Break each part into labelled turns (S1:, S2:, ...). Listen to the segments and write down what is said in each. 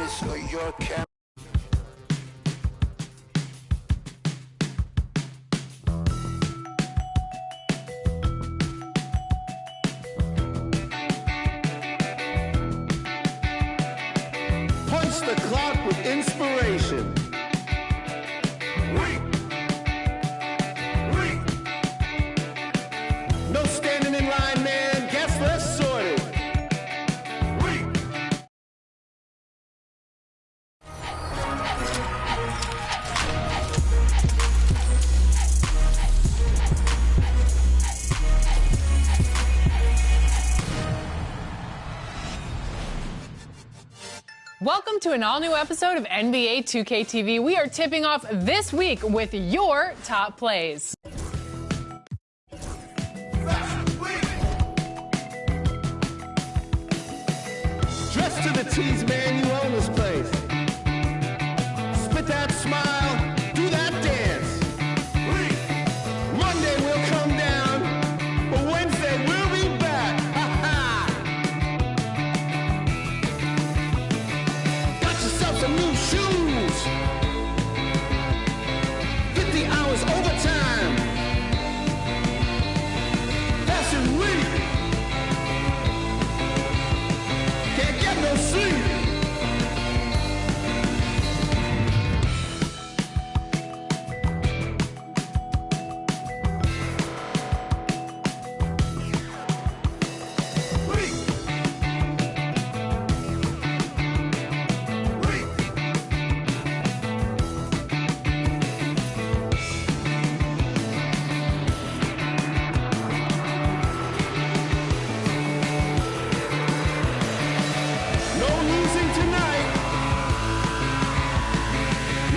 S1: cameras or your camera.
S2: Punch the clock with inspiration. No standing in line, man. Guess less sorted.
S3: Welcome to an all-new episode of NBA 2K TV. We are tipping off this week with your top plays.
S2: Dress to the tees, man. You own this place. Spit that smile. Do that dance. Monday we'll come down, but Wednesday we'll be back. Ha ha. Got yourself some new shoes. 50 hours overtime. Fashion week. Can't get no sleep. No losing tonight.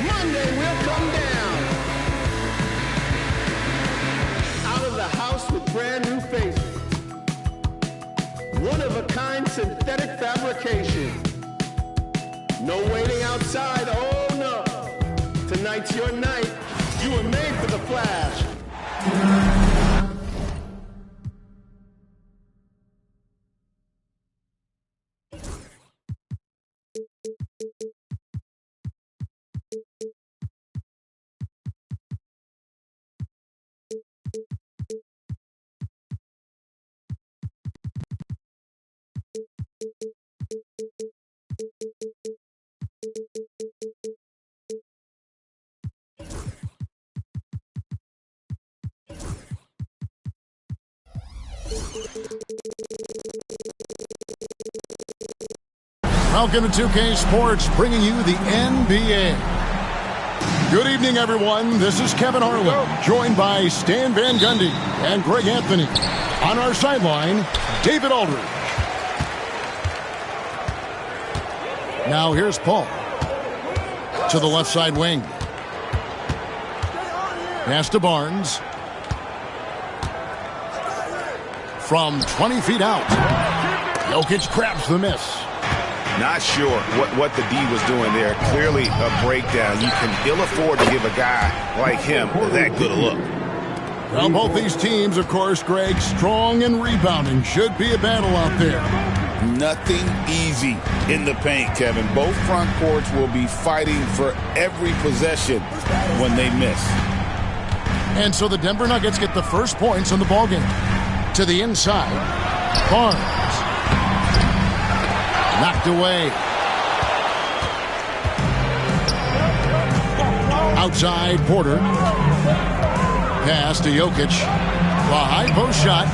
S2: Monday we'll come down. Out of the house with brand new faces. One of a kind synthetic fabrication. No waiting outside, oh no. Tonight's your night. You were made for the flash.
S4: Welcome to 2K Sports, bringing you the NBA. Good evening, everyone. This is Kevin Harlan, joined by Stan Van Gundy and Greg Anthony. On our sideline, David Aldridge. Now here's Paul to the left side wing. Pass to Barnes. From 20 feet out. Jokic grabs the miss.
S5: Not sure what the D was doing there. Clearly a breakdown. You can ill afford to give a guy like him that good a look.
S4: Well, both these teams, of course, Greg, strong and rebounding. Should be a battle out there.
S5: Nothing easy in the paint, Kevin. Both front courts will be fighting for every possession when they miss.
S4: And so the Denver Nuggets get the first points in the ballgame. To the inside, Barnes. Knocked away. Outside, Porter. Pass to Jokic. A high post shot.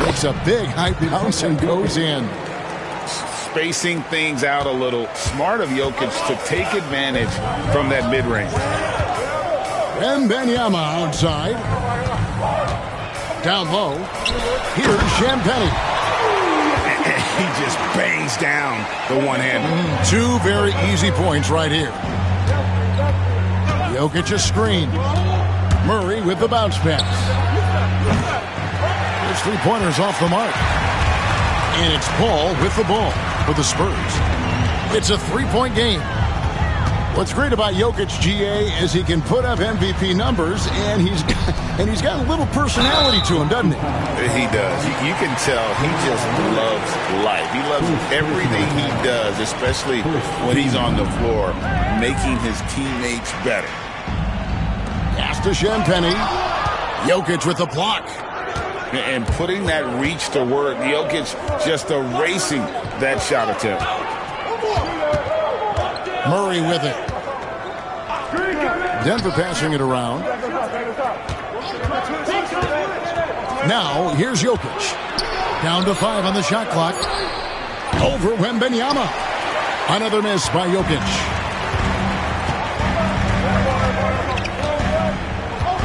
S4: Makes a big high bounce and goes in.
S5: Spacing things out a little. Smart of Jokic to take advantage from that mid-range.
S4: And Benyama outside. Down low. Here's Champagnie.
S5: He just bangs down the one-hander.
S4: Two very easy points right here. Jokic a screen. Murray with the bounce pass. There's three-pointers off the mark. And it's Paul with the ball for the Spurs. It's a three-point game. What's great about Jokic, GA, is he can put up MVP numbers, and he's got a little personality to him, doesn't he?
S5: He does. You can tell he just loves life. He loves everything he does, especially when he's on the floor, making his teammates better.
S4: Pass to Champagny. Jokic with the block.
S5: And putting that reach to work, Jokic just erasing that shot attempt.
S4: Murray with it. Denver passing it around. Now, here's Jokic. Down to 5 on the shot clock. Over Wembanyama. Another miss by Jokic.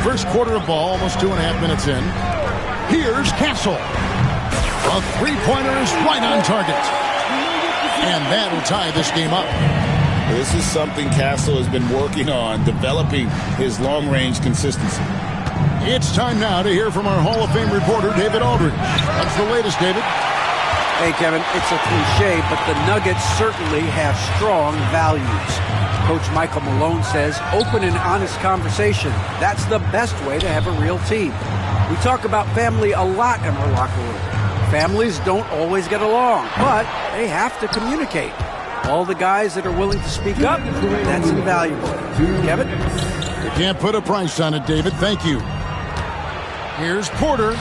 S4: First quarter of ball, almost 2.5 minutes in. Here's Castle. A three-pointer is right on target. And that'll tie this game up.
S5: This is something Castle has been working on, developing his long-range consistency.
S4: It's time now to hear from our Hall of Fame reporter, David Aldridge. What's the latest, David?
S1: Hey, Kevin, it's a cliche, but the Nuggets certainly have strong values. Coach Michael Malone says open and honest conversation. That's the best way to have a real team. We talk about family a lot in our locker room. Families don't always get along, but they have to communicate. All the guys that are willing to speak up, that's invaluable. Kevin?
S4: You can't put a price on it, David. Thank you. Here's Porter.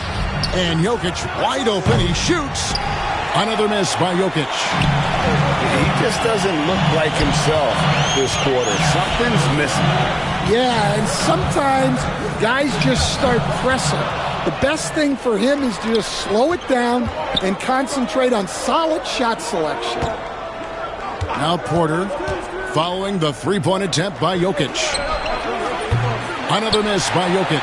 S4: And Jokic wide open. He shoots. Another miss by Jokic.
S5: He just doesn't look like himself this quarter. Something's missing.
S6: Yeah, and sometimes guys just start pressing. The best thing for him is to just slow it down and concentrate on solid shot selection.
S4: Now Porter following the three-point attempt by Jokic. Another miss by Jokic.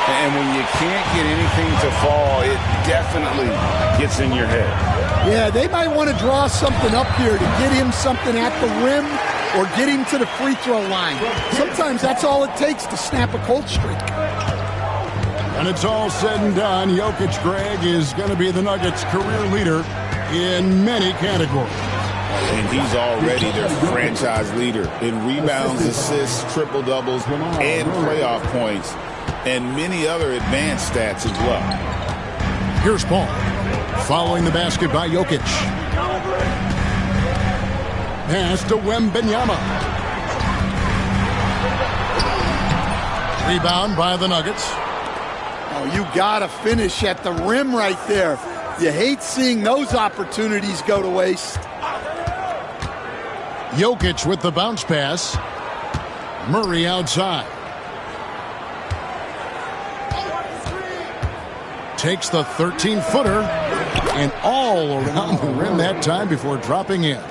S5: And when you can't get anything to fall, it definitely gets in your head.
S6: Yeah, they might want to draw something up here to get him something at the rim or get him to the free throw line. Sometimes that's all it takes to snap a cold streak.
S4: And it's all said and done, Jokic, Greg, is going to be the Nuggets' career leader in many categories.
S5: And he's already their franchise leader in rebounds, assists, triple-doubles, and playoff points, and many other advanced stats as well.
S4: Here's Paul following the basket by Jokic. Pass to Wembanyama. Rebound by the Nuggets.
S6: Oh, you gotta finish at the rim right there. You hate seeing those opportunities go to waste.
S4: Jokic with the bounce pass. Murray outside. Takes the 13-footer and all around the rim that time before dropping in.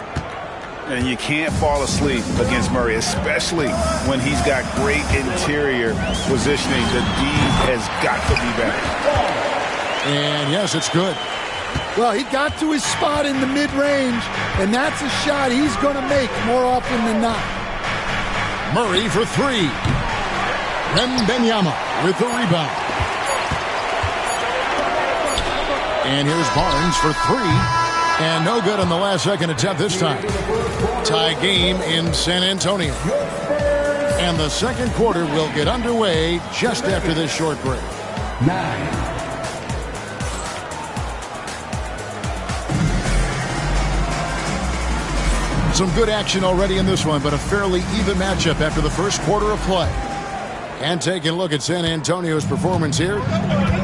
S5: And you can't fall asleep against Murray, especially when he's got great interior positioning. The D has got to be better.
S4: And yes, it's good.
S6: Well, he got to his spot in the mid-range, and that's a shot he's going to make more often than not.
S4: Murray for three. Wembanyama with the rebound. And here's Barnes for three. And no good on the last second attempt this time. Tie game in San Antonio. And the second quarter will get underway just after this short break. Some good action already in this one, but a fairly even matchup after the first quarter of play. And taking a look at San Antonio's performance here,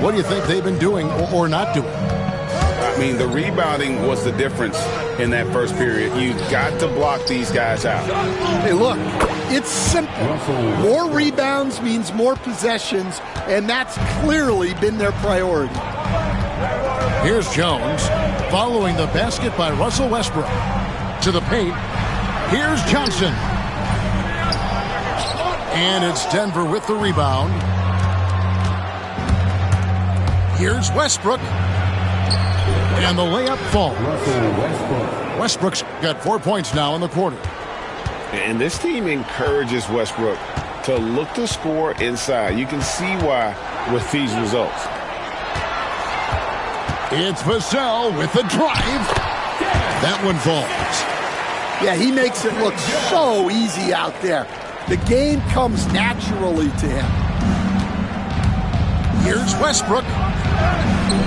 S4: what do you think they've been doing or not doing?
S5: I mean, the rebounding was the difference in that first period. You've got to block these guys out.
S6: Hey, look, it's simple. More rebounds means more possessions, and that's clearly been their priority.
S4: Here's Jones following the basket by Russell Westbrook. To the paint. Here's Johnson. And it's Denver with the rebound. Here's Westbrook. And the layup falls. Westbrook's got 4 points now in the quarter.
S5: And this team encourages Westbrook to look to score inside. You can see why with these results.
S4: It's Vassell with the drive. That one falls.
S6: Yeah, he makes it look so easy out there. The game comes naturally to him.
S4: Here's Westbrook.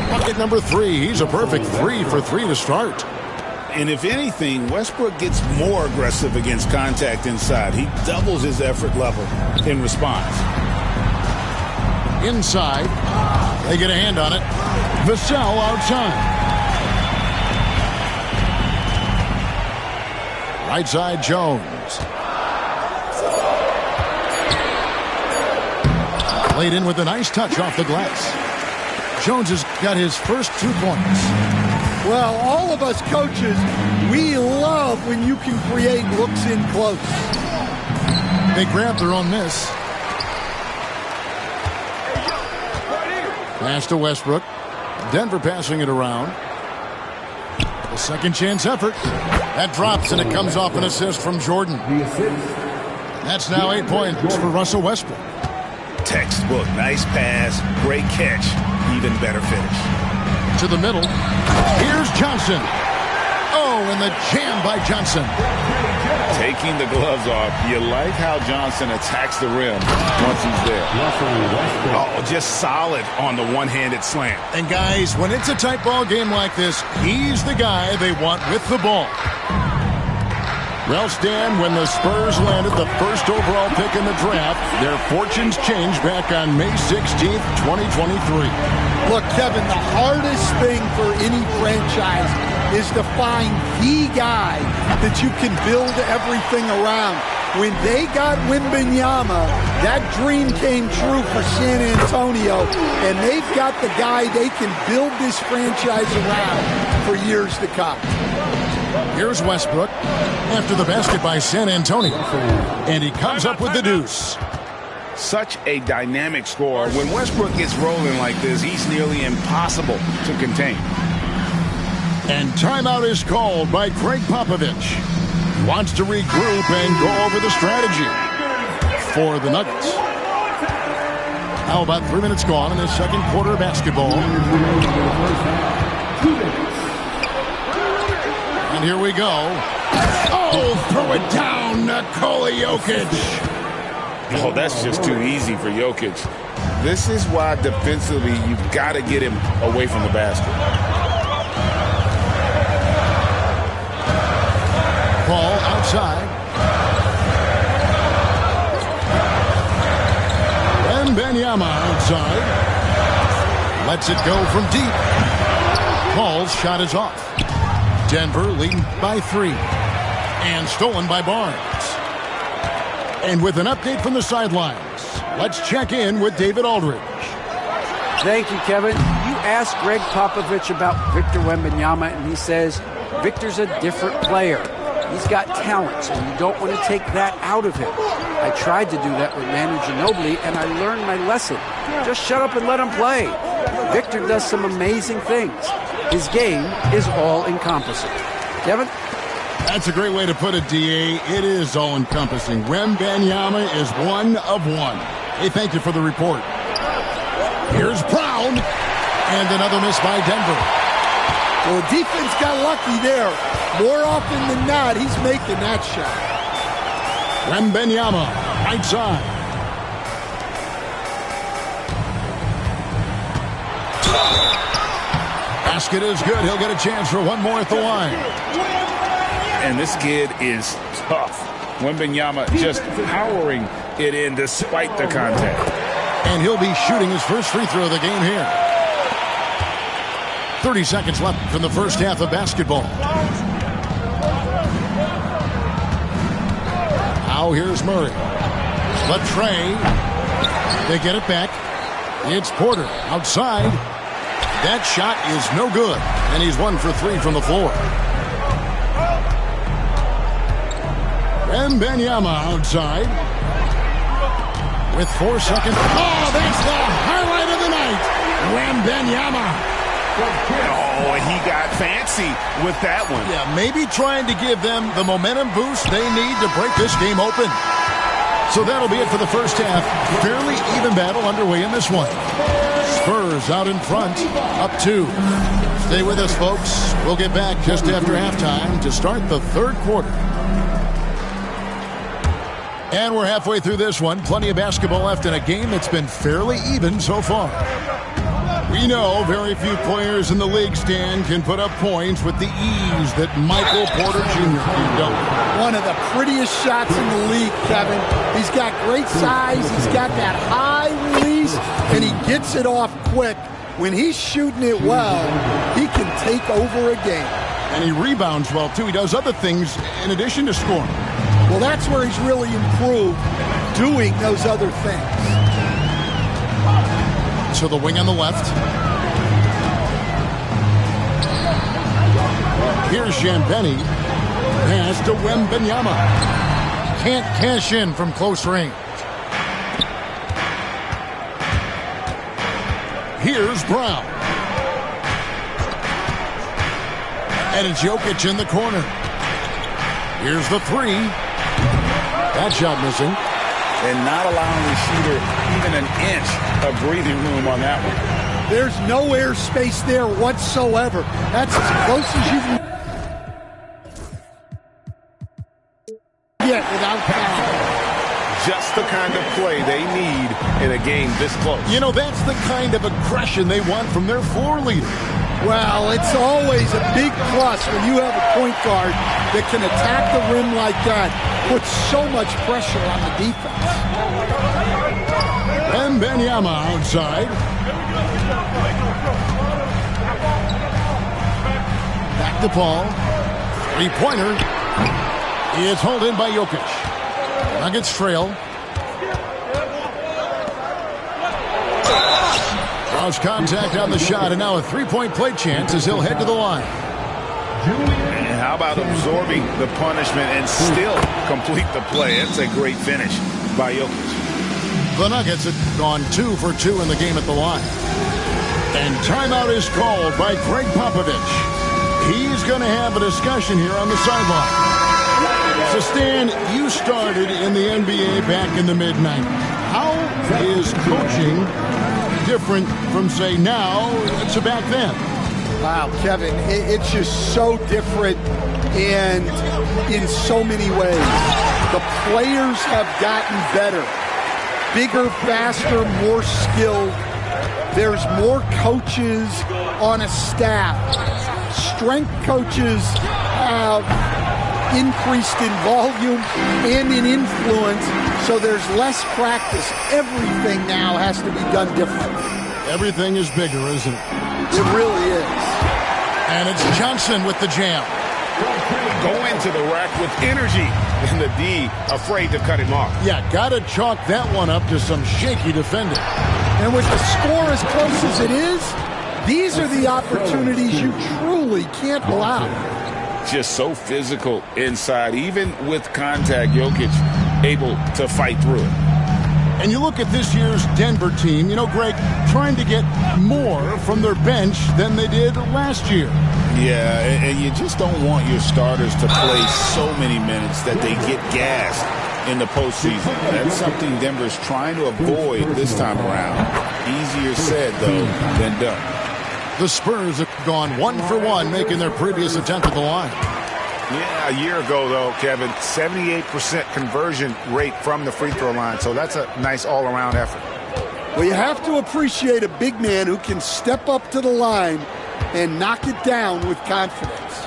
S4: Bucket number 3. He's a perfect 3 for 3 to start.
S5: And if anything, Westbrook gets more aggressive against contact inside. He doubles his effort level in response.
S4: Inside. They get a hand on it. Vassell outside. Right side, Jones. Laid in with a nice touch off the glass. Jones has got his first 2 points.
S6: Well, all of us coaches, we love when you can create looks in close.
S4: They grab their own miss. Pass to Westbrook. Denver passing it around. A second chance effort. That drops and it comes off an assist from Jordan. That's now 8 points for Russell Westbrook.
S5: Textbook. Nice pass. Great catch. Even better finish.
S4: To the middle. Here's Johnson. Oh, and the jam by Johnson.
S5: Taking the gloves off. You like how Johnson attacks the rim once he's there. Oh, just solid on the one-handed slam.
S4: And guys, when it's a tight ball game like this, he's the guy they want with the ball. Well, Stan, when the Spurs landed the first overall pick in the draft, their fortunes changed back on May 16th, 2023.
S6: Look, Kevin, the hardest thing for any franchise is to find the guy that you can build everything around. When they got Wembanyama, that dream came true for San Antonio, and they've got the guy they can build this franchise around for years to come.
S4: Here's Westbrook after the basket by San Antonio, and he comes up with the deuce.
S5: Such a dynamic scorer. When Westbrook gets rolling like this, he's nearly impossible to contain.
S4: And timeout is called by Greg Popovich. Wants to regroup and go over the strategy for the Nuggets. Now about 3 minutes gone in the second quarter of basketball. And here we go. Oh, throw it down, Nikola Jokic.
S5: Oh, that's just too easy for Jokic. This is why defensively you've got to get him away from the basket.
S4: Ball outside. And Wembanyama outside. Lets it go from deep. Paul's shot is off. Denver leading by 3. And stolen by Barnes. And with an update from the sidelines, let's check in with David Aldridge.
S1: Thank you, Kevin. You asked Greg Popovich about Victor Wembanyama, and he says Victor's a different player. He's got talent, and you don't want to take that out of him. I tried to do that with Manu Ginobili, and I learned my lesson. Just shut up and let him play. Victor does some amazing things. His game is all-encompassing. Kevin?
S4: That's a great way to put it, D.A. It is all-encompassing. Wembanyama is one of one. Hey, thank you for the report. Here's Brown. And another miss by Denver.
S6: Well, the defense got lucky there. More often than not, he's making that shot.
S4: Wembanyama, right side. Basket is good. He'll get a chance for one more at the line.
S5: And this kid is tough. Wembanyama just powering it in despite the contact.
S4: And he'll be shooting his first free throw of the game here. 30 seconds left from the first half of basketball. Now here's Murray. Latrey. They get it back. It's Porter outside. That shot is no good. And he's 1 for 3 from the floor. Wembanyama outside. With 4 seconds. Oh, that's the highlight of the night. Wembanyama.
S5: Oh, and he got fancy with that one.
S4: Yeah, maybe trying to give them the momentum boost they need to break this game open. So that'll be it for the first half. Fairly even battle underway in this one. Spurs out in front, up 2. Stay with us, folks. We'll get back just after halftime to start the third quarter. And we're halfway through this one. Plenty of basketball left in a game that's been fairly even so far. We know very few players in the league, Stan, can put up points with the ease that Michael Porter Jr. can dunk.
S6: One of the prettiest shots in the league, Kevin. He's got great size. He's got that high release, and he gets it off quick. When he's shooting it well, he can take over a game.
S4: And he rebounds well, too. He does other things in addition to scoring.
S6: Well, that's where he's really improved, doing those other things.
S4: To the wing on the left. Here's Champagny. Pass to Wembanyama. Can't cash in from close range. Here's Brown. And it's Jokic in the corner. Here's the three. That shot missing.
S5: And not allowing the shooter even an inch of breathing room on that one.
S6: There's no airspace there whatsoever. That's as close as you can get without foul.
S5: Just the kind of play they need in a game this close.
S4: You know, that's the kind of aggression they want from their floor leader.
S6: Well, it's always a big plus when you have a point guard that can attack the rim like that, put so much pressure on the defense.
S4: Wembanyama outside. Back to Paul. Three-pointer. It's hauled in by Jokic. Nuggets trail. Draws contact on the shot, and now a three-point play chance as he'll head to the line.
S5: And how about absorbing the punishment and still complete the play? It's a great finish by Jokic.
S4: The Nuggets have gone 2 for 2 in the game at the line. And timeout is called by Greg Popovich. He's going to have a discussion here on the sideline. So, Stan, you started in the NBA back in the mid-90s. How is coaching different from, say, now to back then?
S6: Wow, Kevin, it's just so different and in so many ways. The players have gotten better. Bigger, faster, more skilled. There's more coaches on a staff. Strength coaches have increased in volume and in influence, so there's less practice. Everything now has to be done differently.
S4: Everything is bigger, isn't it?
S6: It really is.
S4: And it's Johnson with the jam.
S5: Go into the rack with energy, and the D afraid to cut him off.
S4: Yeah, gotta chalk that one up to some shaky defending.
S6: And with the score as close as it is, these are the opportunities you truly can't allow.
S5: Just so physical inside, even with contact, Jokic able to fight through it.
S4: And you look at this year's Denver team, you know, Greg, trying to get more from their bench than they did last year.
S5: Yeah, and you just don't want your starters to play so many minutes that they get gassed in the postseason. That's something Denver's trying to avoid this time around. Easier said, though, than done.
S4: The Spurs have gone 1 for 1, making their previous attempt at the line.
S5: Yeah, a year ago, though, Kevin, 78% conversion rate from the free throw line. So that's a nice all-around effort.
S6: Well, you have to appreciate a big man who can step up to the line and knock it down with confidence.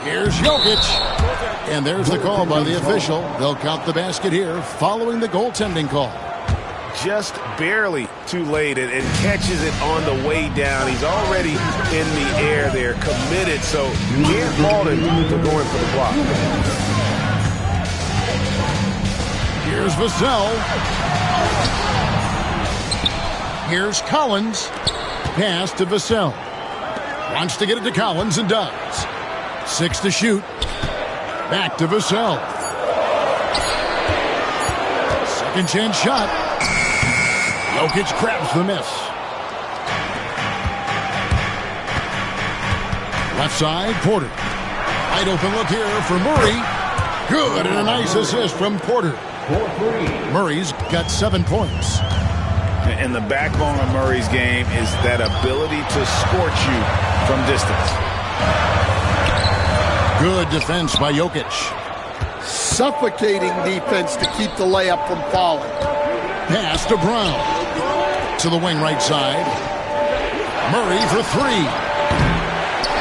S4: Here's Jokic. And there's the call by the official. They'll count the basket here following the goaltending call.
S5: Just barely too late and catches it on the way down. He's already in the air there, committed, so can't fault him to go in for the block.
S4: Here's Vassell. Here's Collins. Pass to Vassell. Wants to get it to Collins and does. 6 to shoot. Back to Vassell. Second chance shot. Jokic grabs the miss. Left side, Porter. Wide open look here for Murray. Good, and a nice assist from Porter. Murray's got 7 points.
S5: And the backbone of Murray's game is that ability to scorch you from distance.
S4: Good defense by Jokic.
S6: Suffocating defense to keep the layup from falling.
S4: Pass to Brown. To the wing right side. Murray for three.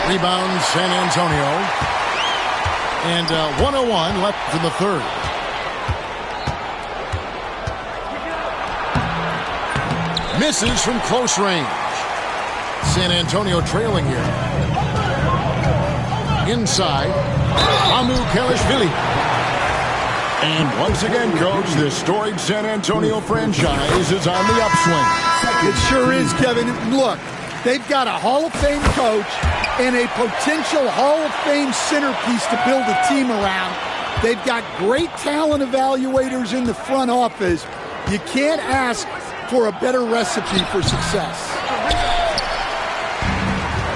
S4: Rebound San Antonio. And 1:01 left in the third. Misses from close range. San Antonio trailing here. Inside. Amu Kelishvili. And once again, Coach, this storied San Antonio franchise is on the upswing.
S6: It sure is, Kevin. Look, they've got a Hall of Fame coach and a potential Hall of Fame centerpiece to build a team around. They've got great talent evaluators in the front office. You can't ask for a better recipe for success.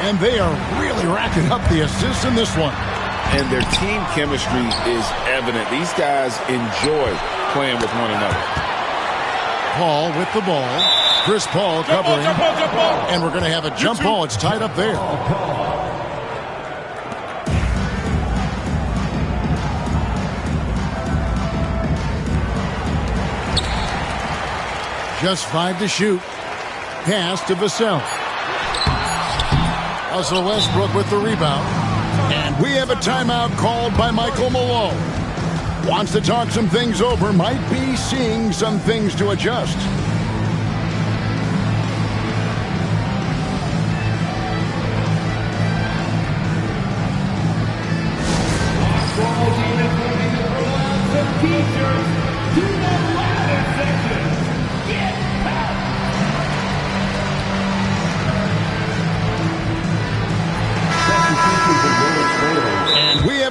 S4: And they are really racking up the assists in this one.
S5: And their team chemistry is evident. These guys enjoy playing with one another.
S4: Paul with the ball. Chris Paul covering. And we're going to have a jump ball. It's tied up there. Just 5 to shoot. Pass to Vassell. Russell Westbrook with the rebound. And we have a timeout called by Michael Malone. Wants to talk some things over. Might be seeing some things to adjust.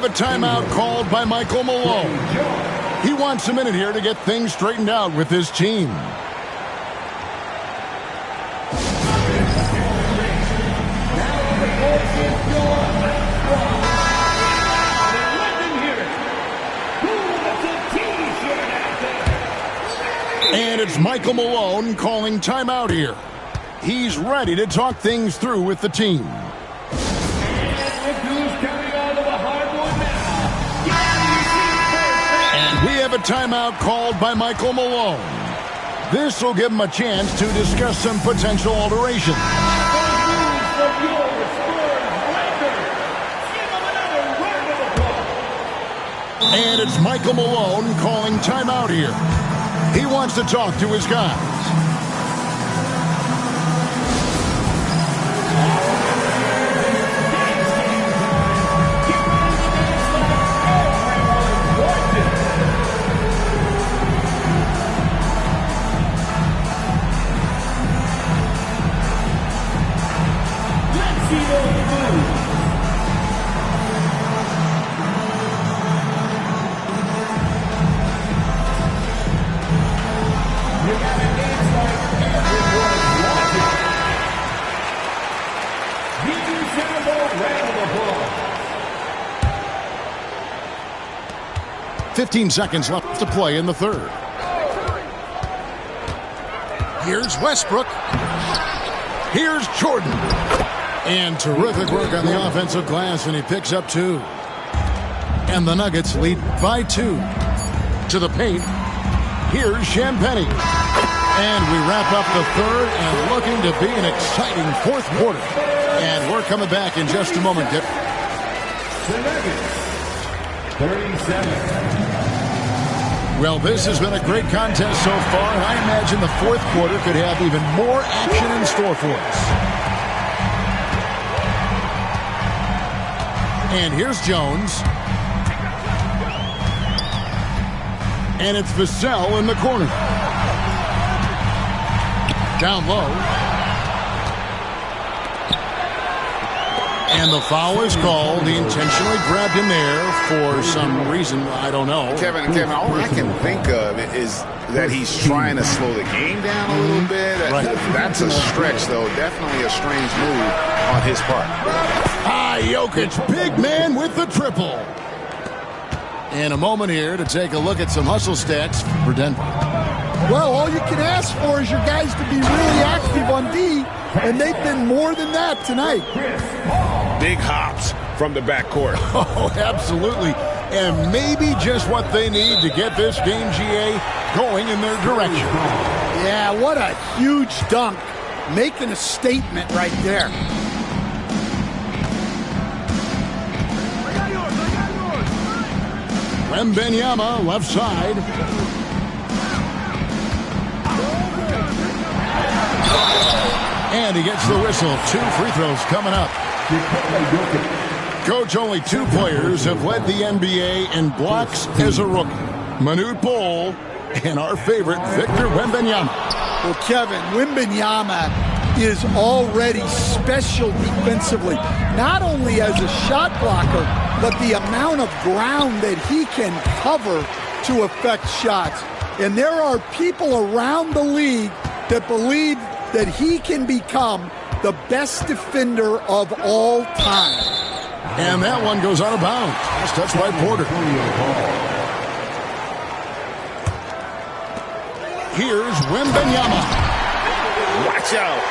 S4: A timeout called by Michael Malone. He wants a minute here to get things straightened out with his team. And it's Michael Malone calling timeout here. He's ready to talk things through with the team. We have a timeout called by Michael Malone. This will give him a chance to discuss some potential alterations. And it's Michael Malone calling timeout here. He wants to talk to his guys.
S2: You gotta dance like everyone watching. Huge round of applause.
S4: 15 seconds left to play in the third. Here's Westbrook. Here's Jordan. And terrific work on the offensive glass, and he picks up 2. And the Nuggets lead by 2. To the paint. Here's Champagnie. And we wrap up the third and looking to be an exciting fourth quarter. And we're coming back in just a moment.
S2: The Nuggets, 37.
S4: Well, this has been a great contest so far, and I imagine the fourth quarter could have even more action in store for us. And here's Jones. And it's Vassell in the corner. Down low. And the foul is called. He intentionally grabbed him there for some reason. I don't know.
S5: Kevin, all I can think of is that he's trying to slow the game down a little bit.
S4: Right.
S5: That's a stretch, though. Definitely a strange move on his part.
S4: Jokic, big man with the triple. And a moment here to take a look at some hustle stats for Denver.
S6: Well, all you can ask for is your guys to be really active on D, and they've been more than that tonight.
S5: Big hops from the backcourt.
S4: Oh, absolutely. And maybe just what they need to get this game, GA, going in their direction.
S6: Yeah, what a huge dunk. Making a statement right there.
S4: Wembanyama, left side. And he gets the whistle. 2 free throws coming up. Coach, only 2 players have led the NBA in blocks as a rookie. Manute Bol and our favorite, Victor Wembanyama.
S6: Well, Kevin, Wembanyama is already special defensively, not only as a shot blocker, but the amount of ground that he can cover to affect shots. And there are people around the league that believe that he can become the best defender of all time.
S4: And that one goes out of bounds. It's touched by Porter. Here's Wembanyama.
S5: Watch out.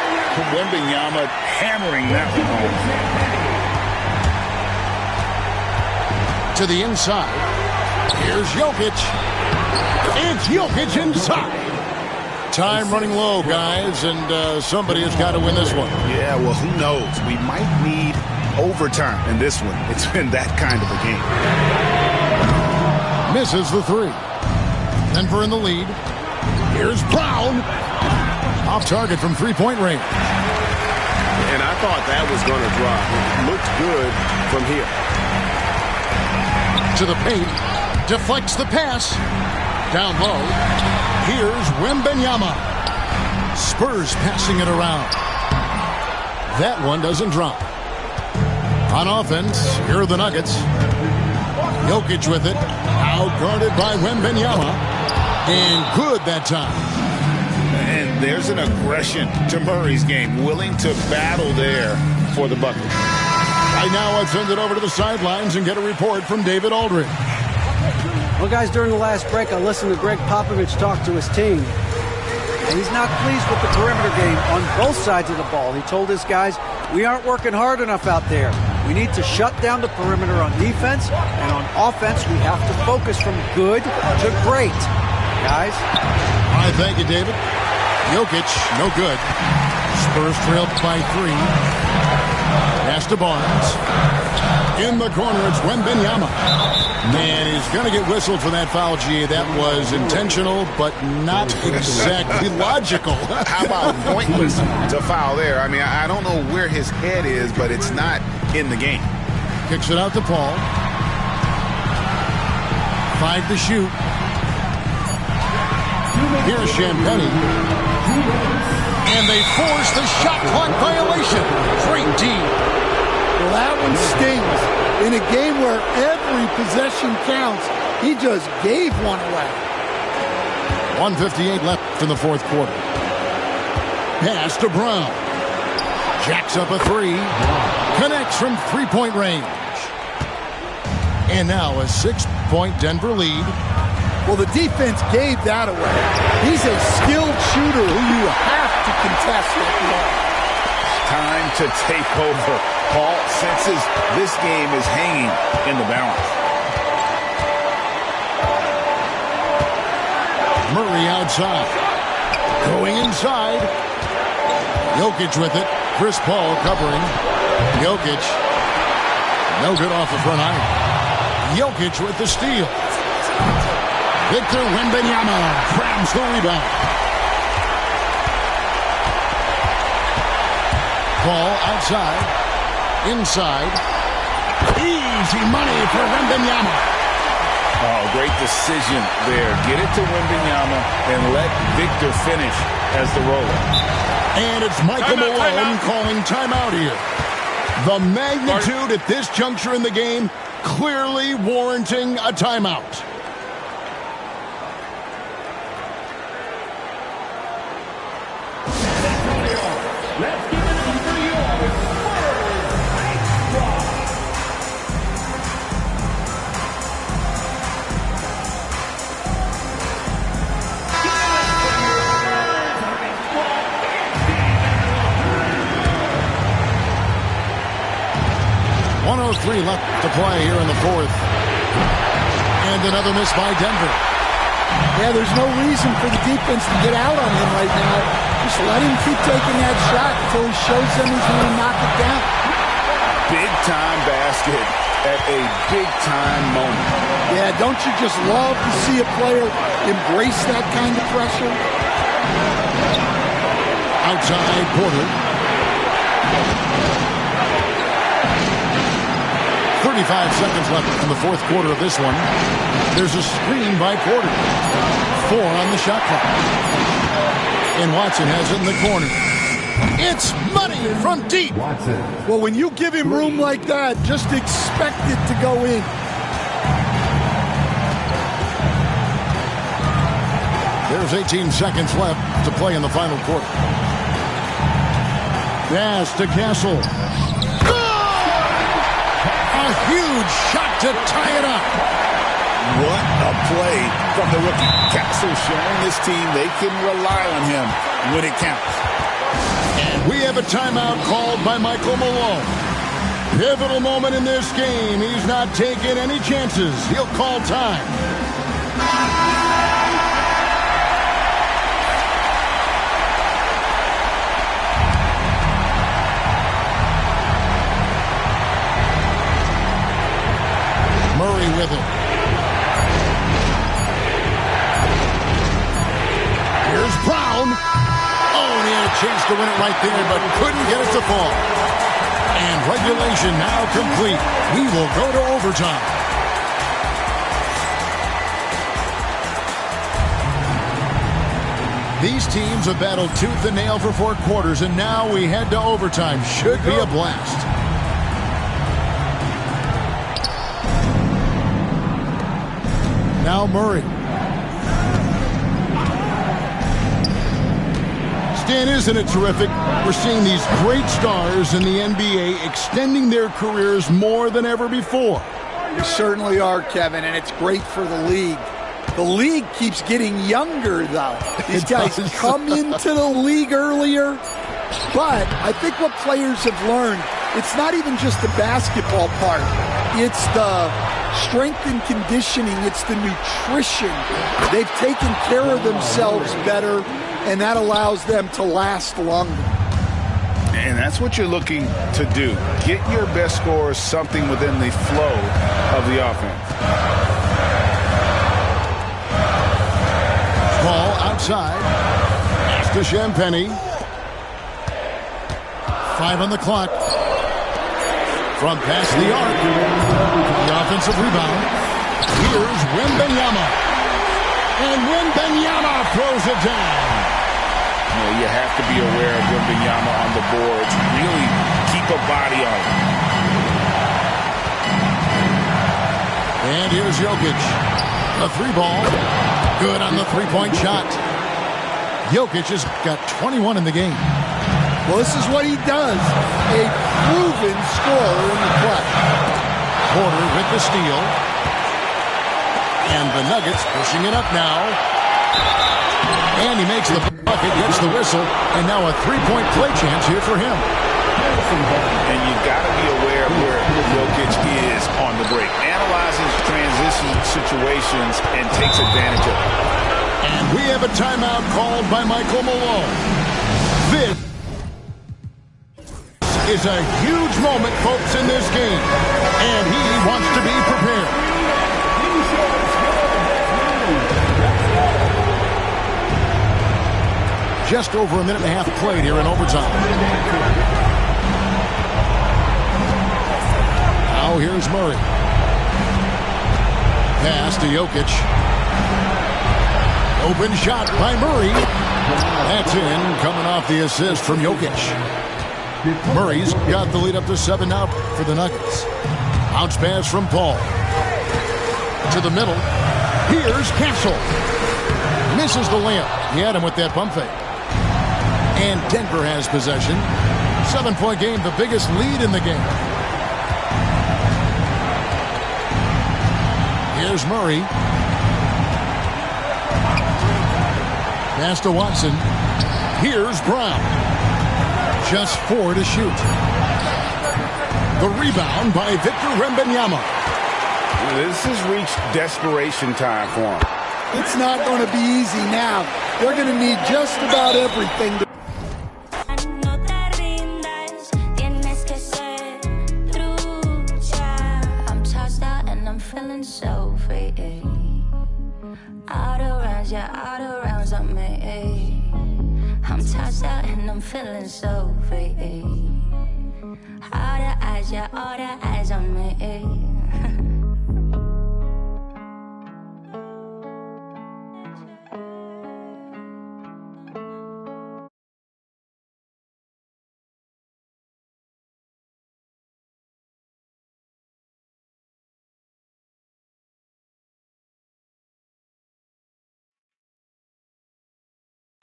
S5: Wembanyama hammering that one home.
S4: To the inside. Here's Jokic. It's Jokic inside. Time running low, guys, and somebody has got to win this one.
S5: Yeah, well, who knows? We might need overtime in this one. It's been that kind of a game.
S4: Misses the 3. Denver in the lead. Here's Brown. Off target from three-point range.
S2: And I thought that was going to drop. It looked good from here.
S4: To the paint. Deflects the pass. Down low. Here's Wembanyama. Spurs passing it around. That one doesn't drop. On offense, here are the Nuggets. Jokic with it. Outguarded by Wembanyama. And good that time.
S5: And there's an aggression to Murray's game. Willing to battle there for the bucket.
S4: Right now, let's send it over to the sidelines and get a report from David Aldridge.
S1: Well, guys, during the last break, I listened to Greg Popovich talk to his team. And he's not pleased with the perimeter game on both sides of the ball. He told his guys, we aren't working hard enough out there. We need to shut down the perimeter on defense, and on offense, we have to focus from good to great. Guys?
S4: All right, thank you, David. Jokic, no good. Spurs trailed by 3. Pass to Barnes. In the corner, it's Wembanyama. Man, he's going to get whistled for that foul, G. That was intentional, but not exactly logical.
S5: How about pointless to foul there? I mean, I don't know where his head is, but it's not in the game.
S4: Kicks it out to Paul. 5 to shoot. Here's Champagny. And they force the shot clock violation. Great D.
S6: Well, that one stings. In a game where every possession counts, he just gave one away.
S4: 1:58 left in the fourth quarter. Pass to Brown. Jacks up a 3. Connects from three-point range. And now a 6-point Denver lead.
S6: Well, the defense gave that away. He's a skilled shooter who you have to contest that ball.
S5: Time to take over. Paul senses this game is hanging in the balance.
S4: Murray outside. Going inside. Jokic with it. Chris Paul covering. Jokic. No good off the front iron. Jokic with the steal. Victor Wembanyama grabs the rebound. Paul outside. Inside. Easy money for Wembanyama.
S5: Oh, great decision there. Get it to Wembanyama and let Victor finish as the roller.
S4: And it's Michael Malone calling timeout here. The magnitude at this juncture in the game clearly warranting a timeout. 3 left to play here in the fourth. And another miss by Denver.
S6: Yeah, there's no reason for the defense to get out on him right now. Just let him keep taking that shot until he shows them he's going to knock it down.
S5: Big-time basket at a big-time moment.
S6: Yeah, don't you just love to see a player embrace that kind of pressure?
S4: Outside Porter. 35 seconds left in the fourth quarter of this one. There's a screen by Porter. 4 on the shot clock. And Watson has it in the corner. It's money from deep.
S6: Well, when you give him room like that, just expect it to go in.
S4: There's 18 seconds left to play in the final quarter. Pass to Castle. A huge shot to tie it up.
S5: What a play from the rookie. Castle showing this team they can rely on him when it counts.
S4: And we have a timeout called by Michael Malone. Pivotal moment in this game. He's not taking any chances. He'll call time. Murray with it. Here's Brown. Oh, and he had a chance to win it right there, but couldn't get it to fall. And regulation now complete. We will go to overtime. These teams have battled tooth and nail for 4 quarters, and now we head to overtime. Should be a blast. Now Murray. Stan, isn't it terrific? We're seeing these great stars in the NBA extending their careers more than ever before.
S6: You certainly are, Kevin, and it's great for the league. The league keeps getting younger, though. These guys come into the league earlier. But I think what players have learned, it's not even just the basketball part. It's the strength and conditioning. It's the nutrition. They've taken care of themselves better, and that allows them to last longer.
S5: And that's what you're looking to do. Get your best scorers something within the flow of the offense.
S4: Ball outside. Pass to Champagny. 5 on the clock. From past the arc. The offensive rebound. Here's Wembanyama. And Wembanyama throws it down.
S5: You have to be aware of Wembanyama on the boards. Really keep a body on him.
S4: And here's Jokic. The 3-ball. Good on the 3-point shot. Jokic has got 21 in the game.
S6: Well, this is what he does. A proven scorer in the clutch.
S4: Porter with the steal. And the Nuggets pushing it up now. And he makes the bucket, gets the whistle, and now a 3-point play chance here for him.
S5: And you've got to be aware of where Jokic is on the break. Analyzing transition situations and takes advantage of it.
S4: And we have a timeout called by Michael Malone. This is a huge moment, folks, in this game. And he wants to be prepared. Just over a minute and a half played here in overtime. Now here's Murray. Pass to Jokic. Open shot by Murray. That's in, coming off the assist from Jokic. Murray's got the lead up to 7 now for the Nuggets. Bounce pass from Paul. To the middle. Here's Castle. Misses the layup. He had him with that pump fake. And Denver has possession. 7-point game, the biggest lead in the game. Here's Murray. Pass to Watson. Here's Brown. Just 4 to shoot. The rebound by Victor Wembanyama.
S5: This has reached desperation time for him.
S6: It's not going to be easy now. They're going to need just about everything to
S7: so free. Out of rounds, yeah, out of rounds on me. I'm tossed out and I'm feeling so free. All the eyes, yeah, all the eyes on me.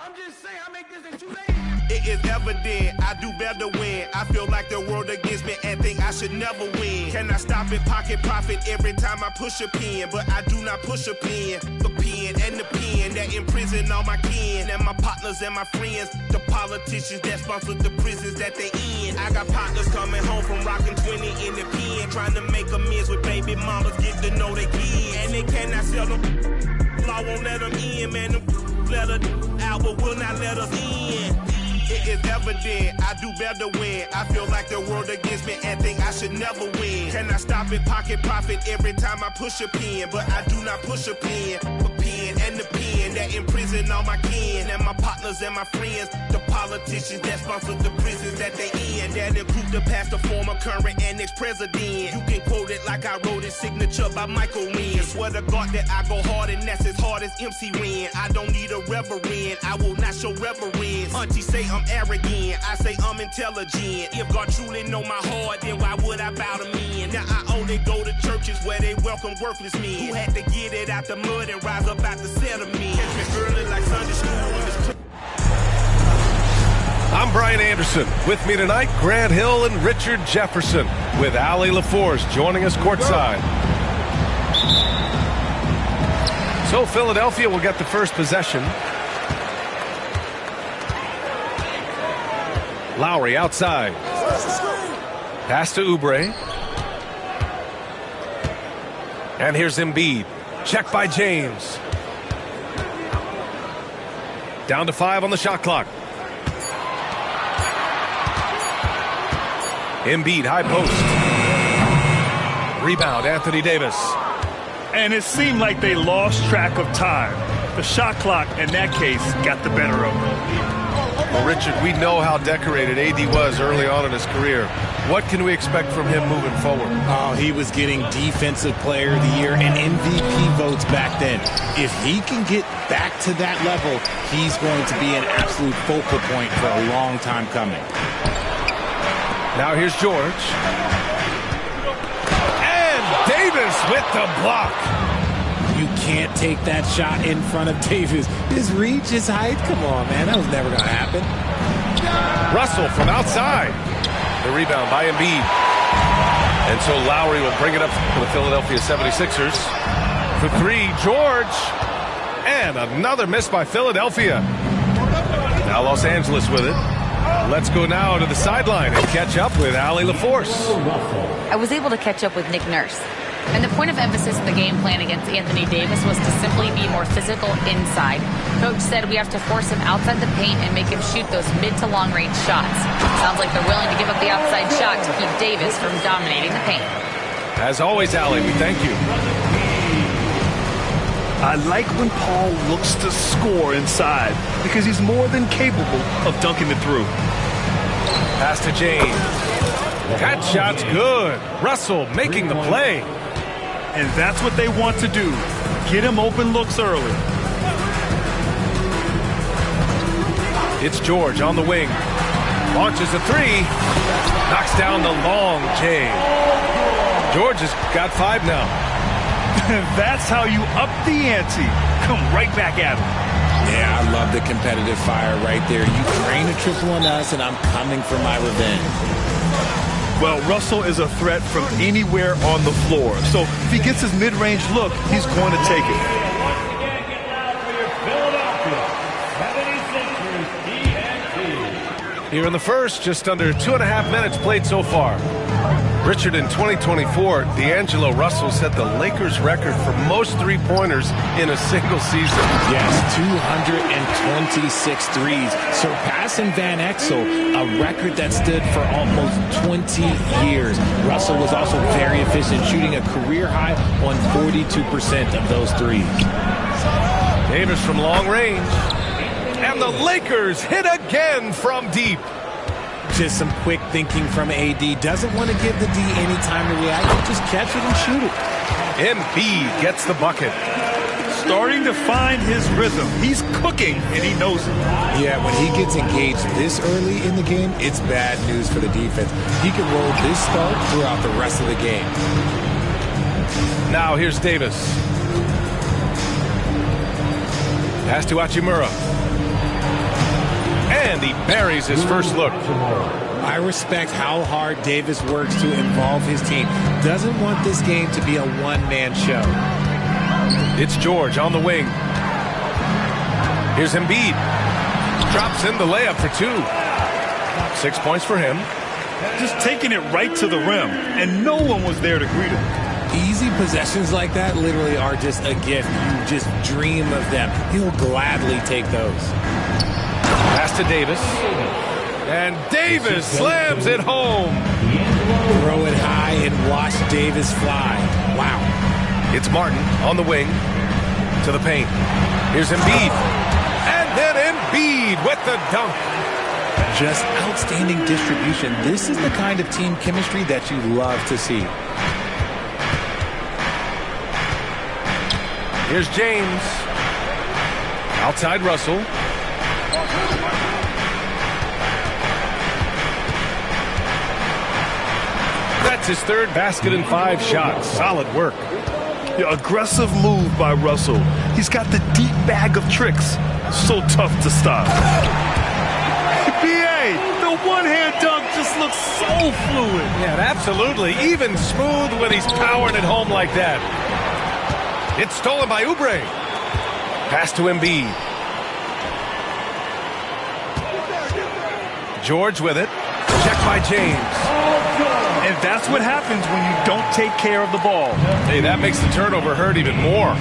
S2: I'm just saying, I make this in 2 days. It is evident I do better when I feel like the world against me and think I should never win. Can I stop and pocket profit every time I push a pen? But I do not push a pen. The pen and the pen that imprison all my kin and my partners and my friends. The politicians that sponsor the prisons that they in. I got partners coming home from rocking 20 in the pen, trying to make amends with baby mamas, get to know their kids. And they cannot sell them. Law won't let them in, man. Them let us out, but will not let us in. It is evident I do better when I feel like the world against me and think I should never win. Can I stop and pocket profit every time I push a pen? But I do not push a pen. The pen and the pen that imprison all my kin and my partners and my friends. The politicians that sponsor the prisons that they in. That include the past, the former, current, and ex-president. You can quote it like I wrote it, signature by Michael Wynn. Swear to God that I go hard and that's as hard as MC Ren. I don't need a reverend, I will not show reverence. Auntie say I'm arrogant, I say I'm intelligent. If God truly know my heart, then why would I bow to men? Now I only go to churches where they welcome worthless men who had to get it out the mud and rise up out the settlement. Catch me early like Sunday school.
S8: I'm Brian Anderson. With me tonight, Grant Hill and Richard Jefferson, with Allie LaForce joining us courtside. So Philadelphia will get the first possession. Lowry outside. Pass to Oubre. And here's Embiid. Check by James. Down to 5 on the shot clock. Embiid, high post. Rebound, Anthony Davis.
S9: And it seemed like they lost track of time. The shot clock, in that case, got the better of them.
S8: Well, Richard, we know how decorated AD was early on in his career. What can we expect from him moving forward?
S10: Oh, he was getting Defensive Player of the Year and MVP votes back then. If he can get back to that level, he's going to be an absolute focal point for a long time coming.
S8: Now here's George. And Davis with the block.
S10: You can't take that shot in front of Davis. His reach, his height, come on, man. That was never going to happen.
S8: Russell from outside. The rebound by Embiid. And so Lowry will bring it up for the Philadelphia 76ers. For 3, George. And another miss by Philadelphia. Now Los Angeles with it. Let's go now to the sideline and catch up with Allie LaForce.
S11: I was able to catch up with Nick Nurse. And the point of emphasis in the game plan against Anthony Davis was to simply be more physical inside. Coach said we have to force him outside the paint and make him shoot those mid to long range shots. Sounds like they're willing to give up the outside shot to keep Davis from dominating the paint.
S8: As always, Allie, we thank you.
S9: I like when Paul looks to score inside because he's more than capable of dunking it through.
S8: Pass to James. That shot's good. Russell making the play.
S9: And that's what they want to do. Get him open looks early.
S8: It's George on the wing. Launches a 3. Knocks down the long J. George has got 5 now.
S9: That's how you up the ante. Come right back at him.
S10: Yeah, I love the competitive fire right there. You drain a triple on us, and I'm coming for my revenge.
S9: Well, Russell is a threat from anywhere on the floor. So if he gets his mid-range look, he's going to take it.
S8: Here in the first, just under 2.5 minutes played so far. Richard, in 2024, D'Angelo Russell set the Lakers record for most three-pointers in a single season.
S10: Yes, 226 threes, surpassing Van Exel, a record that stood for almost 20 years. Russell was also very efficient, shooting a career high on 42% of those threes.
S8: Davis from long range. And the Lakers hit again from deep.
S10: Just some quick thinking from AD. Doesn't want to give the D any time to react. Just catch it and shoot it.
S8: Embiid gets the bucket.
S9: Starting to find his rhythm. He's cooking, and he knows it.
S10: Yeah, when he gets engaged this early in the game, it's bad news for the defense. He can roll this start throughout the rest of the game.
S8: Now here's Davis. Pass to Hachimura. And he buries his first look.
S10: I respect how hard Davis works to involve his team. Doesn't want this game to be a one-man show.
S8: It's George on the wing. Here's Embiid. Drops in the layup for 2. 6 points for him.
S9: Just taking it right to the rim, and no one was there to greet him.
S10: Easy possessions like that literally are just a gift. You just dream of them. He'll gladly take those.
S8: Pass to Davis. And Davis slams it home.
S10: Throw it high and watch Davis fly. Wow.
S8: It's Martin on the wing to the paint. Here's Embiid. And then Embiid with the dunk.
S10: Just outstanding distribution. This is the kind of team chemistry that you love to see.
S8: Here's James. Outside Russell. That's his third basket in 5 shots. Solid work.
S9: Yeah, aggressive move by Russell. He's got the deep bag of tricks. So tough to stop. BA, the one-hand dunk just looks so fluid.
S8: Yeah, absolutely. Even smooth when he's powering it home like that. It's stolen by Oubre. Pass to Embiid. George with it. Checked by James.
S9: And that's what happens when you don't take care of the ball.
S8: Hey, that makes the turnover hurt even more.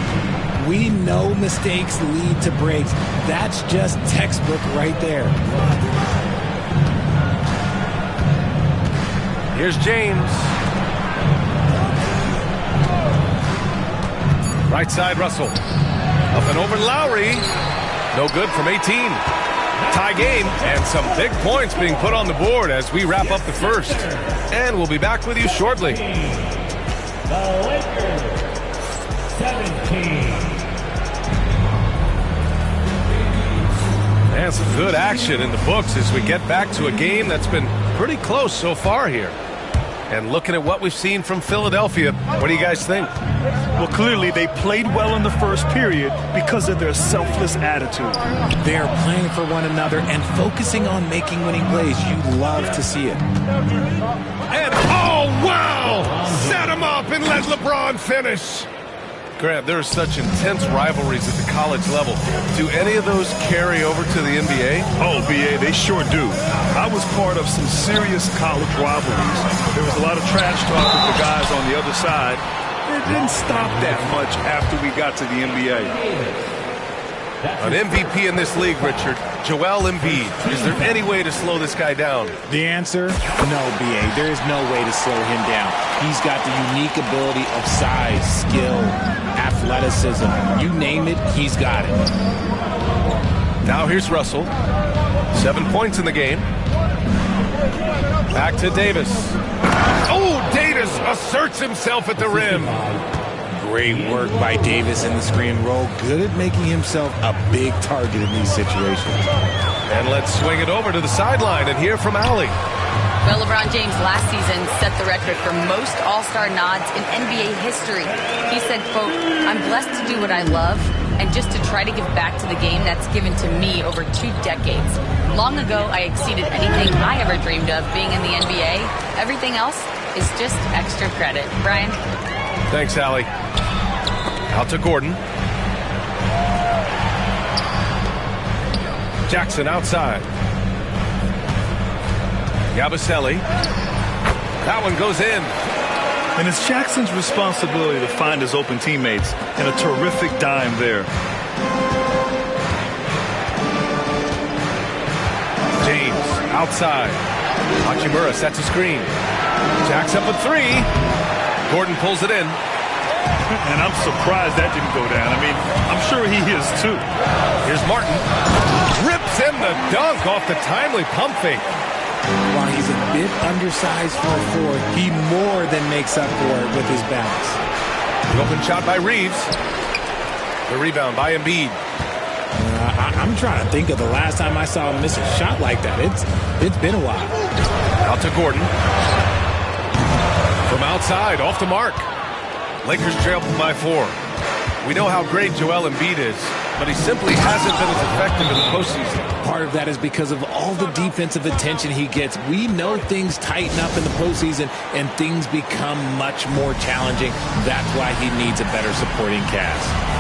S10: We know mistakes lead to breaks. That's just textbook right there.
S8: Here's James. Right side, Russell. Up and over Lowry. No good from 18. Tie game and some big points being put on the board as we wrap up the first. And we'll be back with you shortly.
S12: The Lakers, 17.
S8: And some good action in the books as we get back to a game that's been pretty close so far here. And looking at what we've seen from Philadelphia, what do you guys think?
S9: Well, clearly they played well in the first period because of their selfless attitude.
S10: They are playing for one another and focusing on making winning plays. You love to see it.
S8: And oh, wow! Set him up and let LeBron finish. Grant, there are such intense rivalries at the college level. Do any of those carry over to the NBA?
S9: Oh, BA, they sure do. I was part of some serious college rivalries. There was a lot of trash talk with the guys on the other side. It didn't stop that much after we got to the NBA.
S8: An MVP in this league, Richard, Joel Embiid. Is there any way to slow this guy down?
S10: The answer, no, BA. There is no way to slow him down. He's got the unique ability of size, skill, athleticism. You name it, he's got it.
S8: Now here's Russell. 7 points in the game. Back to Davis. Oh, Davis asserts himself at the rim.
S10: Great work by Davis in the screen roll. Good at making himself a big target in these situations.
S8: And let's swing it over to the sideline and hear from Allie.
S11: Well, LeBron James last season set the record for most All-Star nods in NBA history. He said, quote, "I'm blessed to do what I love and just to try to give back to the game that's given to me over 2 decades. Long ago, I exceeded anything I ever dreamed of being in the NBA. Everything else is just extra credit." Brian?
S8: Thanks, Allie. Out to Gordon. Jackson outside. Yabusele. That one goes in.
S9: And it's Jackson's responsibility to find his open teammates, and a terrific dime there.
S8: James outside. Hachimura sets a screen. Jacks up a three. Gordon pulls it in.
S9: And I'm surprised that didn't go down. I mean, I'm sure he is too.
S8: Here's Martin. Rips in the dunk off the timely pump fake.
S10: While he's a bit undersized for a forward, he more than makes up for it with his bounce.
S8: The open shot by Reeves. The rebound by Embiid.
S10: I'm trying to think of the last time I saw him miss a shot like that. It's been a while.
S8: Out to Gordon. From outside, off the mark. Lakers trail by 4. We know how great Joel Embiid is, but he simply hasn't been as effective in the postseason.
S10: Part of that is because of all the defensive attention he gets. We know things tighten up in the postseason and things become much more challenging. That's why he needs a better supporting cast.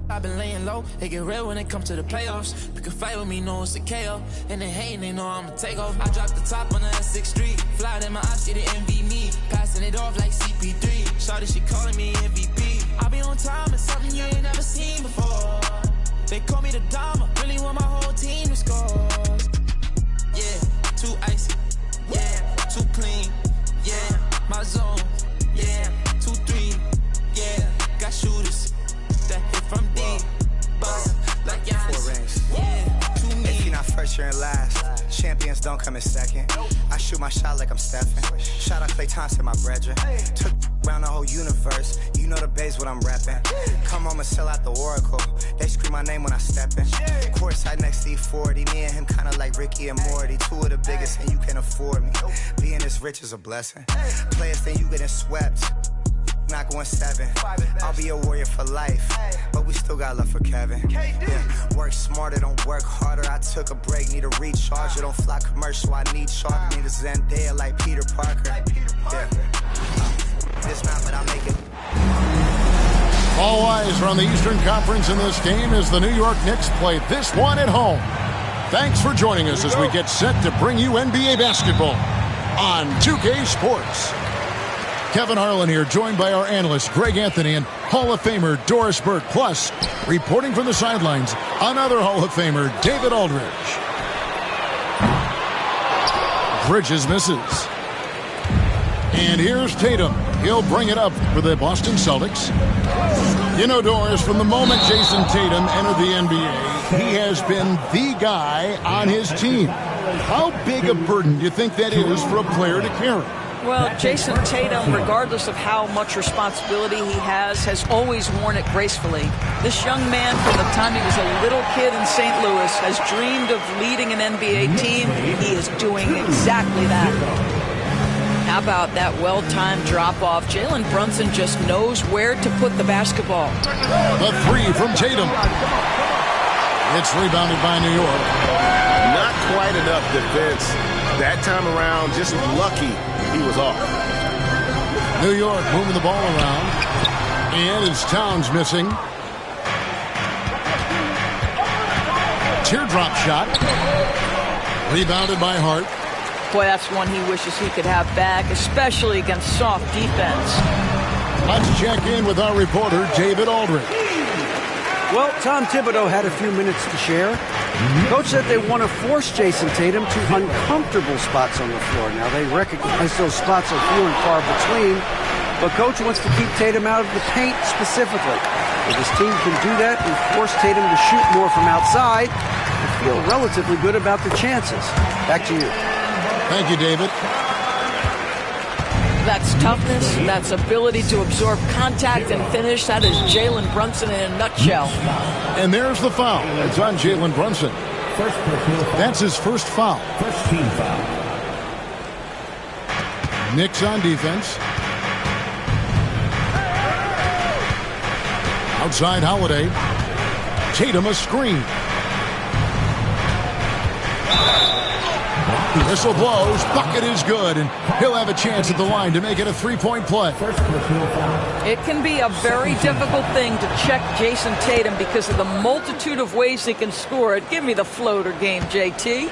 S13: I've been laying low, it get real when it comes to the playoffs. Pick a fight with me, know it's a KO. And they hating, they know I'ma take off. I dropped the top on the S6 Street. Fly in my eyes, she the envy me. Passing it off like CP3. Shawty, she calling me MVP. I be on time, it's something you ain't never seen before. They call me the Dama, really want my whole team to score. Yeah, too icy. Yeah, too clean. Yeah, my zone. Yeah, 2-3. Yeah, got shooters. That hit from deep, bust like Giannis. Yeah,
S14: if you're not first, you're in last. Champions don't come in second. I shoot my shot like I'm Stephen. Shout out Klay Thompson, my brethren. Took around the whole universe. You know the base what I'm repping. Come home and sell out the Oracle. They scream my name when I step in. Courtside next to E40. Me and him kinda like Ricky and Morty. Two of the biggest and you can't afford me. Being this rich is a blessing. Players think you getting swept. Not going 7. I'll be a warrior for life, but we still got love for Kevin. Yeah, work smarter, don't work harder. I took a break, need a recharger. Don't fly commercial, I need charter. Need a Zendaya like Peter Parker. Yeah, it's not, but I'll make it.
S4: All eyes are on the Eastern Conference in this game as the New York Knicks play this one at home. Thanks for joining us as we get set to bring you NBA basketball on 2K Sports. Kevin Harlan here, joined by our analyst Greg Anthony and Hall of Famer Doris Burke. Plus, reporting from the sidelines, another Hall of Famer, David Aldridge. Bridges misses. And here's Tatum. He'll bring it up for the Boston Celtics. You know, Doris, from the moment Jason Tatum entered the NBA, he has been the guy on his team. How big a burden do you think that is for a player to carry?
S15: Well, Jason Tatum, regardless of how much responsibility he has always worn it gracefully. This young man, from the time he was a little kid in St. Louis, has dreamed of leading an NBA team. He is doing exactly that. How about that well-timed drop-off? Jalen Brunson just knows where to put the basketball.
S4: The three from Tatum. It's rebounded by New York.
S16: Not quite enough defense. That time around, just lucky he was off.
S4: New York moving the ball around. And it's Towns missing. Teardrop shot. Rebounded by Hart.
S15: Boy, that's one he wishes he could have back, especially against soft defense.
S4: Let's check in with our reporter, David Aldridge.
S1: Well, Tom Thibodeau had a few minutes to share. Coach said they want to force Jason Tatum to uncomfortable spots on the floor. Now, they recognize those spots are few and far between, but Coach wants to keep Tatum out of the paint specifically. If his team can do that and force Tatum to shoot more from outside, they feel relatively good about their chances. Back to you.
S4: Thank you, David.
S15: That's toughness, that's ability to absorb contact and finish. That is Jalen Brunson in a nutshell.
S4: And there's the foul. It's on Jalen Brunson. That's his first foul.
S12: First team foul.
S4: Knicks on defense. Outside Holiday. Tatum a screen. Whistle blows. Bucket is good, and he'll have a chance at the line to make it a three-point play.
S15: It can be a very difficult thing to check Jason Tatum because of the multitude of ways he can score it. Give me the floater game, JT.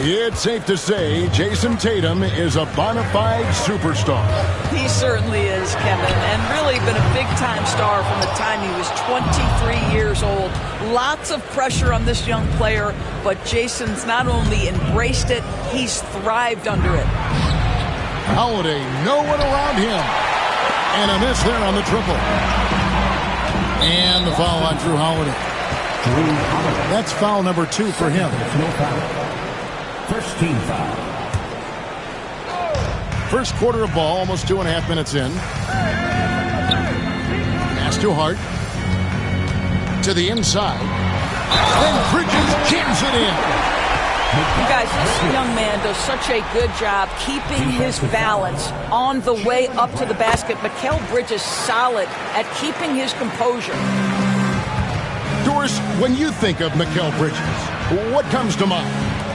S4: It's safe to say Jason Tatum is a bona fide superstar.
S15: He certainly is, Kevin, and really been a big-time star from the time he was 23 years old. Lots of pressure on this young player, but Jason's not only embraced it, he's thrived under it.
S4: Holiday, no one around him. And a miss there on the triple. And the foul on Drew Holiday. That's foul number 2 for him.
S12: First team foul.
S4: First quarter of ball, almost 2.5 minutes in. Pass to Hart. To the inside. And Bridges jams it in.
S15: You guys, this young man does such a good job keeping his balance on the way up to the basket. Mikal Bridges solid at keeping his composure.
S4: Doris, when you think of Mikal Bridges, what comes to mind?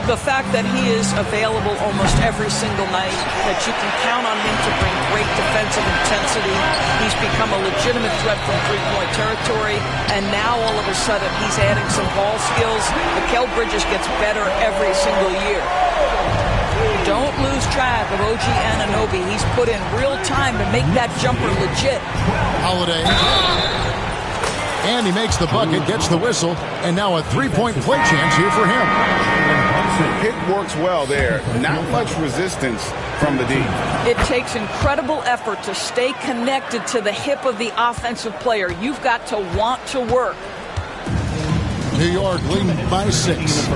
S15: The fact that he is available almost every single night, that you can count on him to bring great defensive intensity. He's become a legitimate threat from three-point territory, and now all of a sudden he's adding some ball skills. Mikal Bridges gets better every single year. Don't lose track of OG Anunoby. He's put in real time to make that jumper legit.
S4: Holiday. And he makes the bucket, gets the whistle, and now a three-point play chance here for him.
S5: Hit works well there. Not much resistance from the D.
S15: It takes incredible effort to stay connected to the hip of the offensive player. You've got to want to work.
S4: New York leading by 6.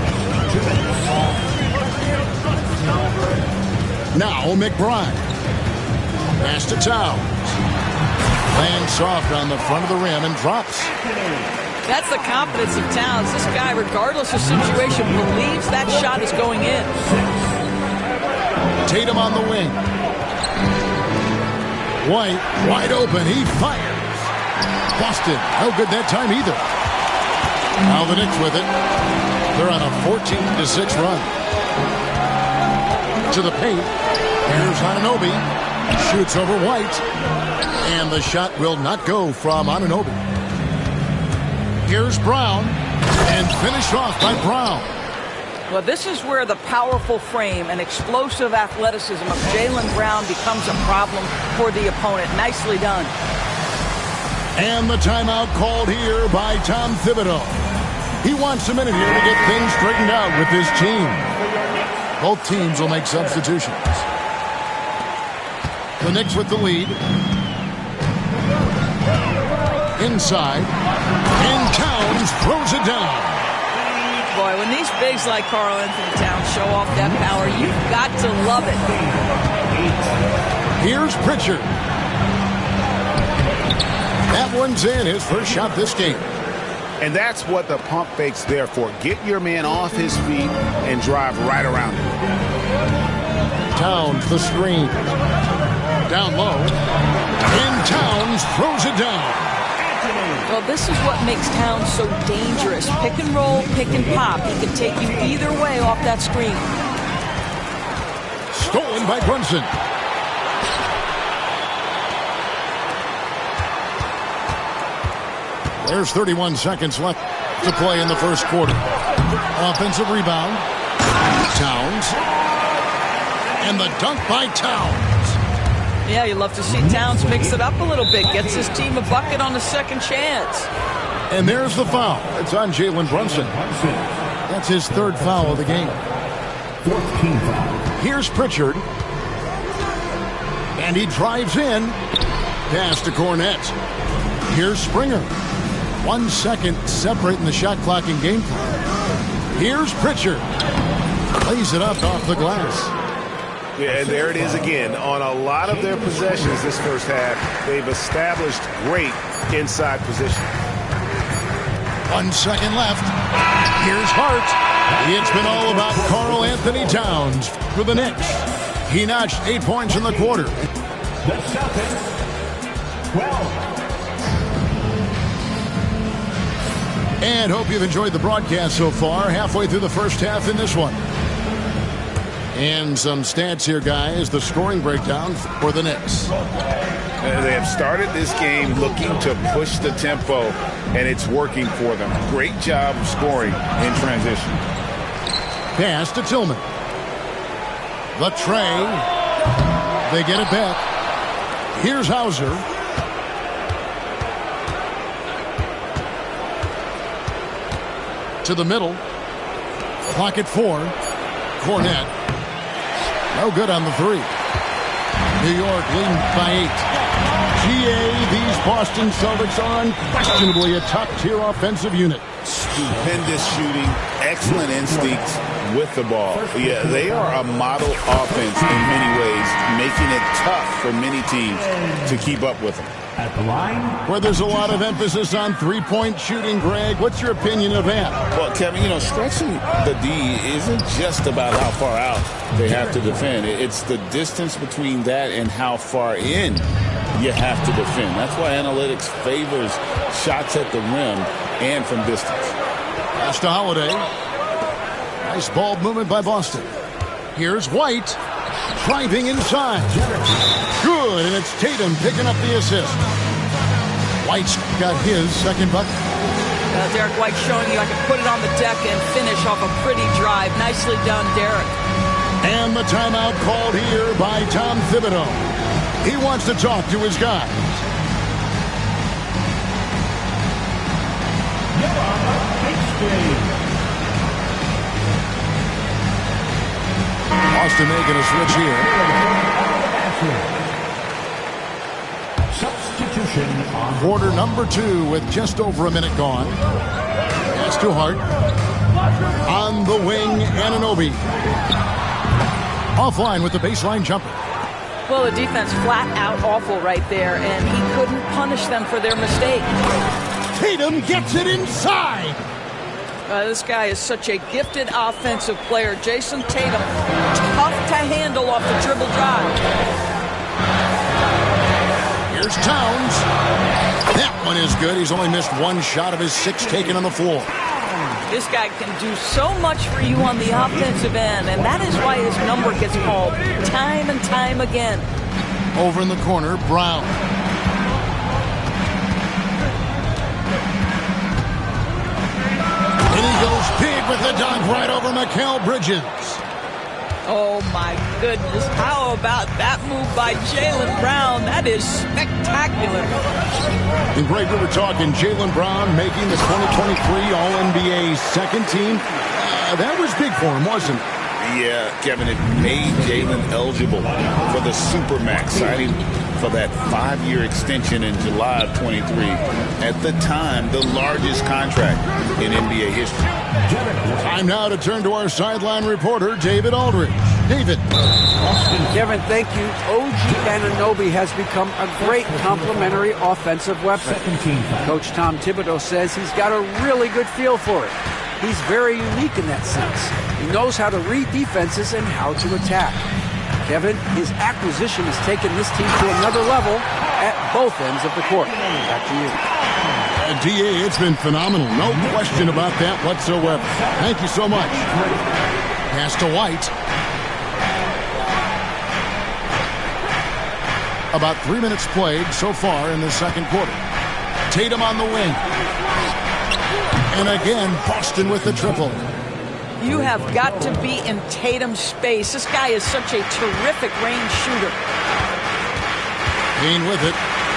S4: Now McBride. Pass to Towns. Lands soft on the front of the rim and drops.
S15: That's the confidence of Towns. This guy, regardless of situation, believes that shot is going in.
S4: Tatum on the wing. White, wide open. He fires. Busted. No good that time either. Now the Knicks with it. They're on a 14-6 run. To the paint. Here's Anunoby. Shoots over White. And the shot will not go from Anunoby. Here's Brown. And finished off by Brown.
S15: Well, this is where the powerful frame and explosive athleticism of Jaylen Brown becomes a problem for the opponent. Nicely done.
S4: And the timeout called here by Tom Thibodeau. He wants a minute here to get things straightened out with his team. Both teams will make substitutions. The Knicks with the lead. Inside. And Towns throws it down.
S15: Boy, when these bigs like Karl Anthony Towns show off that power, you've got to love it.
S4: Here's Pritchard. That one's in, his first shot this game.
S5: And that's what the pump fake's there for. Get your man off his feet and drive right around him.
S4: Towns, the screen. Down low. And Towns throws it down.
S15: Well, this is what makes Towns so dangerous. Pick and roll, pick and pop. He can take you either way off that screen.
S4: Stolen by Brunson. There's 31 seconds left to play in the first quarter. Offensive rebound. Towns. And the dunk by Towns.
S15: Yeah, you love to see Towns mix it up a little bit. Gets his team a bucket on the second chance.
S4: And there's the foul. It's on Jalen Brunson. That's his third foul of the game.
S12: 14th foul.
S4: Here's Pritchard. And he drives in. Pass to Cornette. Here's Springer. 1 second separating the shot clock and game clock. Here's Pritchard. Lays it up off the glass.
S5: Yeah, and there it is again. On a lot of their possessions this first half, they've established great inside position.
S4: 1 second left. Here's Hart. It's been all about Karl Anthony Towns for the Knicks. He notched 8 points in the quarter.
S12: The Celtics, 12.
S4: And hope you've enjoyed the broadcast so far. Halfway through the first half in this one. And some stats here, guys. The scoring breakdown for the Knicks.
S5: They have started this game looking to push the tempo, and it's working for them. Great job of scoring in transition.
S4: Pass to Tillman. The tray. They get it back. Here's Hauser. To the middle. Clock at 4. Cornette. No good on the 3. New York leading by 8. GA, these Boston Celtics are unquestionably a top-tier offensive unit.
S5: Stupendous shooting, excellent instincts with the ball. Yeah, they are a model offense in many ways, making it tough for many teams to keep up with them.
S12: At the line,
S4: where there's a lot of emphasis on three-point shooting, Greg. What's your opinion of that?
S5: Well, Kevin, stretching the D isn't just about how far out they have to defend. It's the distance between that and how far in you have to defend. That's why analytics favors shots at the rim and from distance.
S4: Pass to Holiday. Nice ball movement by Boston. Here's White. Driving inside. Good, and it's Tatum picking up the assist. White's got his second bucket.
S15: Derek White showing you I can put it on the deck and finish off a pretty drive. Nicely done, Derek.
S4: And the timeout called here by Tom Thibodeau. He wants to talk to his guys. Boston making a switch here.
S12: Substitution on
S4: quarter number 2 with just over a minute gone. That's too hard. On the wing, Anunoby. Offline with the baseline jumper.
S15: Well, the defense flat out awful right there, and he couldn't punish them for their mistake.
S4: Tatum gets it inside.
S15: This guy is such a gifted offensive player. Jason Tatum, tough to handle off the dribble drive.
S4: Here's Towns. That one is good. He's only missed one shot of his 6 taken on the floor.
S15: This guy can do so much for you on the offensive end, and that is why his number gets called time and time again.
S4: Over in the corner, Brown. And he goes big with the dunk right over Mikal Bridges.
S15: Oh, my goodness. How about that move by Jaylen Brown? That is spectacular.
S4: And Greg, we were talking Jaylen Brown making the 2023 All-NBA second team. That was big for him, wasn't it?
S5: Yeah, Kevin, it made Jaylen eligible for the Supermax, signing for that 5-year extension in July of 23. At the time, the largest contract in NBA history.
S4: Time now to turn to our sideline reporter, David Aldridge. David.
S1: Kevin, thank you. OG Anunoby has become a great complementary offensive weapon. Coach Tom Thibodeau says he's got a really good feel for it. He's very unique in that sense. He knows how to read defenses and how to attack. Kevin, his acquisition has taken this team to another level at both ends of the court. Back to you.
S4: DA, it's been phenomenal. No question about that whatsoever. Thank you so much. Pass to White. About 3 minutes played so far in the second quarter. Tatum on the wing. And again, Boston with the triple.
S15: You have got to be in Tatum's space. This guy is such a terrific range shooter.
S4: Kane with it.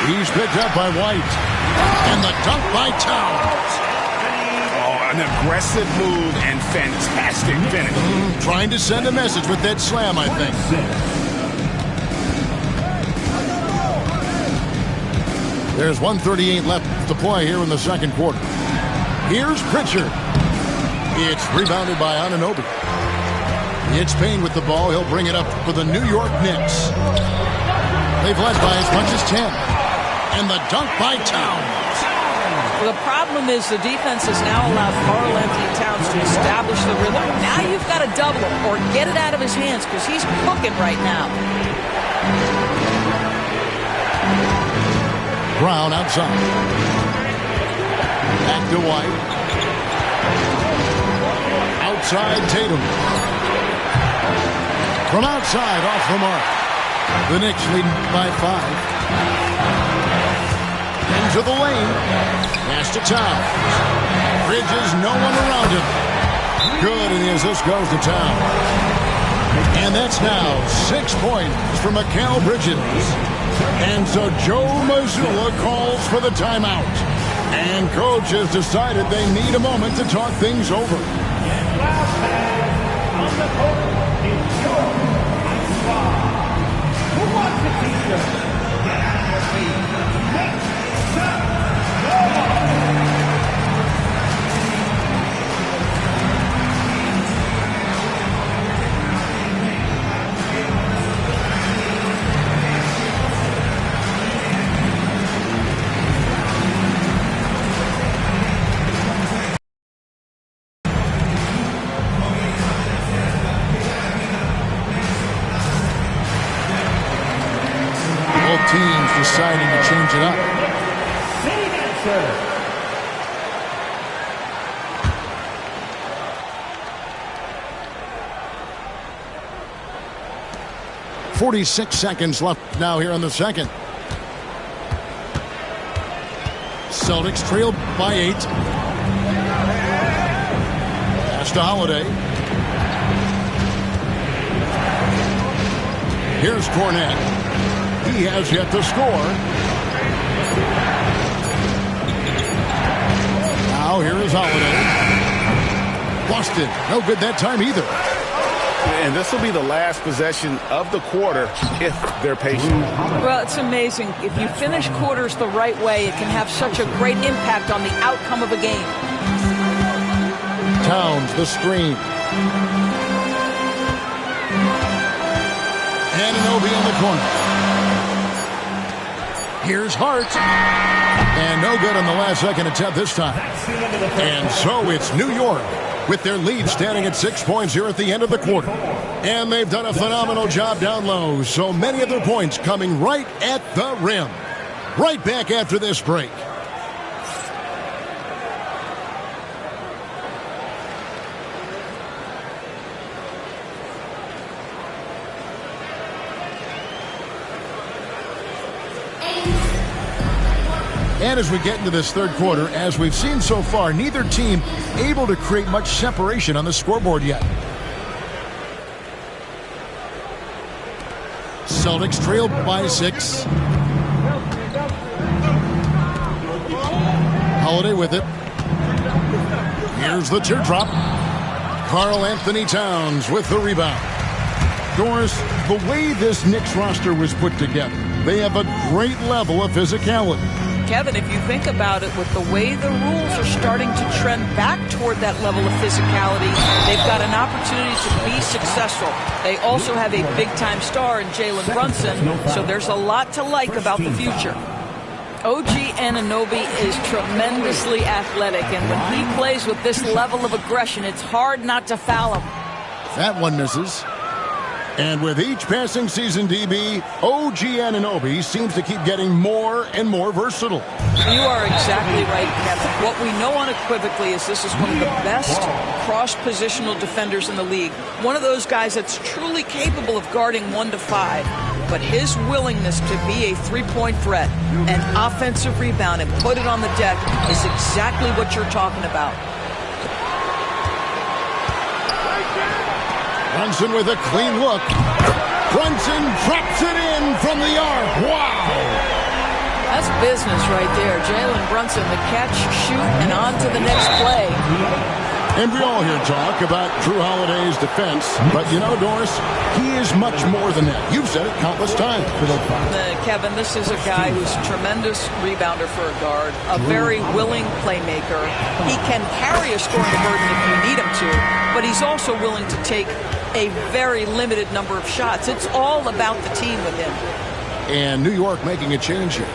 S4: He's picked up by White. And the dunk by Towns.
S9: Oh, an aggressive move and fantastic finish.
S4: Trying to send a message with that slam, I think. There's 1:38 left to play here in the second quarter. Here's Pritchard. It's rebounded by Anunoby. It's Payne with the ball. He'll bring it up for the New York Knicks. They've led by as much as 10. And the dunk by Towns.
S15: Well, the problem is the defense has now allowed Karl-Anthony Towns to establish the rhythm. Now you've got to double him or get it out of his hands because he's cooking right now.
S4: Brown outside. Back to White. Outside Tatum. From outside, off the mark. The Knicks leading by 5. Into the lane. Pass to Towns. Bridges, no one around him. Good, and the assist goes to Towns. And that's now 6 points for Mikal Bridges. And so Joe Mazzulla calls for the timeout. And coach has decided they need a moment to talk things over.
S12: Who wants a t-shirt?
S4: Teams deciding to change it up.
S12: City answer.
S4: 46 seconds left now here in the second. Celtics trail by 8. Pass to Holiday. Here's Cornette. He has yet to score. Now here is Holiday. Busted. No good that time either.
S16: And this will be the last possession of the quarter if they're patient.
S15: Well, it's amazing. If you finish quarters the right way, it can have such a great impact on the outcome of a game.
S4: Towns, the screen. Anunoby in the corner. Here's Hart. And no good on the last second attempt this time. And so it's New York with their lead standing at 6 points here at the end of the quarter. And they've done a phenomenal job down low. So many of their points coming right at the rim. Right back after this break. And as we get into this third quarter, as we've seen so far, neither team able to create much separation on the scoreboard yet. Celtics trailed by 6. Holiday with it. Here's the teardrop. Karl Anthony Towns with the rebound. Doris, the way this Knicks roster was put together, they have a great level of physicality.
S15: Kevin, if you think about it, with the way the rules are starting to trend back toward that level of physicality, they've got an opportunity to be successful. They also have a big-time star in Jalen Brunson, so there's a lot to like about the future. OG Anunoby is tremendously athletic, and when he plays with this level of aggression, it's hard not to foul him.
S4: That one misses. And with each passing season, DB, OG Anunoby seems to keep getting more and more versatile.
S15: You are exactly right, Kevin. What we know unequivocally is this is one of the best cross-positional defenders in the league. One of those guys that's truly capable of guarding 1 to 5. But his willingness to be a three-point threat, an offensive rebound, and put it on the deck is exactly what you're talking about.
S4: Brunson with a clean look. Brunson drops it in from the arc. Wow!
S15: That's business right there. Jalen Brunson, the catch, shoot, and on to the next play.
S4: And we all hear talk about Drew Holiday's defense, but you know, Doris, he is much more than that. You've said it countless times.
S15: Kevin, this is a guy who's a tremendous rebounder for a guard, a very willing playmaker. He can carry a scoring burden if you need him to, but he's also willing to take a very limited number of shots. It's all about the team with him.
S4: And New York making a change here.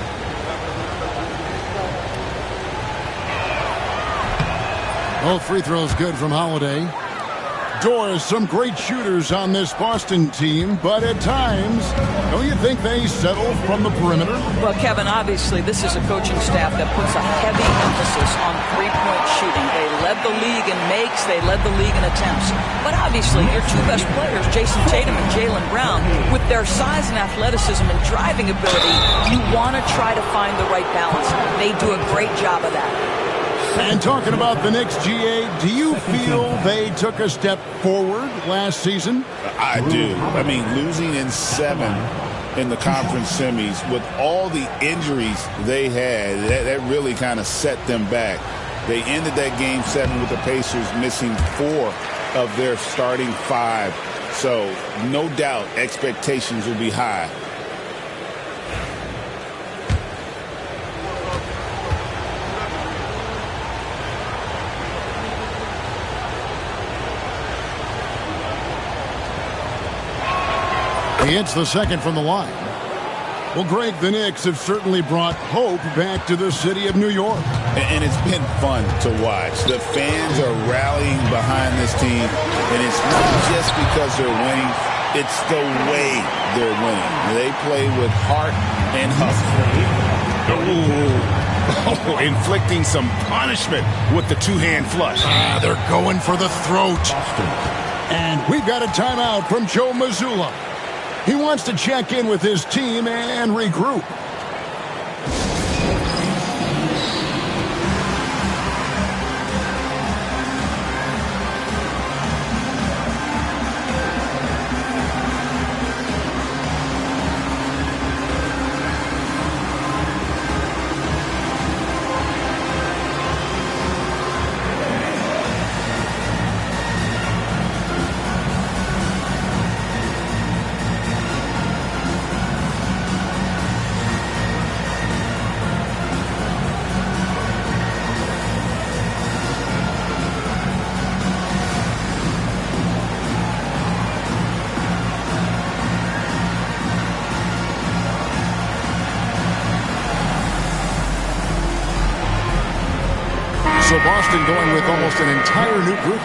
S4: Both free throws good from Holiday. Doris, some great shooters on this Boston team, but at times, don't you think they settle from the perimeter?
S15: Well, Kevin, obviously this is a coaching staff that puts a heavy emphasis on three-point shooting. They led the league in makes, they led the league in attempts. But obviously your two best players, Jason Tatum and Jaylen Brown, with their size and athleticism and driving ability, you want to try to find the right balance. They do a great job of that.
S4: And talking about the Knicks, GA, do you feel they took a step forward last season?
S5: I do. I mean, losing in 7 in the conference semis with all the injuries they had, that really kind of set them back. They ended that game 7 with the Pacers missing 4 of their starting 5. So no doubt expectations will be high.
S4: He hits the second from the line. Well, Greg, the Knicks have certainly brought hope back to the city of New York.
S5: And it's been fun to watch. The fans are rallying behind this team, and it's not just because they're winning. It's the way they're winning. They play with heart and hustle.
S16: Oh, inflicting some punishment with the two-hand flush.
S4: They're going for the throat. And we've got a timeout from Joe Mazzulla. He wants to check in with his team and regroup. So Boston going with almost an entire new group.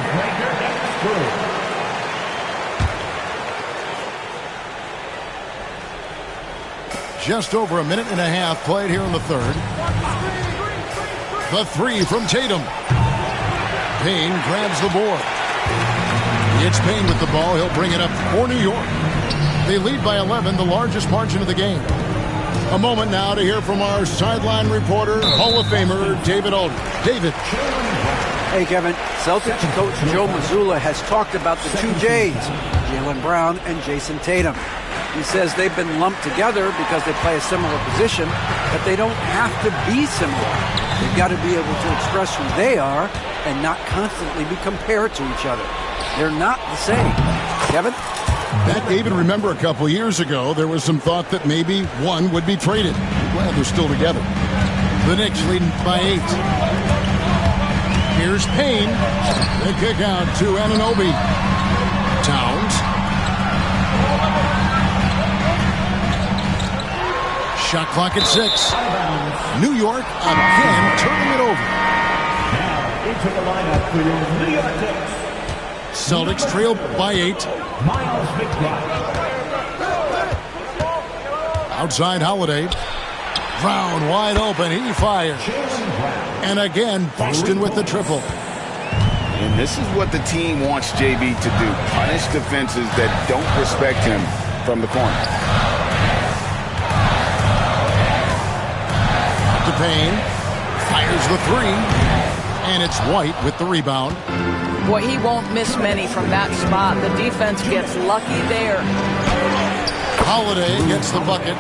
S4: Just over a minute and a half played here in the third. The three from Tatum. Payne grabs the board. It's Payne with the ball. He'll bring it up for New York. They lead by 11, the largest margin of the game. A moment now to hear from our sideline reporter, Hall of Famer, David Aldridge. David.
S1: Hey, Kevin. Celtics coach Joe Mazzulla has talked about the two J's, Jaylen Brown and Jason Tatum. He says they've been lumped together because they play a similar position, but they don't have to be similar. They've got to be able to express who they are and not constantly be compared to each other. They're not the same. Kevin?
S4: That, David, remember a couple years ago, there was some thought that maybe one would be traded. Glad they're still together. The Knicks leading by 8. Here's Payne. The kick out to Anunoby. Towns. Shot clock at 6. New York again turning it over.
S12: Now into the lineup for your New York Knicks.
S4: Celtics trail by 8.
S12: Miles McBride.
S4: Outside Holiday. Brown wide open. He fires. And again, Boston with the triple.
S16: And this is what the team wants JB to do. Punish defenses that don't respect him from the corner.
S4: To Payne. Fires the 3. And it's White with the rebound.
S15: Boy, he won't miss many from that spot. The defense gets lucky there.
S4: Holiday gets the bucket.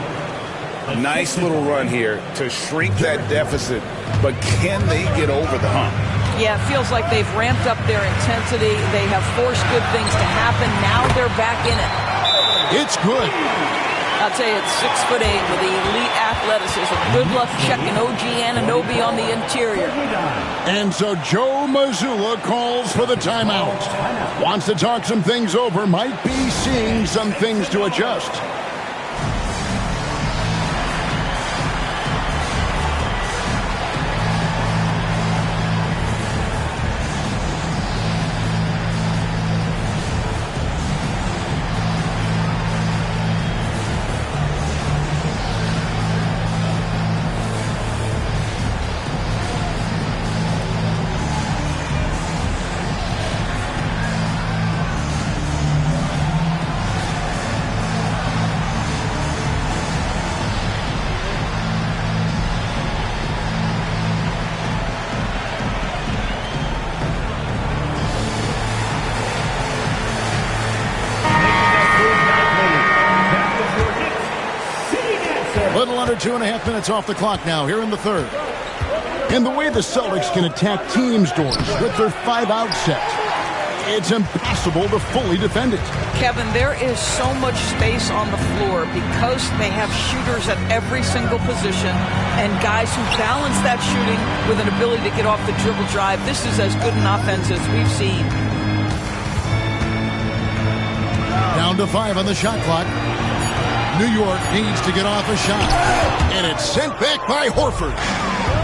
S5: A nice little run here to shrink that deficit, but can they get over the hump?
S15: Yeah, it feels like they've ramped up their intensity. They have forced good things to happen. Now they're back in it.
S4: It's good.
S15: I'll tell you, it's 6'8" with the elite athleticism. Good luck checking OG Anunoby on the interior.
S4: And so Joe Mazzulla calls for the timeout. Wants to talk some things over. Might be seeing some things to adjust. Little under 2.5 minutes off the clock now here in the third. And the way the Celtics can attack teams, Doris, with their 5-out set, it's impossible to fully defend it.
S15: Kevin, there is so much space on the floor because they have shooters at every single position and guys who balance that shooting with an ability to get off the dribble drive. This is as good an offense as we've seen.
S4: Down to 5 on the shot clock. New York needs to get off a shot. And it's sent back by Horford.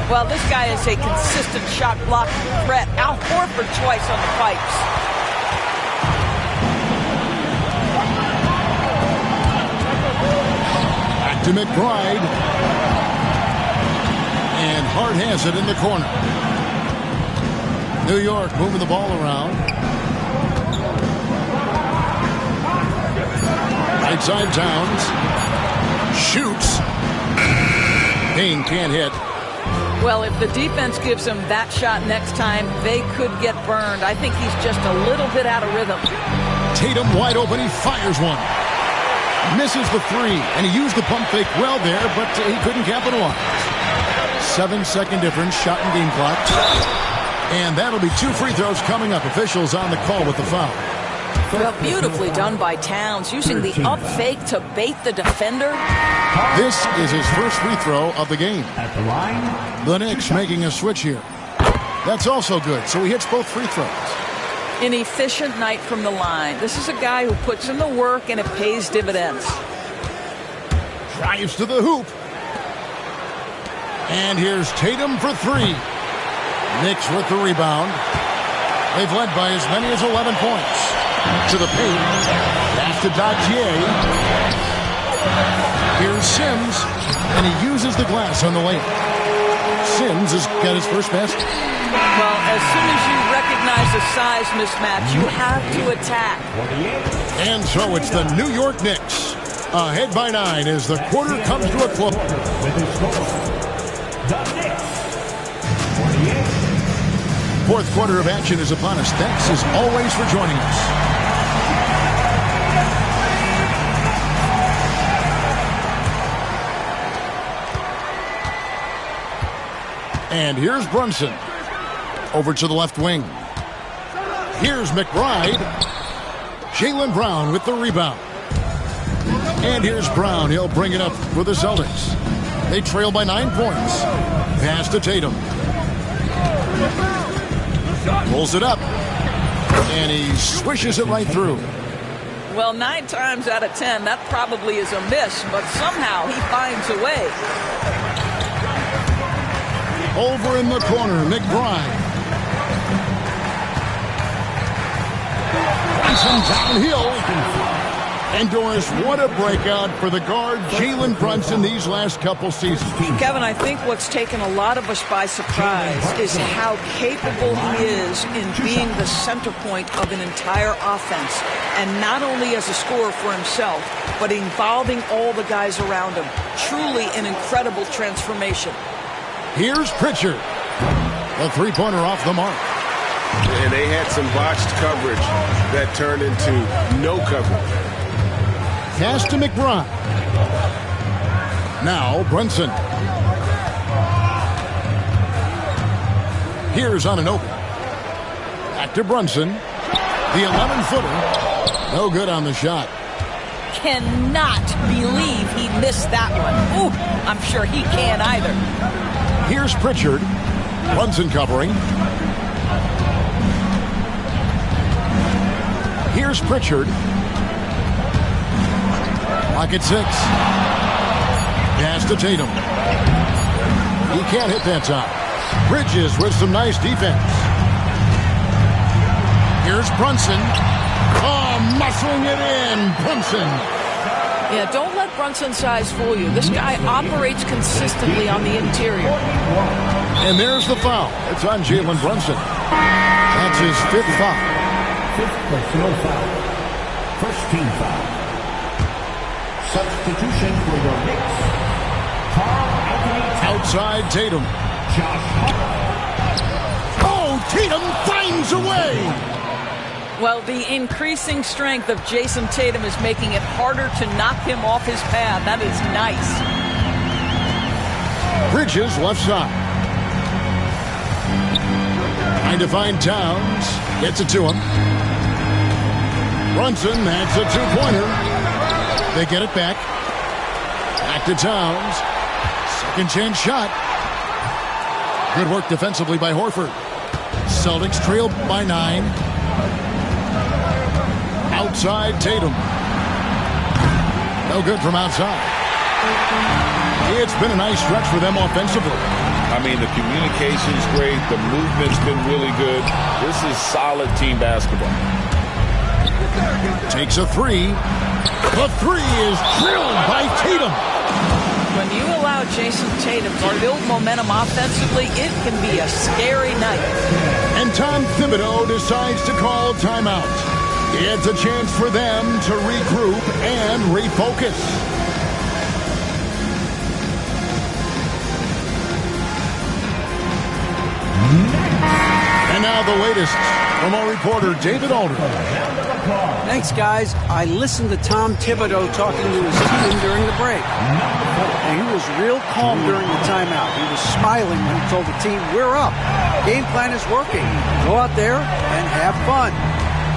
S15: Well, this guy is a consistent shot blocking threat. Al Horford twice on the pipes.
S4: Back to McBride. And Hart has it in the corner. New York moving the ball around. Right side Towns. Shoots. Payne can't hit.
S15: Well, if the defense gives him that shot next time, they could get burned. I think he's just a little bit out of rhythm.
S4: Tatum wide open. He fires one. Misses the three. And he used the pump fake well there, but he couldn't capitalize. 7-second difference. Shot and game clock. And that'll be 2 free throws coming up. Officials on the call with the foul.
S15: Well, beautifully done by Towns, using the up fake to bait the defender.
S4: This is his first free throw of the game. At the line, the Knicks making a switch here. That's also good, so he hits both free throws.
S15: An efficient night from the line. This is a guy who puts in the work and it pays dividends.
S4: Drives to the hoop. And here's Tatum for 3. Knicks with the rebound. They've led by as many as 11 points. To the paint. Pass to Dacier. Here's Sims. And he uses the glass on the layup. Sims has got his first basket.
S15: Well, as soon as you recognize the size mismatch, you have to attack.
S4: And so it's the New York Knicks. Ahead by 9 as the quarter comes to a close. Fourth quarter of action is upon us. Thanks as always for joining us. And here's Brunson. Over to the left wing. Here's McBride. Jaylen Brown with the rebound. And here's Brown. He'll bring it up for the Celtics. They trail by 9 points. Pass to Tatum. Pulls it up. And he swishes it right through.
S15: Well, 9 times out of 10, that probably is a miss, but somehow he finds a way.
S4: Over in the corner, McBride. Brunson downhill. And Doris, what a breakout for the guard, Jalen Brunson, these last couple seasons.
S15: Kevin, I think what's taken a lot of us by surprise is how capable he is in being the center point of an entire offense. And not only as a scorer for himself, but involving all the guys around him. Truly an incredible transformation.
S4: Here's Pritchard. A three-pointer off the mark.
S17: And they had some botched coverage that turned into no coverage.
S4: Pass to McBride. Now Brunson. Here's on an open. Back to Brunson. The 11-footer. No good on the shot.
S15: Cannot believe he missed that one. Ooh, I'm sure he can't either.
S4: Here's Pritchard. Brunson covering. Here's Pritchard. Lock at 6. Pass to Tatum. He can't hit that top. Bridges with some nice defense. Here's Brunson. Oh, muscling it in. Brunson.
S15: Yeah, don't let Brunson's size fool you. This guy operates consistently on the interior.
S4: And there's the foul. It's on Jalen Brunson. That's his 5th foul.
S12: 5th personal foul. First team foul. Substitution for the Knicks. Carl Anthony
S4: outside Tatum. Oh, Tatum finds a way.
S15: Well, the increasing strength of Jason Tatum is making it harder to knock him off his path. That is nice.
S4: Bridges left side. Trying to find Towns. Gets it to him. Brunson, that's a two-pointer. They get it back. Back to Towns. Second chance shot. Good work defensively by Horford. Celtics trailed by 9. Outside Tatum. No good from outside. It's been a nice stretch for them offensively.
S5: I mean, the communication's great. The movement's been really good. This is solid team basketball.
S4: Takes a 3. The 3 is drilled by Tatum.
S15: When you allow Jason Tatum to build momentum offensively, it can be a scary night.
S4: And Tom Thibodeau decides to call timeout. It's a chance for them to regroup and refocus. And now the latest from our reporter, David Alder.
S1: Thanks, guys. I listened to Tom Thibodeau talking to his team during the break. And he was real calm during the timeout. He was smiling when he told the team, we're up. Game plan is working. Go out there and have fun.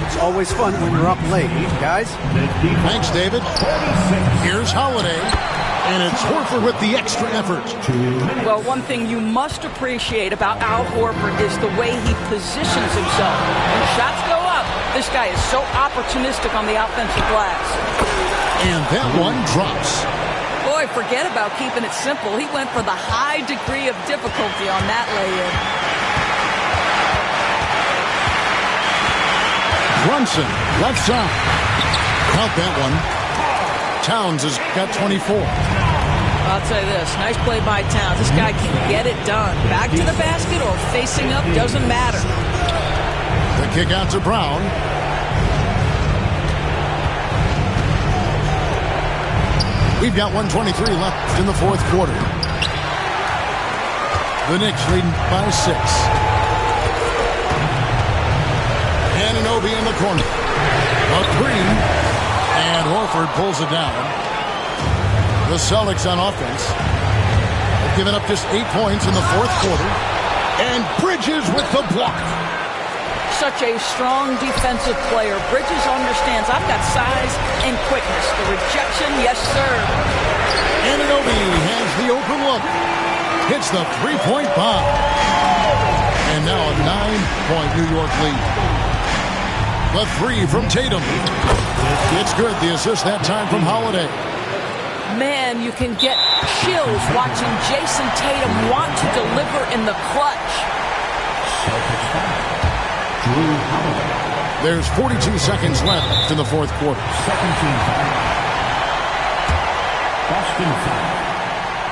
S1: It's always fun when you're up late, guys.
S4: Thanks, David. Here's Holiday. And it's Horford with the extra effort.
S15: Well, one thing you must appreciate about Al Horford is the way he positions himself. When shots go up, this guy is so opportunistic on the offensive glass.
S4: And that one drops.
S15: Boy, forget about keeping it simple. He went for the high degree of difficulty on that lay-in.
S4: Brunson, left side. Count that one. Towns has got 24.
S15: I'll tell you this, nice play by Towns. This guy can get it done. Back to the basket or facing up, doesn't matter.
S4: The kick out to Brown. We've got 1:23 left in the fourth quarter. The Knicks leading by 6. Anunoby in the corner. A 3. And Horford pulls it down. The Celtics on offense have given up just 8 points in the fourth quarter. And Bridges with the block.
S15: Such a strong defensive player. Bridges understands I've got size and quickness. The rejection, yes, sir.
S4: Anunoby has the open look. Hits the three-point bomb. And now a 9-point New York lead. The 3 from Tatum. It's good. The assist that time from Holiday.
S15: Man, you can get chills watching Jason Tatum want to deliver in the clutch.
S4: There's 42 seconds left in the fourth quarter.
S12: Second team foul. Boston foul.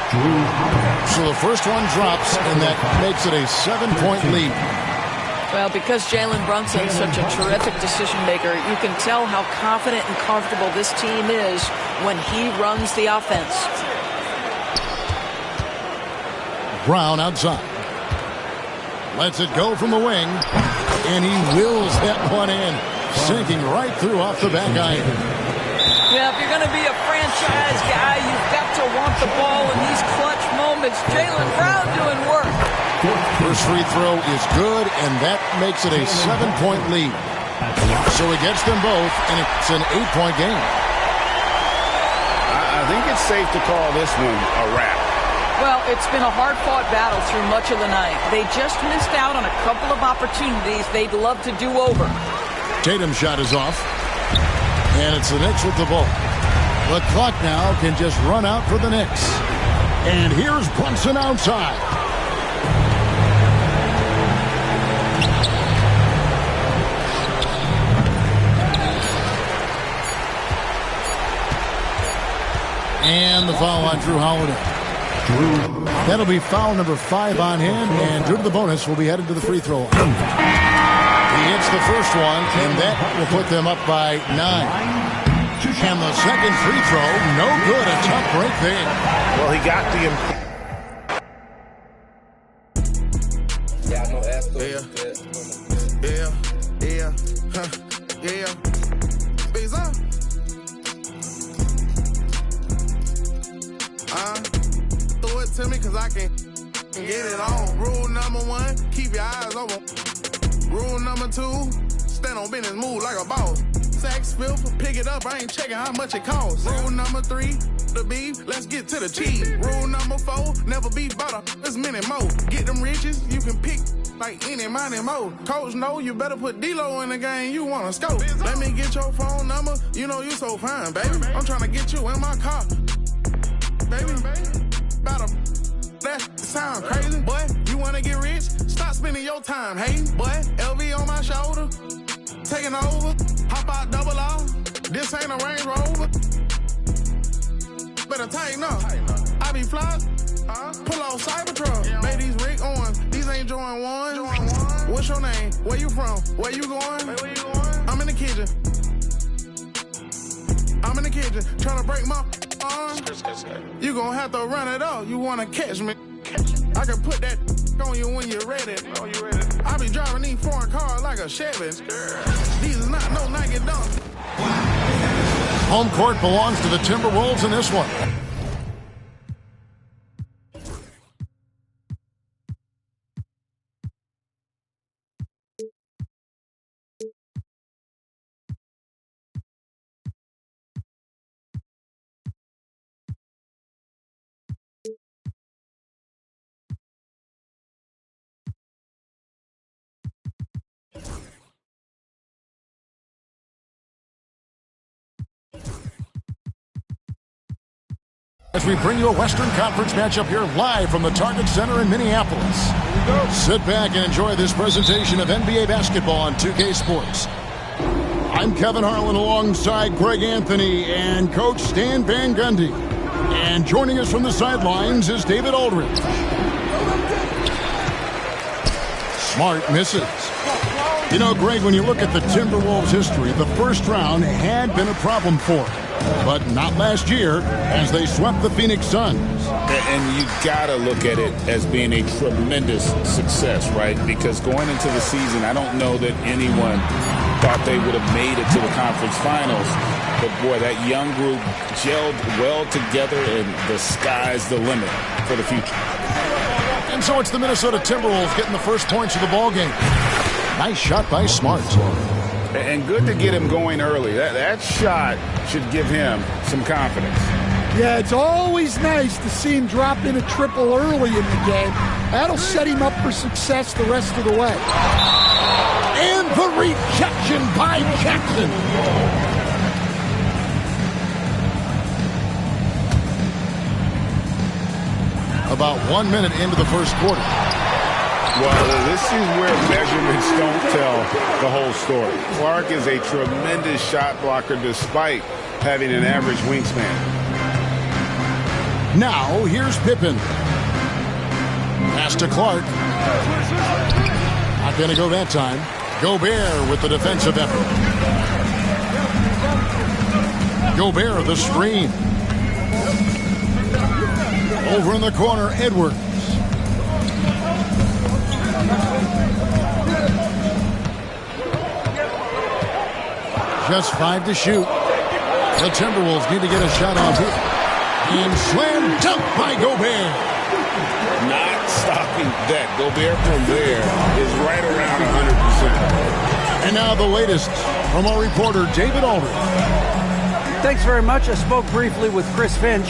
S12: Drew Holiday.
S4: So the first one drops, and that makes it a 7-point lead.
S15: Well, because Jalen Brunson is such a terrific decision maker, you can tell how confident and comfortable this team is when he runs the offense.
S4: Brown outside. Lets it go from the wing, and he wills that one in, sinking right through off the back iron.
S15: Yeah, if you're going to be a franchise guy, you've got to want the ball in these clutch moments. Jalen Brown doing work.
S4: First free throw is good, and that makes it a 7-point lead. So he gets them both, and it's an 8-point game.
S16: I think it's safe to call this one a wrap.
S15: Well, it's been a hard-fought battle through much of the night. They just missed out on a couple of opportunities they'd love to do over.
S4: Tatum's shot is off, and it's the Knicks with the ball. The clock now can just run out for the Knicks. And here's Brunson outside. And the foul on Drew Holiday. That'll be foul number 5 on him, and due to the bonus, will be headed to the free throw line. He hits the first one, and that will put them up by 9. And the second free throw, no good. A tough break there.
S8: Well, he got the...
S2: Throw it to me, cause I can get it on. Rule number 1, keep your eyes open. Rule number 2, stand on business, move like a boss. Sex, filth, pick it up, I ain't checking how much it costs. Rule number 3, the beef, let's get to the cheese. Rule number 4, never be butter, there's many more. Get them riches, you can pick like any, money, more. Coach, know you better put D-Lo in the game, you wanna scope. Let me get your phone number, you know you so fine, baby. I'm trying to get you in my car, baby. About to, that sound crazy, boy. You wanna get rich? Stop spending your time, hey, boy. LV on my shoulder, taking over. Hop out double R, this ain't a Range Rover. Better tighten up. I be fly, pull off Cybertruck. Made these Rick Owens, these ain't Jordan 1. What's your name? Where you from? Where you going? I'm in the kitchen. Trying to break my arm. You gon' have to run it up. You wanna catch me? I can put that on you when you're ready. I be driving these foreign cars like a Chevy. These is not no Nike Dunk.
S4: Home court belongs to the Timberwolves in this one. As we bring you a Western Conference matchup here live from the Target Center in Minneapolis. Sit back and enjoy this presentation of NBA basketball on 2K Sports. I'm Kevin Harlan alongside Greg Anthony and Coach Stan Van Gundy. And joining us from the sidelines is David Aldridge. Smart misses. You know, Greg, when you look at the Timberwolves' history, the first round had been a problem for them. But not last year, as they swept the Phoenix Suns.
S5: And you gotta look at it as being a tremendous success, right? Because going into the season, I don't know that anyone thought they would have made it to the conference finals. But boy, that young group gelled well together, and the sky's the limit for the future.
S4: And so it's the Minnesota Timberwolves getting the first points of the ball game. Nice shot by Smart.
S5: And good to get him going early. That shot should give him some confidence.
S6: Yeah, it's always nice to see him drop in a triple early in the game. That'll set him up for success the rest of the way.
S4: And the rejection by Jackson. About 1 minute into the first quarter.
S5: Well, this is where measurements don't tell the whole story. Clark is a tremendous shot blocker despite having an average wingspan.
S4: Now, here's Pippen. Pass to Clark. Not going to go that time. Gobert with the defensive effort. Gobert, the screen. Over in the corner, Edwards. Just 5 to shoot. The Timberwolves need to get a shot off here. And slam dunk by Gobert.
S5: Not stopping that. Gobert from there is right around 100%.
S4: And now the latest from our reporter, David Aldridge.
S1: Thanks very much. I spoke briefly with Chris Finch.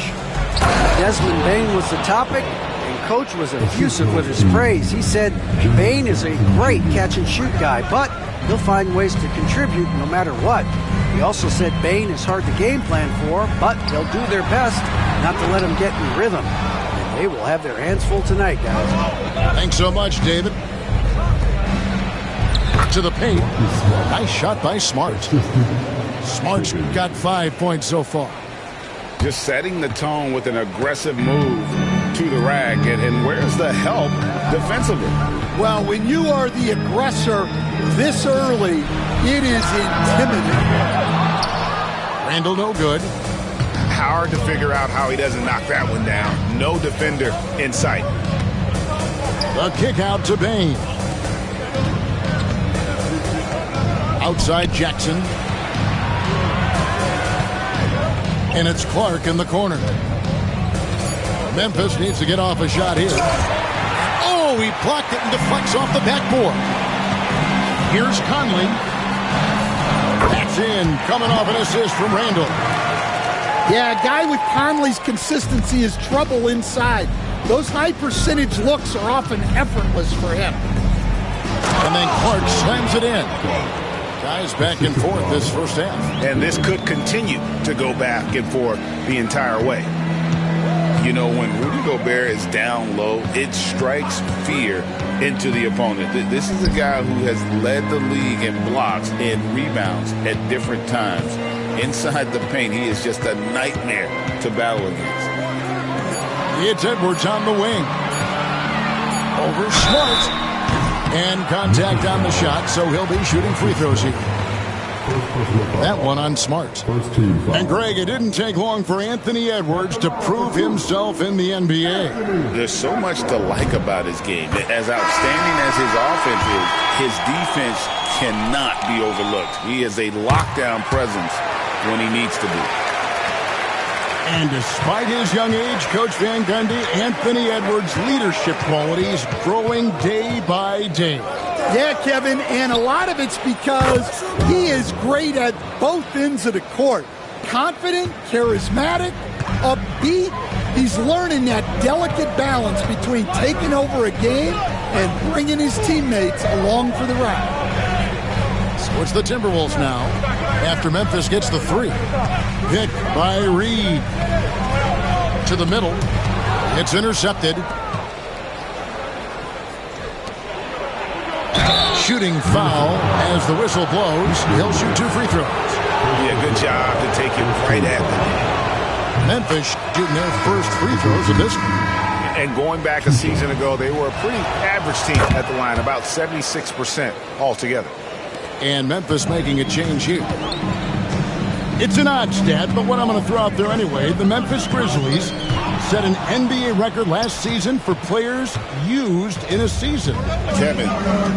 S1: Desmond Bane was the topic, and Coach was effusive with his praise. He said Bane is a great catch-and-shoot guy, but he'll find ways to contribute no matter what. He also said Bane is hard to game plan for, but they'll do their best not to let him get in rhythm. And they will have their hands full tonight, guys.
S4: Thanks so much, David. To the paint. Nice shot by Smart. Smart's got 5 points so far.
S5: Just setting the tone with an aggressive move to the rack. And where's the help defensively?
S6: Well, when you are the aggressor this early, it is intimidating.
S4: Randall no good.
S5: Hard to figure out how he doesn't knock that one down. No defender in sight.
S4: The kick out to Bane. Outside Jackson. And it's Clark in the corner. Memphis needs to get off a shot here. Oh, he blocked it and deflects off the backboard. Here's Conley. That's in, coming off an assist from Randall.
S6: Yeah, a guy with Conley's consistency is trouble inside. Those high percentage looks are often effortless for him.
S4: And then Clark slams it in. Guys back and forth this first half.
S17: And this could continue to go back and forth the entire way.
S5: You know, when Rudy Gobert is down low, it strikes fear into the opponent. This is a guy who has led the league in blocks and rebounds at different times. Inside the paint, he is just a nightmare to battle against.
S4: It's Edwards on the wing. Over Smart. And contact on the shot, so he'll be shooting free throws here. That one on Smart. And Greg, it didn't take long for Anthony Edwards to prove himself in the NBA.
S5: There's so much to like about his game. As outstanding as his offense is, his defense cannot be overlooked. He is a lockdown presence when he needs to be.
S4: And despite his young age, Coach Van Gundy, Anthony Edwards' leadership qualities growing day by day.
S6: Yeah, Kevin, and a lot of it's because he is great at both ends of the court. Confident, charismatic, upbeat. He's learning that delicate balance between taking over a game and bringing his teammates along for the ride.
S4: So it's the Timberwolves now after Memphis gets the three. Pick by Reed. To the middle. It's intercepted. Shooting foul as the whistle blows. He'll shoot 2 free throws.
S17: Yeah, good job to take it right at them.
S4: Memphis shooting their first free throws of this one.
S17: And going back a season ago, they were a pretty average team at the line, about 76% altogether.
S4: And Memphis making a change here. It's an odd stat, but what I'm going to throw out there anyway, the Memphis Grizzlies set an NBA record last season for players used in a season.
S5: Kevin,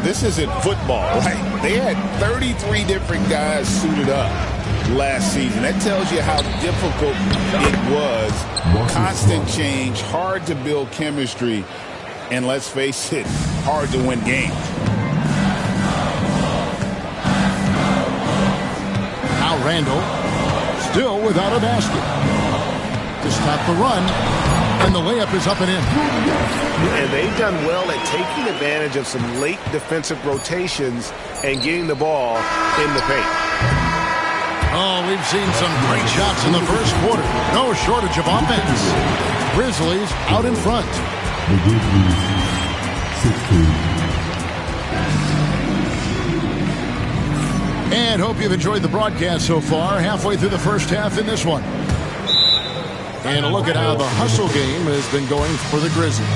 S5: this isn't football, right? They had 33 different guys suited up last season. That tells you how difficult it was. Constant change, hard to build chemistry, and let's face it, hard to win games.
S4: Now Randall. Still without a basket. To stop the run, and the layup is up and in.
S17: And they've done well at taking advantage of some late defensive rotations and getting the ball in the paint.
S4: Oh, we've seen some great shots in the first quarter. No shortage of offense. Grizzlies out in front.
S12: The Grizzlies, 16.
S4: And hope you've enjoyed the broadcast so far. Halfway through the first half in this one. And a look at how the hustle game has been going for the Grizzlies.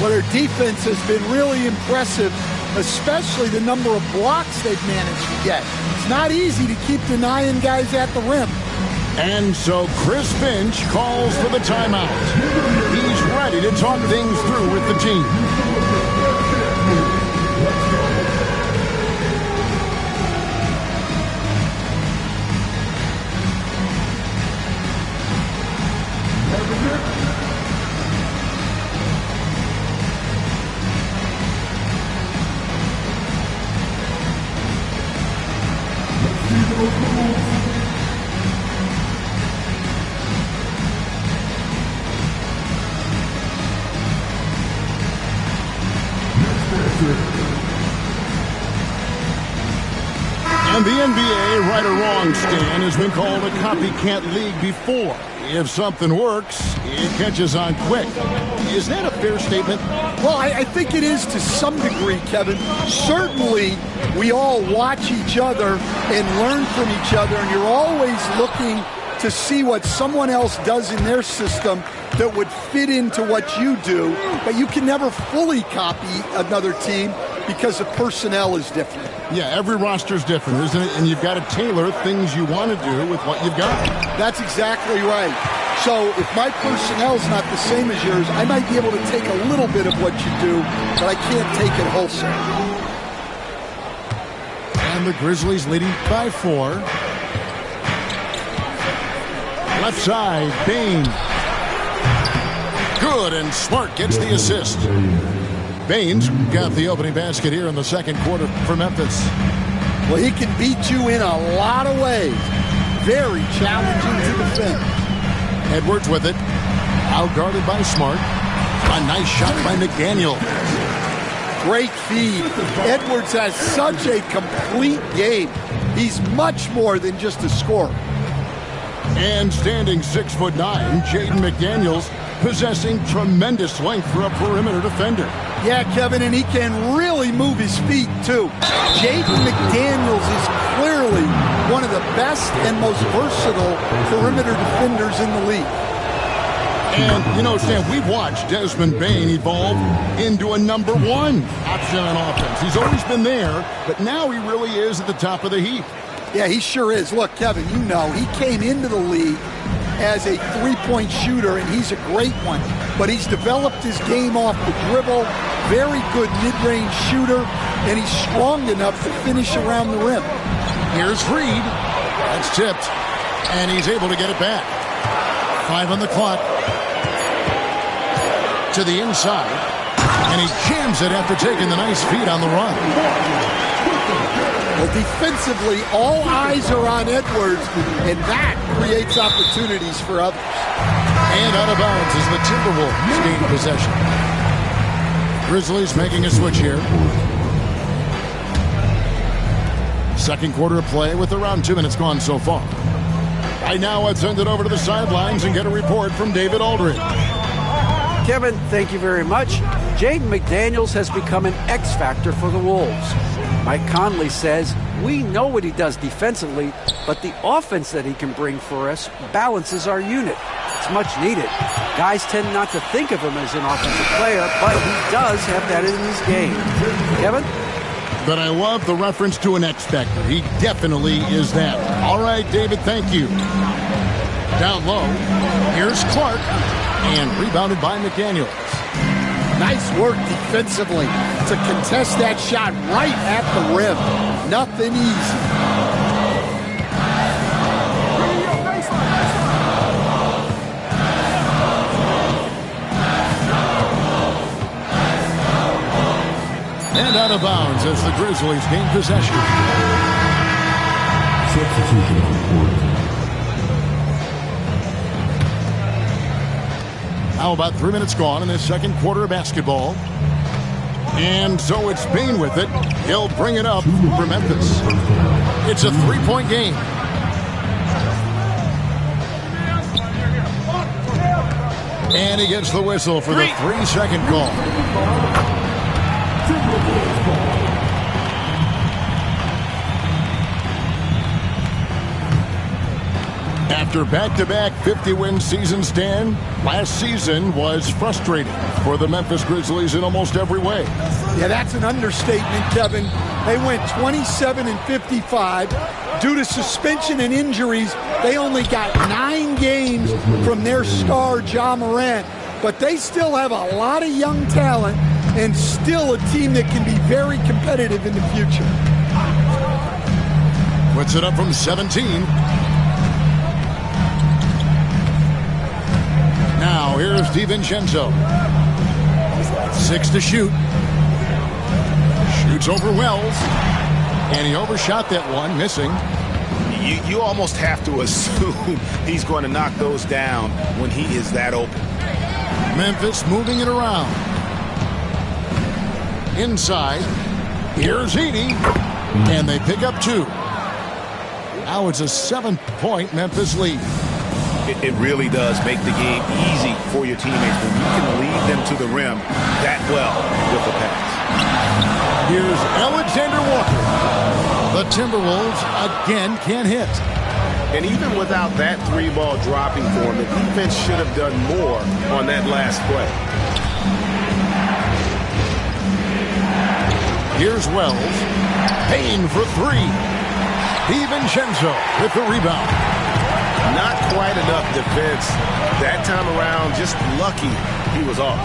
S6: Well, their defense has been really impressive, especially the number of blocks they've managed to get. It's not easy to keep denying guys at the rim.
S4: And so Chris Finch calls for the timeout. He's ready to talk things through with the team. And the NBA, right or wrong, Stan, has been called a copycat league before. If something works, it catches on quick. Is that a fair statement?
S6: Well, I think it is to some degree, Kevin. Certainly, we all watch each other and learn from each other, and you're always looking to see what someone else does in their system that would fit into what you do, but you can never fully copy another team because the personnel is different.
S4: Yeah, every roster is different, isn't it? And you've got to tailor things you want to do with what you've got.
S6: That's exactly right. So if my personnel is not the same as yours, I might be able to take a little bit of what you do, but I can't take it wholesale.
S4: And the Grizzlies leading by 4. Left side, Bain. Good, and Smart gets the assist. Baines got the opening basket here in the second quarter for Memphis.
S6: Well, he can beat you in a lot of ways. Very challenging to defend.
S4: Edwards with it. Out-guarded by Smart. A nice shot by McDaniel.
S6: Great feed. Edwards has such a complete game. He's much more than just a scorer.
S4: And standing 6'9", Jaden McDaniels, possessing tremendous length for a perimeter defender.
S6: Yeah, Kevin, and he can really move his feet, too. Jaden McDaniels is clearly one of the best and most versatile perimeter defenders in the league.
S4: And, you know, Stan, we've watched Desmond Bane evolve into a #1 option on offense. He's always been there, but now he really is at the top of the heap.
S6: Yeah, he sure is. Look, Kevin, you know, he came into the league as a three-point shooter, and he's a great one. But he's developed his game off the dribble, very good mid-range shooter, and he's strong enough to finish around the rim.
S4: Here's Reed. That's tipped, and he's able to get it back. 5 on the clock. To the inside, and he jams it after taking the nice feed on the run.
S6: Well, defensively, all eyes are on Edwards, and that creates opportunities for others.
S4: And out of bounds as the Timberwolves gain possession. Grizzlies making a switch here. Second quarter of play with around 2 minutes gone so far. Right now, let's send it over to the sidelines and get a report from David Aldridge.
S1: Kevin, thank you very much. Jaden McDaniels has become an X factor for the Wolves. Mike Conley says, we know what he does defensively, but the offense that he can bring for us balances our unit. It's much needed. Guys tend not to think of him as an offensive player, but he does have that in his game. Kevin?
S4: But I love the reference to an X factor. He definitely is that. All right, David, thank you. Down low, here's Clark. And rebounded by McDaniels.
S6: Nice work defensively to contest that shot right at the rim. Nothing easy.
S4: And out of bounds as the Grizzlies gain possession.
S12: Substitution report.
S4: Now about 3 minutes gone in this second quarter of basketball. And so it's Bane with it. He'll bring it up for Memphis. It's a three-point game. And he gets the whistle for the 3-second call. After back-to-back 50-win seasons, Dan, last season was frustrating for the Memphis Grizzlies in almost every way.
S6: Yeah, that's an understatement, Kevin. They went 27-55. Due to suspension and injuries, they only got 9 games from their star, Ja Morant. But they still have a lot of young talent and still a team that can be very competitive in the future.
S4: Puts it up from 17. Now, here's DiVincenzo. 6 to shoot. Shoots over Wells. And he overshot that one, missing.
S5: You almost have to assume he's going to knock those down when he is that open.
S4: Memphis moving it around. Inside. Here's Heaney. And they pick up 2. Now it's a 7-point Memphis lead.
S5: It really does make the game easy for your teammates when you can lead them to the rim that well with a pass.
S4: Here's Alexander Walker. The Timberwolves again can't hit.
S17: And even without that 3-ball dropping for him, the defense should have done more on that last play.
S4: Here's Wells. Payne for 3. DiVincenzo with the rebound.
S17: Not quite enough defense that time around. Just lucky he was off.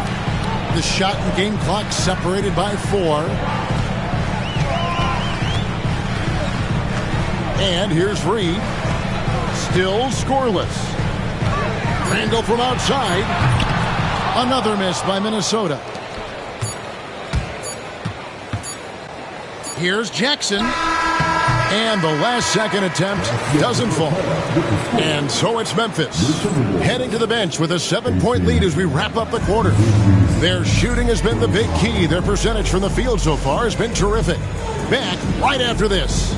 S4: The shot and game clock separated by 4. And here's Reed. Still scoreless. Randall from outside. Another miss by Minnesota. Here's Jackson. And the last second attempt doesn't fall. And so it's Memphis heading to the bench with a 7-point lead as we wrap up the quarter. Their shooting has been the big key. Their percentage from the field so far has been terrific. Back right after this.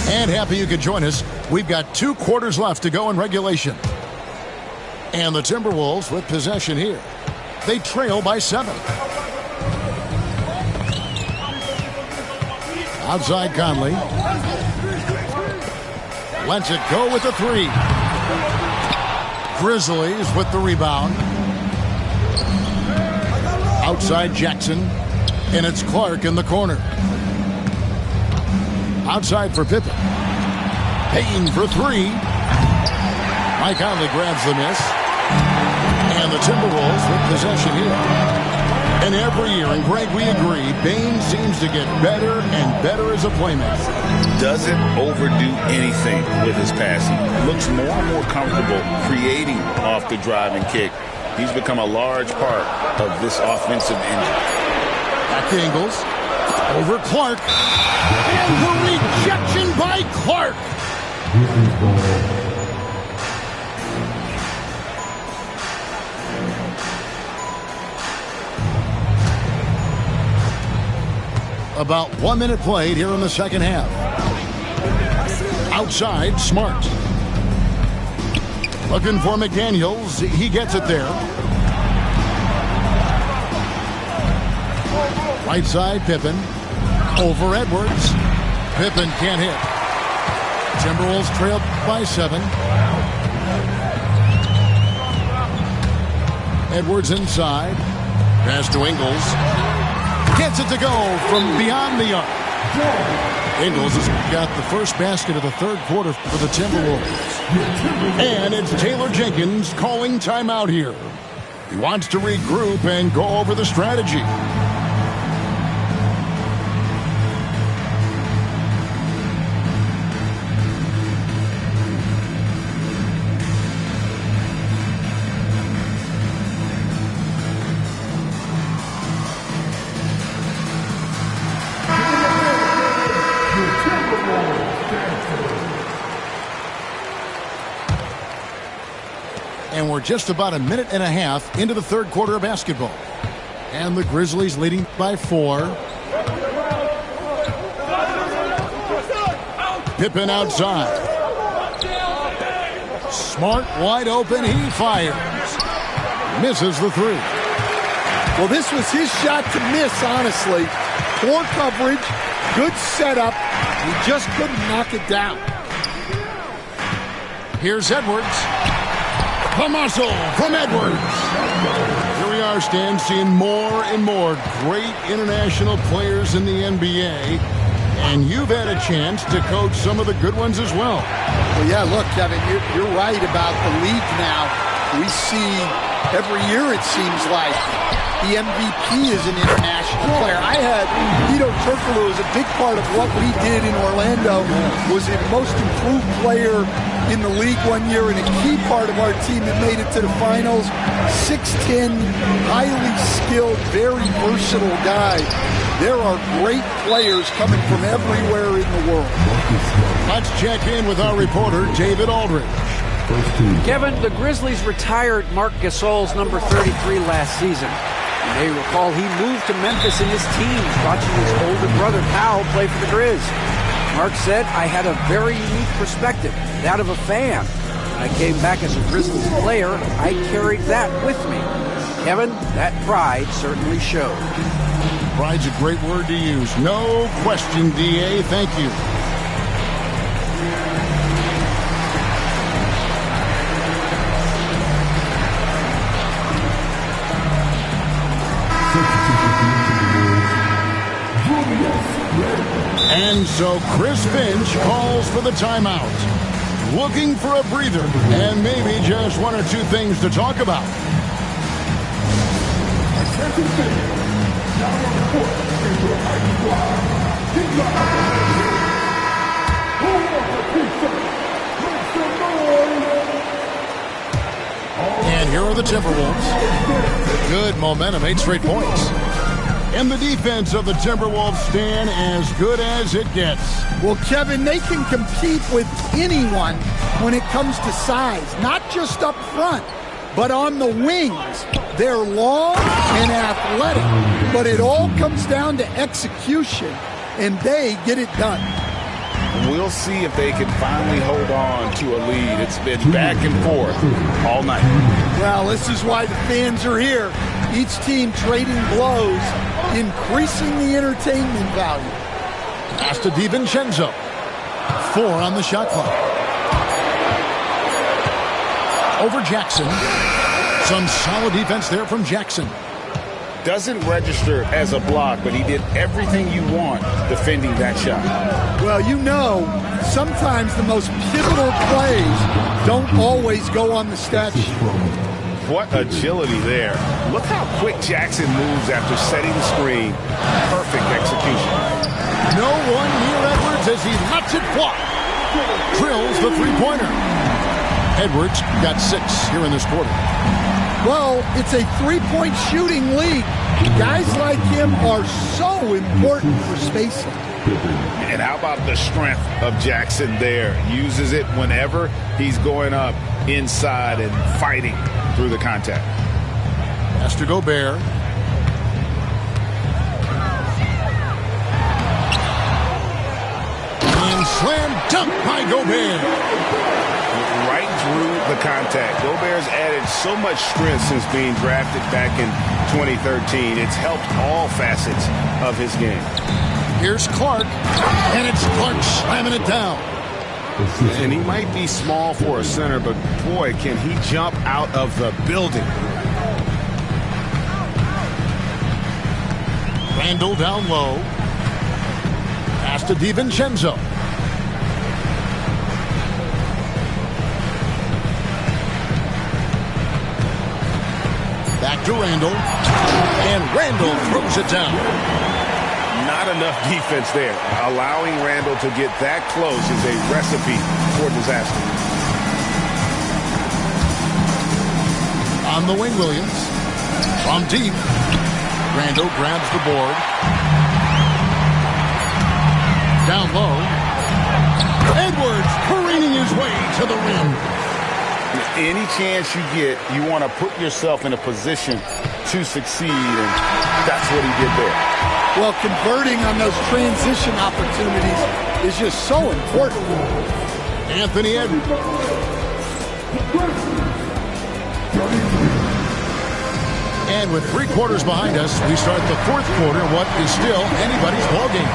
S4: And happy you could join us. We've got 2 quarters left to go in regulation. And the Timberwolves with possession here. They trail by 7. Outside Conley. Lets it go with the 3. Grizzlies with the rebound. Outside Jackson. And it's Clark in the corner. Outside for Pippen. Payton for 3. Mike Conley grabs the miss. And the Timberwolves with possession here. And every year, and Greg, we agree, Bane seems to get better and better as a playmaker.
S5: Doesn't overdo anything with his passing. Looks more and more comfortable creating off the drive and kick. He's become a large part of this offensive engine.
S4: Back to Ingles. Over Clark. And the rejection by Clark. About 1 minute played here in the second half. Outside, Smart. Looking for McDaniels. He gets it there. Right side, Pippen. Over Edwards. Pippen can't hit. Timberwolves trail by 7. Edwards inside. Pass to Ingles. Gets it to go from beyond the arc. Ingles has got the first basket of the third quarter for the Timberwolves. And it's Taylor Jenkins calling timeout here. He wants to regroup and go over the strategy. And we're just about a minute and a half into the third quarter of basketball. And the Grizzlies leading by 4. Pippen outside. Smart wide open. He fires. Misses the 3.
S6: Well, this was his shot to miss, honestly. Poor coverage. Good setup. He just couldn't knock it down.
S4: Here's Edwards. The muscle from Edwards. Here we are, Stan, seeing more and more great international players in the NBA. And you've had a chance to coach some of the good ones as well.
S6: Well, yeah, look, Kevin, you're right about the league now. We see every year, it seems like, the MVP is an international player. I had Vito Turkoglu as a big part of what we did in Orlando, was the most improved player in the league one year and a key part of our team that made it to the finals. 6'10", highly skilled, very versatile guy. There are great players coming from everywhere in the world.
S4: Let's check in with our reporter, David Aldridge.
S1: Kevin, the Grizzlies retired Marc Gasol's number 33 last season. You may recall he moved to Memphis in his teens, watching his older brother Powell play for the Grizz. Mark said, I had a very unique perspective, that of a fan. When I came back as a Grizzlies player, I carried that with me. Kevin, that pride certainly showed.
S4: Pride's a great word to use. No question, D.A. Thank you. And so Chris Finch calls for the timeout. Looking for a breather and maybe just 1 or 2 things to talk about. And here for the Timberwolves. Good momentum, 8 straight points. And the defense of the Timberwolves, Stan, as good as it gets.
S6: Well, Kevin, they can compete with anyone when it comes to size, not just up front, but on the wings. They're long and athletic, but it all comes down to execution, and they get it done.
S5: We'll see if they can finally hold on to a lead. It's been back and forth all night.
S6: Well, this is why the fans are here. Each team trading blows, increasing the entertainment value.
S4: Pass to DiVincenzo. 4 on the shot clock. Over Jackson. Some solid defense there from Jackson.
S5: Doesn't register as a block, but he did everything you want defending that shot.
S6: Well, you know, sometimes the most pivotal plays don't always go on the stat sheet.
S17: What agility there. Look how quick Jackson moves after setting the screen. Perfect execution.
S4: No one near Edwards as he lets it fly. Drills the three-pointer. Edwards got 6 here in this quarter.
S6: Well, it's a three-point shooting league. Guys like him are so important for spacing.
S5: And how about the strength of Jackson there? Uses it whenever he's going up inside and fighting through the contact.
S4: Pass to Gobert. And slam dunk by Gobert.
S5: Right through the contact. Gobert's added so much strength since being drafted back in 2013. It's helped all facets of his game.
S4: Here's Clark, and it's Clark slamming it down.
S17: And he might be small for a center, but boy, can he jump out of the building.
S4: Randall down low. Pass to DiVincenzo. Back to Randall. And Randall throws it down.
S5: Not enough defense there. Allowing Randall to get that close is a recipe for disaster.
S4: On the wing, Williams. From deep. Randall grabs the board. Down low. Edwards careening his way to the rim.
S5: Any chance you get, you want to put yourself in a position to succeed, and that's what he did there.
S6: Well, converting on those transition opportunities is just so important.
S4: Anthony Edwards. And with 3 quarters behind us, we start the 4th quarter, what is still anybody's ballgame.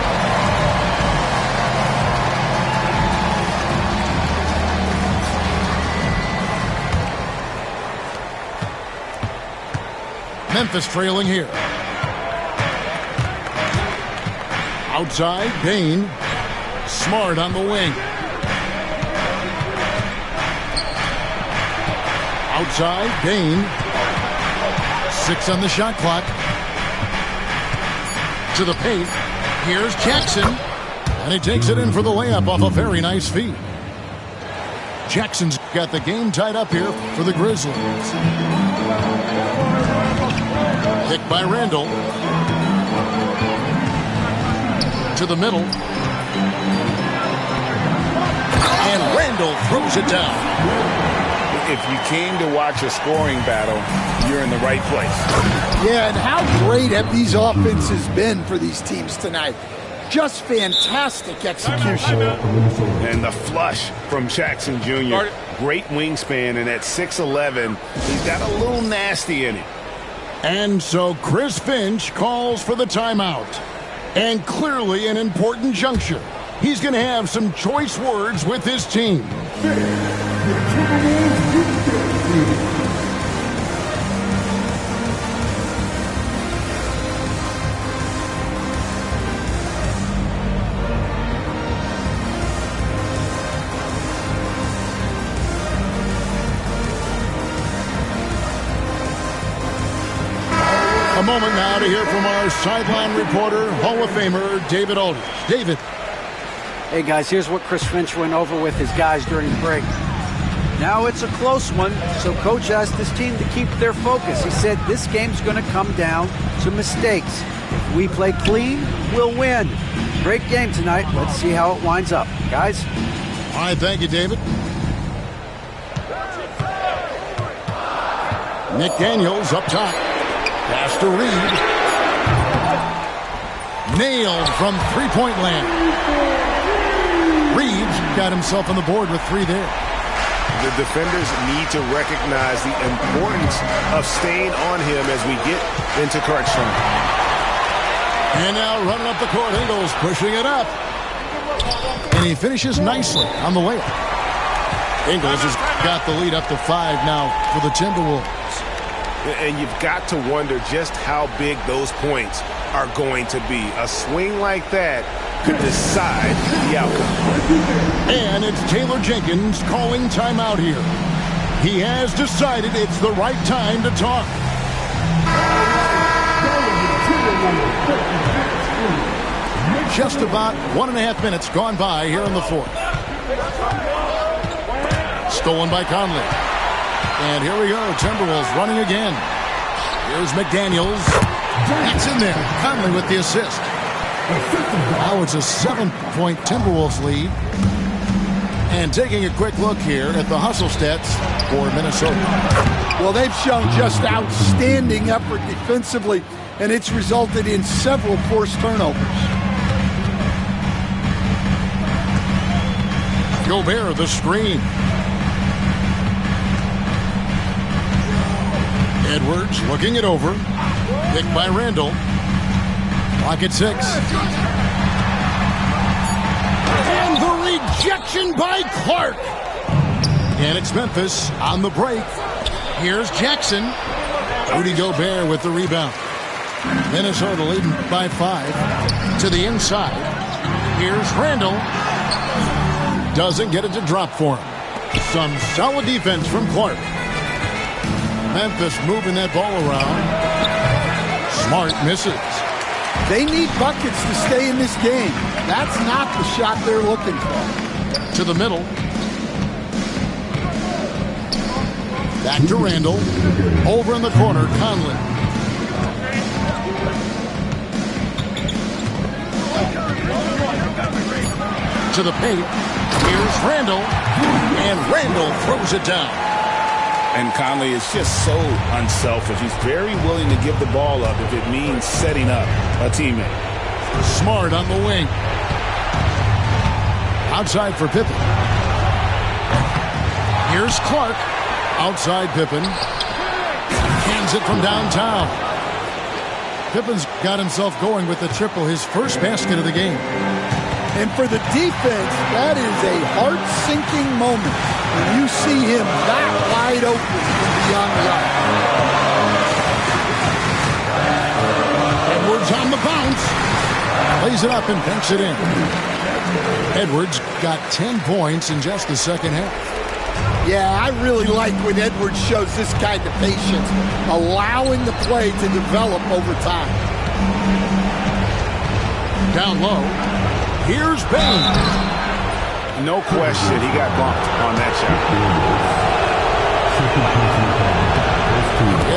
S4: Memphis trailing here. Outside, Bain. Smart on the wing. Outside, Bain. 6 on the shot clock. To the paint. Here's Jackson. And he takes it in for the layup off a very nice feed. Jackson's got the game tied up here for the Grizzlies. Picked by Randall. To the middle. And Randall throws it down.
S5: If you came to watch a scoring battle, you're in the right place.
S6: Yeah, and how great have these offenses been for these teams tonight? Just fantastic execution.
S5: And the flush from Jackson Jr. Great wingspan, and at 6'11", he's got a little nasty in it.
S4: And so Chris Finch calls for the timeout. And clearly an important juncture. He's going to have some choice words with his team. A moment now to hear from our sideline reporter, Hall of Famer David Aldridge. David.
S1: Hey, guys, here's what Chris Finch went over with his guys during the break. Now it's a close one, so Coach asked his team to keep their focus. He said this game's going to come down to mistakes. If we play clean, we'll win. Great game tonight. Let's see how it winds up. Guys?
S4: All right, thank you, David. Nick Daniels up top. Pass to Reed. Nailed from three-point land. Reed's got himself on the board with 3 there.
S17: The defenders need to recognize the importance of staying on him as we get into crunch time.
S4: And now running up the court, Ingles pushing it up. And he finishes nicely on the layup. Ingles has got the lead up to 5 now for the Timberwolves.
S17: And you've got to wonder just how big those points are going to be. A swing like that could decide the outcome.
S4: And it's Taylor Jenkins calling timeout here. He has decided it's the right time to talk. Just about 1.5 minutes gone by here in the fourth. Stolen by Conley. And here we go, Timberwolves running again. Here's McDaniels. That's in there. Conley with the assist. Now it's a 7-point Timberwolves lead. And taking a quick look here at the hustle stats for Minnesota.
S6: Well, they've shown just outstanding effort defensively, and it's resulted in several forced turnovers.
S4: Gobert, the screen. Edwards looking it over. Picked by Randall. Clock at 6. And the rejection by Clark. And it's Memphis on the break. Here's Jackson. Rudy Gobert with the rebound. Minnesota leading by 5. To the inside. Here's Randall. Doesn't get it to drop for him. Some solid defense from Clark. Memphis moving that ball around. Smart misses.
S6: They need buckets to stay in this game. That's not the shot they're looking for.
S4: To the middle. Back to Randall. Over in the corner, Conley. To the paint. Here's Randall. And Randall throws it down.
S5: And Conley is just so unselfish. He's very willing to give the ball up if it means setting up a teammate.
S4: Smart on the wing. Outside for Pippen. Here's Clark. Outside Pippen. Hands it from downtown. Pippen's got himself going with the triple, his first basket of the game.
S6: And for the defense, that is a heart-sinking moment when you see him that wide open from beyond the arc.
S4: Edwards on the bounce. Lays it up and banks it in. Edwards got 10 points in just the second half.
S6: Yeah, I really like when Edwards shows this kind of patience, allowing the play to develop over time.
S4: Down low. Here's Bain.
S5: No question, he got bumped on that shot.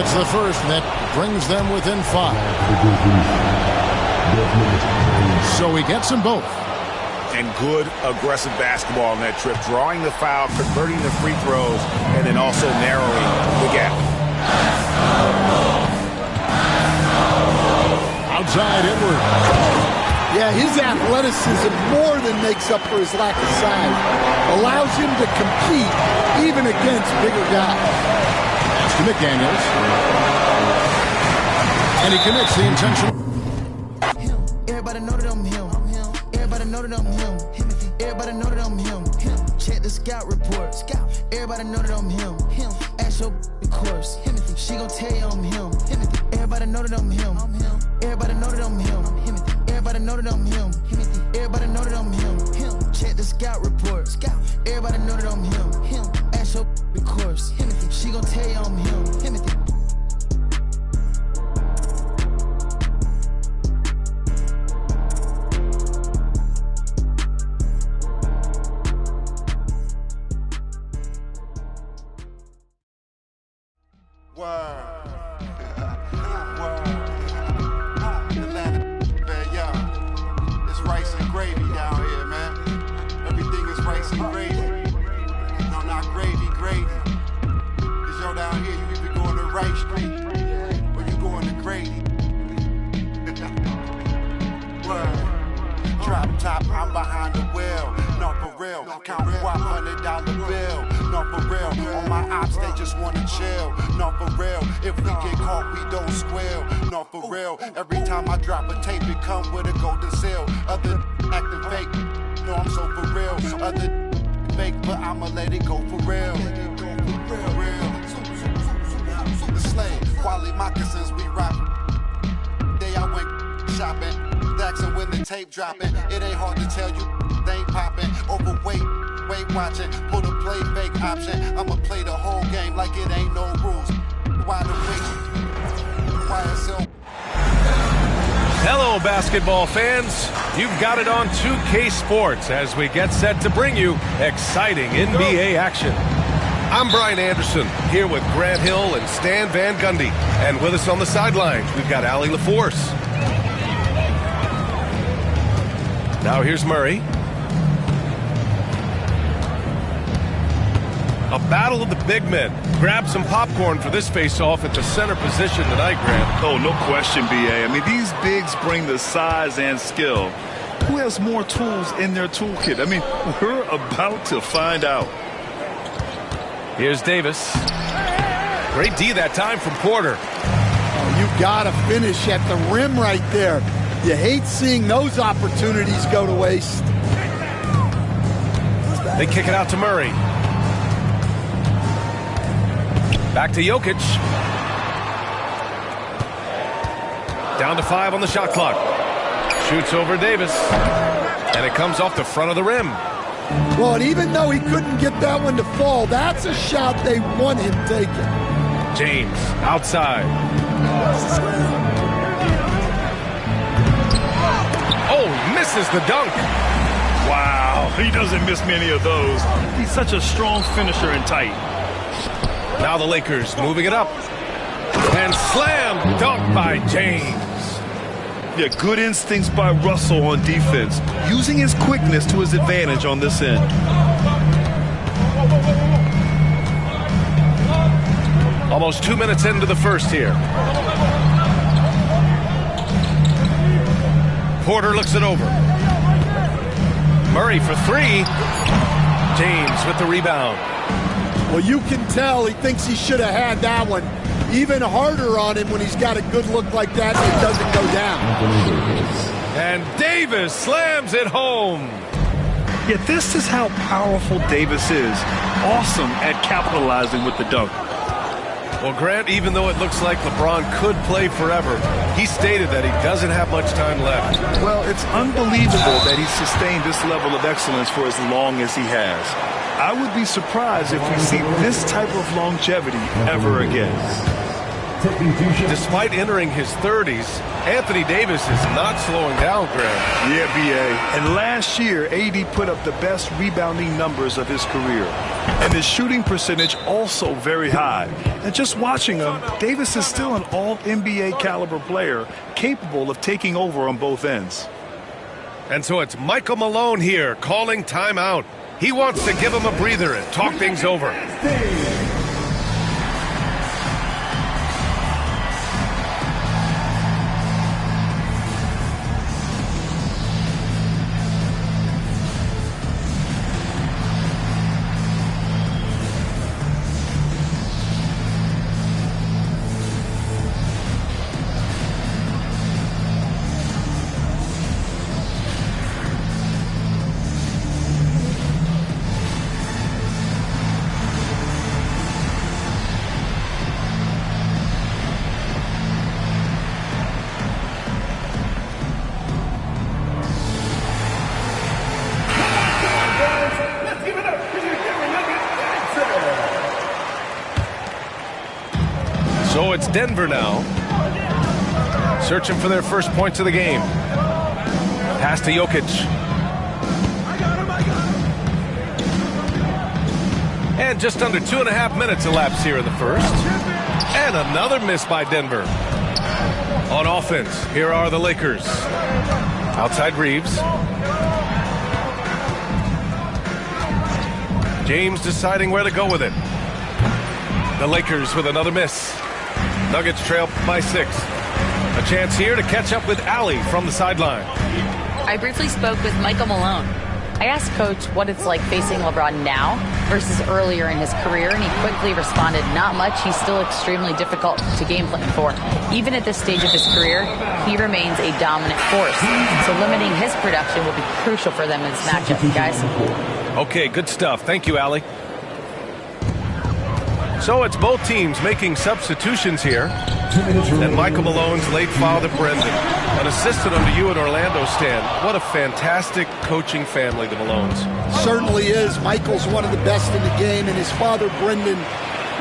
S4: It's the first that brings them within 5. So he gets them both.
S5: And good aggressive basketball on that trip, drawing the foul, converting the free throws, and then also narrowing the gap.
S4: Outside Edwards.
S6: Yeah, his athleticism more than makes up for his lack of size. Allows him to compete even against bigger guys.
S4: That's to McDaniels. And he commits the intentional.
S13: Everybody know that I'm him. Everybody know that I'm him. Everybody know that I'm him. Check the scout report. Everybody know that I'm him. Ask your the course. She gon' tell you I'm him. Everybody know that I'm him. Everybody know that I'm him. Everybody know that I'm him. Everybody know that I'm him. Check the scout report. Everybody know that I'm him. Ask your the course. She gon' tell you I'm him.
S18: It's rice and gravy down here, man. Everything is rice and gravy. No, not gravy. Cause yo, down here, you either going to Rice Street or you going to Grady. Word. Drop top, I'm behind the wheel. No, for real. Count $100 bill. No, for real. On my ops, they just wanna chill. No, for real. If we get caught, we don't squeal. No, for real. Every time I drop a tape, it come with a golden seal. Other acting fake. No, I'm so for real. Other fake, but I'ma let it go for real. For real. The slave. Quality moccasins, we rock. Day I went shopping. And when the tape dropping, it ain't hard to tell you they ain't popping. Overweight, weight watching, pull the play fake option. I'ma play the whole game like it ain't no rules. Why the wait? Why it's so?
S8: Hello, basketball fans. You've got it on 2K Sports as we get set to bring you exciting NBA action. I'm Brian Anderson, here with Grant Hill and Stan Van Gundy. And with us on the sidelines, we've got Allie LaForce. Now here's Murray. A battle of the big men. Grab some popcorn for this face-off at the center position tonight, Grant.
S9: Oh, no question, B.A. I mean, these bigs bring the size and skill. Who has more tools in their toolkit? I mean, we're about to find out.
S8: Here's Davis. Great D that time from Porter.
S6: Oh, you got to finish at the rim right there. You hate seeing those opportunities go to waste.
S8: They kick it out to Murray. Back to Jokic. Down to 5 on the shot clock. Shoots over Davis. And it comes off the front of the rim.
S6: Well, and even though he couldn't get that one to fall, that's a shot they want him taking.
S8: James outside. Oh, misses the dunk.
S9: Wow, he doesn't miss many of those. He's such a strong finisher and tight.
S8: Now the Lakers moving it up. And slam dunk by James.
S9: Yeah, good instincts by Russell on defense, using his quickness to his advantage on this end.
S8: Almost 2 minutes into the first here. Porter looks it over. Murray for 3. James with the rebound.
S6: Well, you can tell he thinks he should have had that one. Even harder on him when he's got a good look like that and it doesn't go down.
S8: And Davis slams it home.
S9: Yeah, this is how powerful Davis is. Awesome at capitalizing with the dunk.
S8: Well, Grant, even though it looks like LeBron could play forever, he stated that he doesn't have much time left.
S9: Well, it's unbelievable that he's sustained this level of excellence for as long as he has. I would be surprised if we see this type of longevity ever again.
S8: Despite entering his 30s, Anthony Davis is not slowing down, Grant.
S9: Yeah, B.A. And last year, AD put up the best rebounding numbers of his career. And his shooting percentage also very high. And just watching him, Davis is still an all-NBA caliber player, capable of taking over on both ends.
S8: And so it's Michael Malone here calling timeout. He wants to give him a breather and talk things over. So it's Denver now, searching for their first points of the game. Pass to Jokic. And just under 2.5 minutes elapsed here in the first. And another miss by Denver. On offense, here are the Lakers. Outside Reeves. James deciding where to go with it. The Lakers with another miss. Nuggets trail by 6. A chance here to catch up with Allie from the sideline.
S11: I briefly spoke with Michael Malone. I asked Coach what it's like facing LeBron now versus earlier in his career, and he quickly responded, not much. He's still extremely difficult to game plan for. Even at this stage of his career, he remains a dominant force. So limiting his production will be crucial for them in this matchup, guys.
S8: Okay, good stuff. Thank you, Allie. So it's both teams making substitutions here. And Michael Malone's late father, Brendan, an assistant under you in Orlando, Stan. What a fantastic coaching family, the Malones.
S6: Certainly is. Michael's one of the best in the game, and his father, Brendan,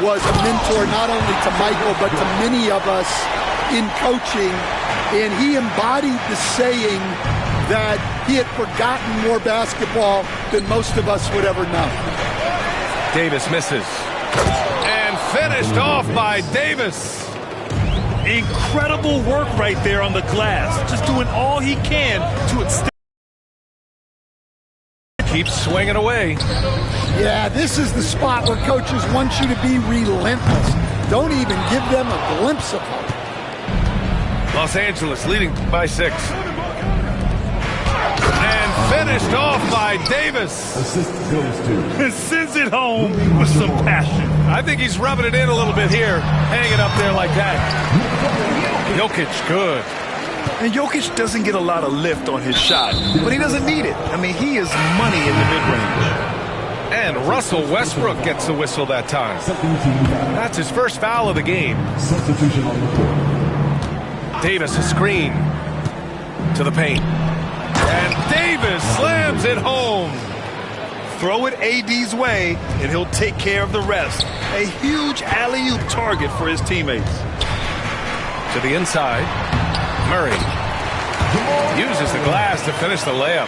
S6: was a mentor not only to Michael, but to many of us in coaching. And he embodied the saying that he had forgotten more basketball than most of us would ever know.
S8: Davis misses. And finished off by Davis.
S9: Incredible work right there on the glass. Just doing all he can to extend.
S8: Keeps swinging away.
S6: Yeah, this is the spot where coaches want you to be relentless. Don't even give them a glimpse of hope.
S8: Los Angeles leading by 6. And finished off by Davis.
S12: Assist goes to.
S9: And sends it home with some passion.
S8: I think he's rubbing it in a little bit here. Hanging up there like that. Jokic, good.
S9: And Jokic doesn't get a lot of lift on his shot, but he doesn't need it. I mean, he is money in the mid-range.
S8: And Russell Westbrook gets the whistle that time. That's his first foul of the game.
S12: Substitution on the court.
S8: Davis, a screen to the paint. And Davis slams it home.
S9: Throw it AD's way, and he'll take care of the rest. A huge alley-oop target for his teammates.
S8: To the inside, Murray uses the glass to finish the layup.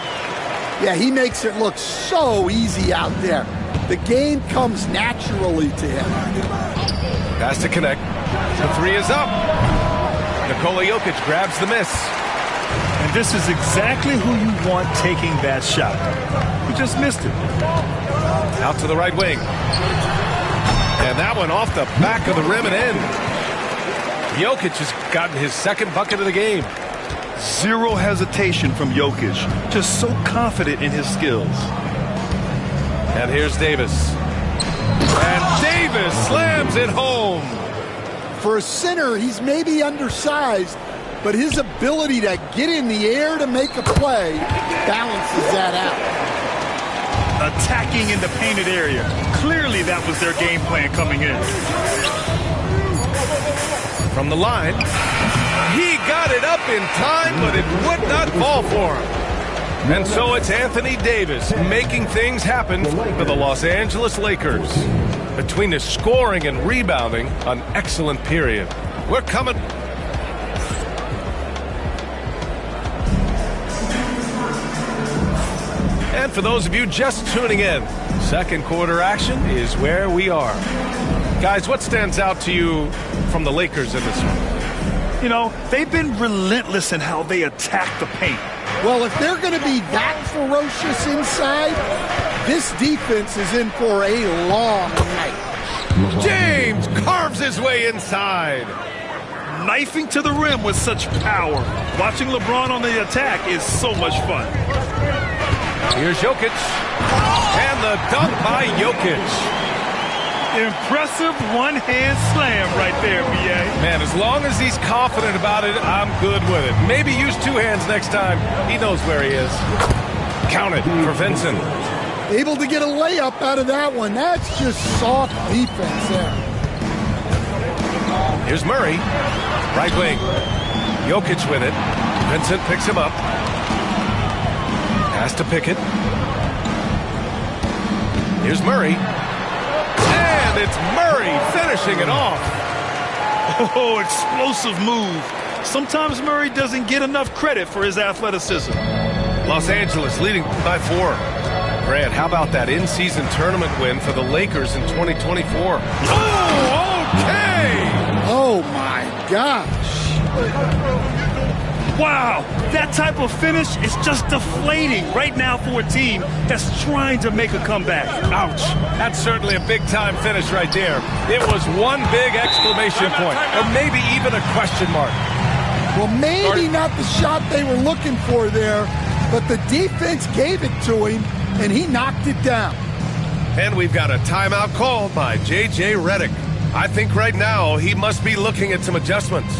S6: Yeah, he makes it look so easy out there. The game comes naturally to him.
S8: Has to connect. The 3 is up. Nikola Jokic grabs the miss.
S9: And this is exactly who you want taking that shot. He just missed it.
S8: Out to the right wing. And that one off the back of the rim and in. Jokic has gotten his second bucket of the game.
S9: Zero hesitation from Jokic. Just so confident in his skills.
S8: And here's Davis. And Davis slams it home.
S6: For a center, he's maybe undersized, but his ability to get in the air to make a play balances that out.
S9: Attacking in the painted area. Clearly that was their game plan coming in.
S8: From the line, he got it up in time, but it would not fall for him. And so it's Anthony Davis making things happen for the Los Angeles Lakers. Between the scoring and rebounding, an excellent period. We're coming. And for those of you just tuning in, second quarter action is where we are. Guys, what stands out to you from the Lakers in this one?
S9: You know, they've been relentless in how they attack the paint.
S6: Well, if they're going to be that ferocious inside, this defense is in for a long night.
S8: James carves his way inside.
S9: Knifing to the rim with such power. Watching LeBron on the attack is so much fun.
S8: Here's Jokic. And the dunk by Jokic.
S9: Impressive one-hand slam right there, B.A.
S8: Man, as long as he's confident about it, I'm good with it. Maybe use 2 hands next time. He knows where he is. Count it for Vincent.
S6: Able to get a layup out of that one. That's just soft defense there.
S8: Here's Murray. Right wing. Jokic with it. Vincent picks him up. Has to pick it. Here's Murray. And it's Murray finishing it off.
S9: Oh, explosive move. Sometimes Murray doesn't get enough credit for his athleticism.
S8: Los Angeles leading by 4. Grant, how about that in-season tournament win for the Lakers in 2024? Oh, okay!
S6: Oh, my gosh.
S9: Wow, that type of finish is just deflating right now for a team that's trying to make a comeback.
S8: Ouch. That's certainly a big-time finish right there. It was one big exclamation point, or maybe even a question mark.
S6: Well, maybe not the shot they were looking for there, but the defense gave it to him, and he knocked it down.
S8: And we've got a timeout called by J.J. Redick. I think right now he must be looking at some adjustments.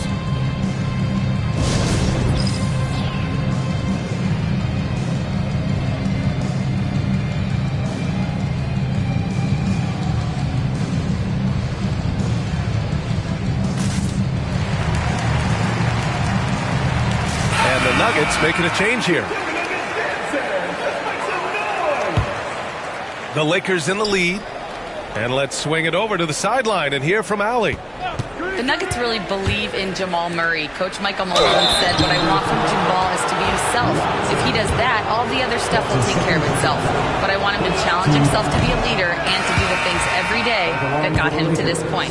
S8: Nuggets making a change here. The Lakers in the lead. And let's swing it over to the sideline and hear from Allie.
S11: The Nuggets really believe in Jamal Murray. Coach Michael Malone said, what I want from Jamal is to be himself. If he does that, all the other stuff will take care of itself. But I want him to challenge himself to be a leader and to do the things every day that got him to this point.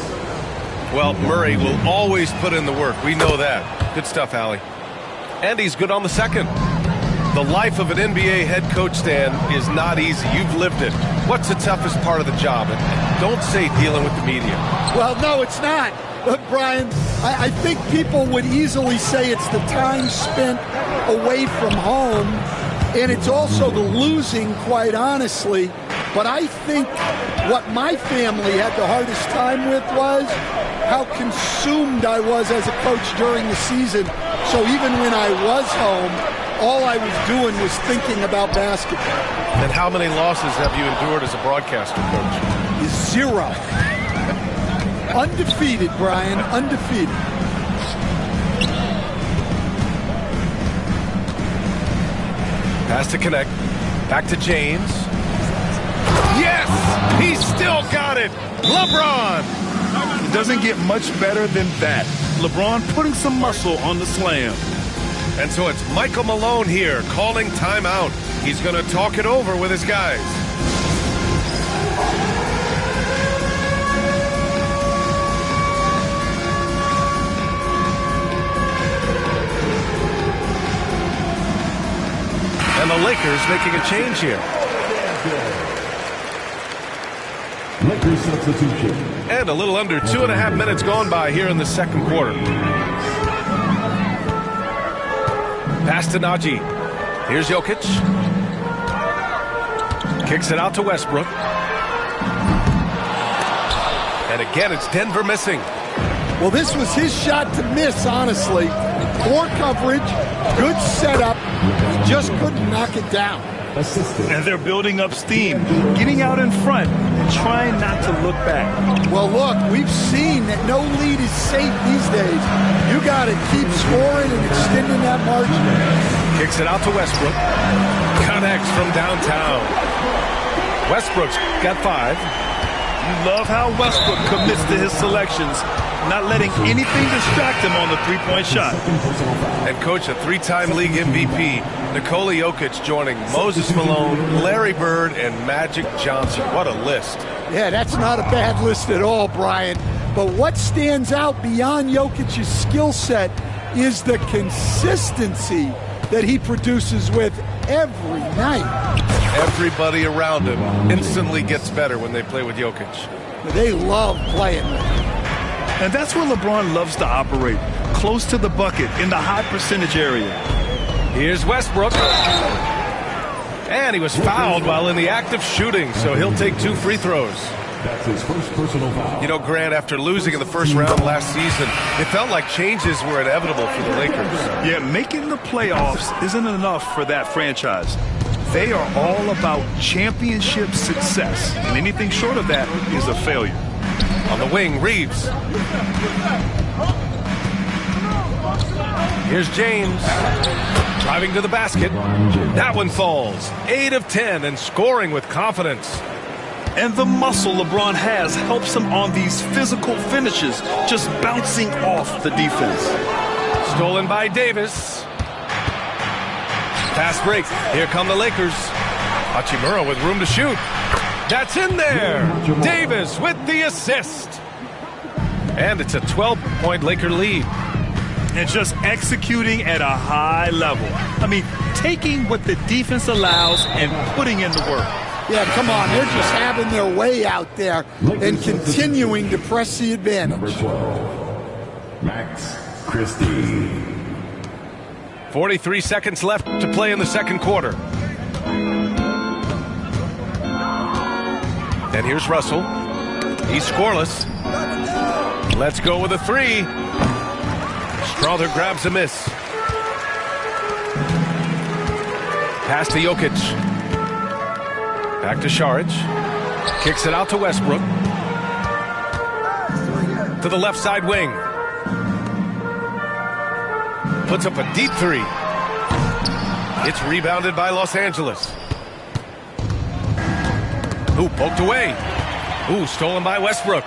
S8: Well, Murray will always put in the work. We know that. Good stuff, Allie. And he's good on the second. The life of an NBA head coach, Stan, is not easy. You've lived it. What's the toughest part of the job? And don't say dealing with the media.
S6: Well, no, it's not. Look, Brian, I think people would easily say it's the time spent away from home, and it's also the losing, quite honestly. But I think what my family had the hardest time with was how consumed I was as a coach during the season. So even when I was home, all I was doing was thinking about basketball.
S8: And how many losses have you endured as a broadcaster, Coach?
S6: 0. Undefeated, Brian, undefeated.
S8: Pass to connect. Back to James. Yes! He still got it! LeBron!
S9: It doesn't get much better than that. LeBron putting some muscle on the slam.
S8: And so it's Michael Malone here calling timeout. He's going to talk it over with his guys. And the Lakers making a change here.
S12: Lakers substitution.
S8: And a little under 2.5 minutes gone by here in the second quarter. Pass to Najee. Here's Jokic. Kicks it out to Westbrook. And again, it's Denver missing.
S6: Well, this was his shot to miss, honestly. Poor coverage, good setup. He just couldn't knock it down.
S9: And they're building up steam, getting out in front and trying not to look back.
S6: Well, look, we've seen that no lead is safe these days. You got to keep scoring and extending that margin.
S8: Kicks it out to Westbrook. Connects from downtown. Westbrook's got 5.
S9: You love how Westbrook commits to his selections, not letting anything distract him on the three-point shot.
S8: And Coach, a 3-time league MVP, Nikola Jokic joining Moses Malone, Larry Bird, and Magic Johnson. What a list.
S6: Yeah, that's not a bad list at all, Brian. But what stands out beyond Jokic's skill set is the consistency that he produces with every night.
S8: Everybody around him instantly gets better when they play with Jokic.
S6: They love playing with him.
S9: And that's where LeBron loves to operate, close to the bucket in the high percentage area.
S8: Here's Westbrook. And he was fouled while in the act of shooting, so he'll take 2 free throws.
S12: That's his first personal foul.
S8: You know, Grant, after losing in the first round last season, it felt like changes were inevitable for the Lakers.
S9: Yeah, making the playoffs isn't enough for that franchise. They are all about championship success, and anything short of that is a failure.
S8: On the wing, Reeves. Here's James. Driving to the basket. That one falls. 8 of 10 and scoring with confidence.
S9: And the muscle LeBron has helps him on these physical finishes, just bouncing off the defense.
S8: Stolen by Davis. Pass break. Here come the Lakers. Hachimura with room to shoot. That's in there. Davis with the assist. And it's a 12-point Laker lead.
S9: And just executing at a high level. I mean, taking what the defense allows and putting in the work.
S6: Yeah, come on. They're just having their way out there and continuing to press the advantage.
S12: Number 12, Max Christie.
S8: 43 seconds left to play in the second quarter. And here's Russell. He's scoreless. Let's go with a three. Strother grabs a miss. Pass to Jokic. Back to Šarić. Kicks it out to Westbrook. To the left side wing. Puts up a deep three. It's rebounded by Los Angeles. Ooh, poked away. Ooh, stolen by Westbrook.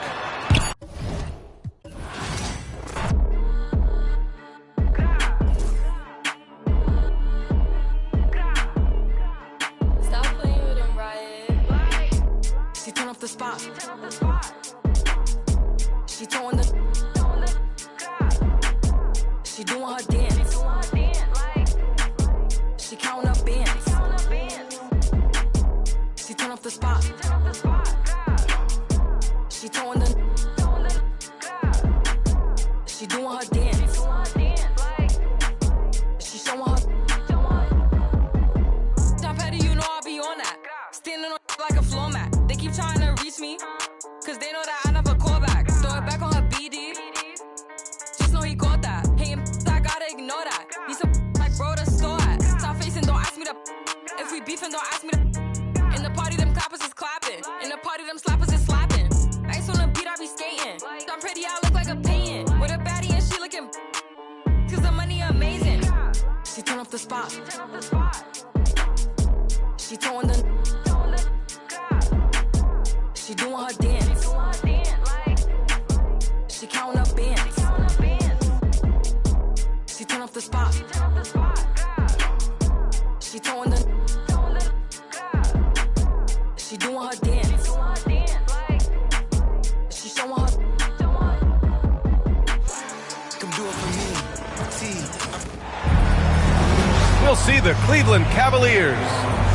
S8: We'll see the Cleveland Cavaliers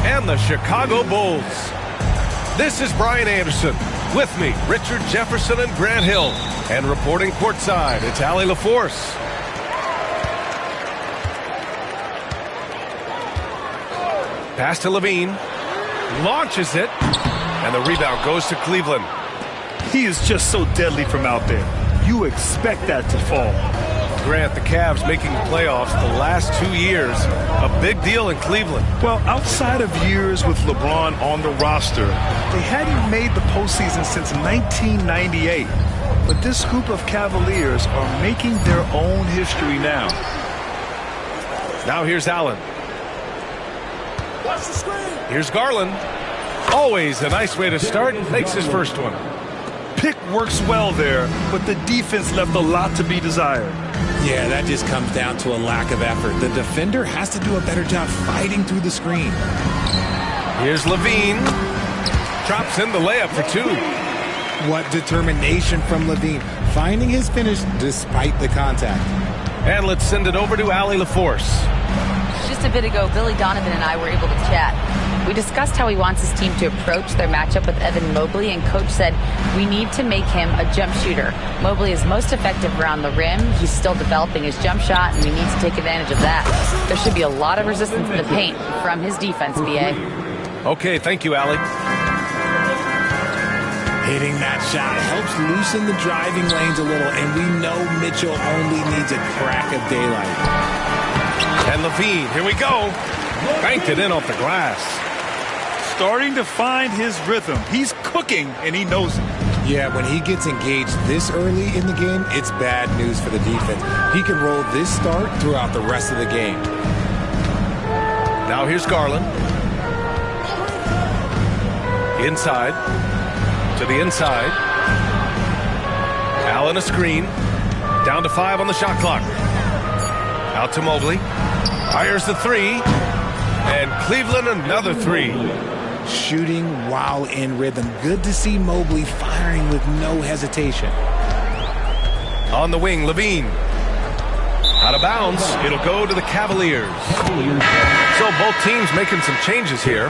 S8: and the Chicago Bulls. This is Brian Anderson. With me, Richard Jefferson and Grant Hill. And reporting courtside, it's Allie LaForce. Pass to Levine. Launches it. And the rebound goes to Cleveland.
S9: He is just so deadly from out there. You expect that to fall.
S8: Grant, the Cavs making the playoffs the last 2 years. A big deal in Cleveland.
S9: Well, outside of years with LeBron on the roster, they hadn't made the postseason since 1998. But this group of Cavaliers are making their own history now.
S8: Now here's Allen.
S18: Watch the screen.
S8: Here's Garland. Always a nice way to start. Makes his first one.
S9: Pick works well there, but the defense left a lot to be desired.
S10: Yeah, that just comes down to a lack of effort. The defender has to do a better job fighting through the screen.
S8: Here's Levine. Drops in the layup for two.
S10: What determination from Levine, finding his finish despite the contact.
S8: And let's send it over to Allie LaForce.
S11: Just a bit ago, Billy Donovan and I were able to chat. We discussed how he wants his team to approach their matchup with Evan Mobley, and Coach said, we need to make him a jump shooter. Mobley is most effective around the rim. He's still developing his jump shot, and we need to take advantage of that. There should be a lot of resistance in the paint from his defense, BA.
S8: Okay, thank you, Allie.
S10: Hitting that shot helps loosen the driving lanes a little, and we know Mitchell only needs a crack of daylight.
S8: And Levine, here we go. Banked it in off the glass.
S9: Starting to find his rhythm. He's cooking, and he knows it.
S10: Yeah, when he gets engaged this early in the game, it's bad news for the defense. He can roll this start throughout the rest of the game.
S8: Now here's Garland. Inside. To the inside. Allen a screen. Down to 5 on the shot clock. Out to Mobley. Fires the three. And Cleveland another three.
S10: shooting while in rhythm. Good to see Mobley firing with no hesitation.
S8: On the wing, Levine. Out of bounds. It'll go to the Cavaliers. So both teams making some changes here.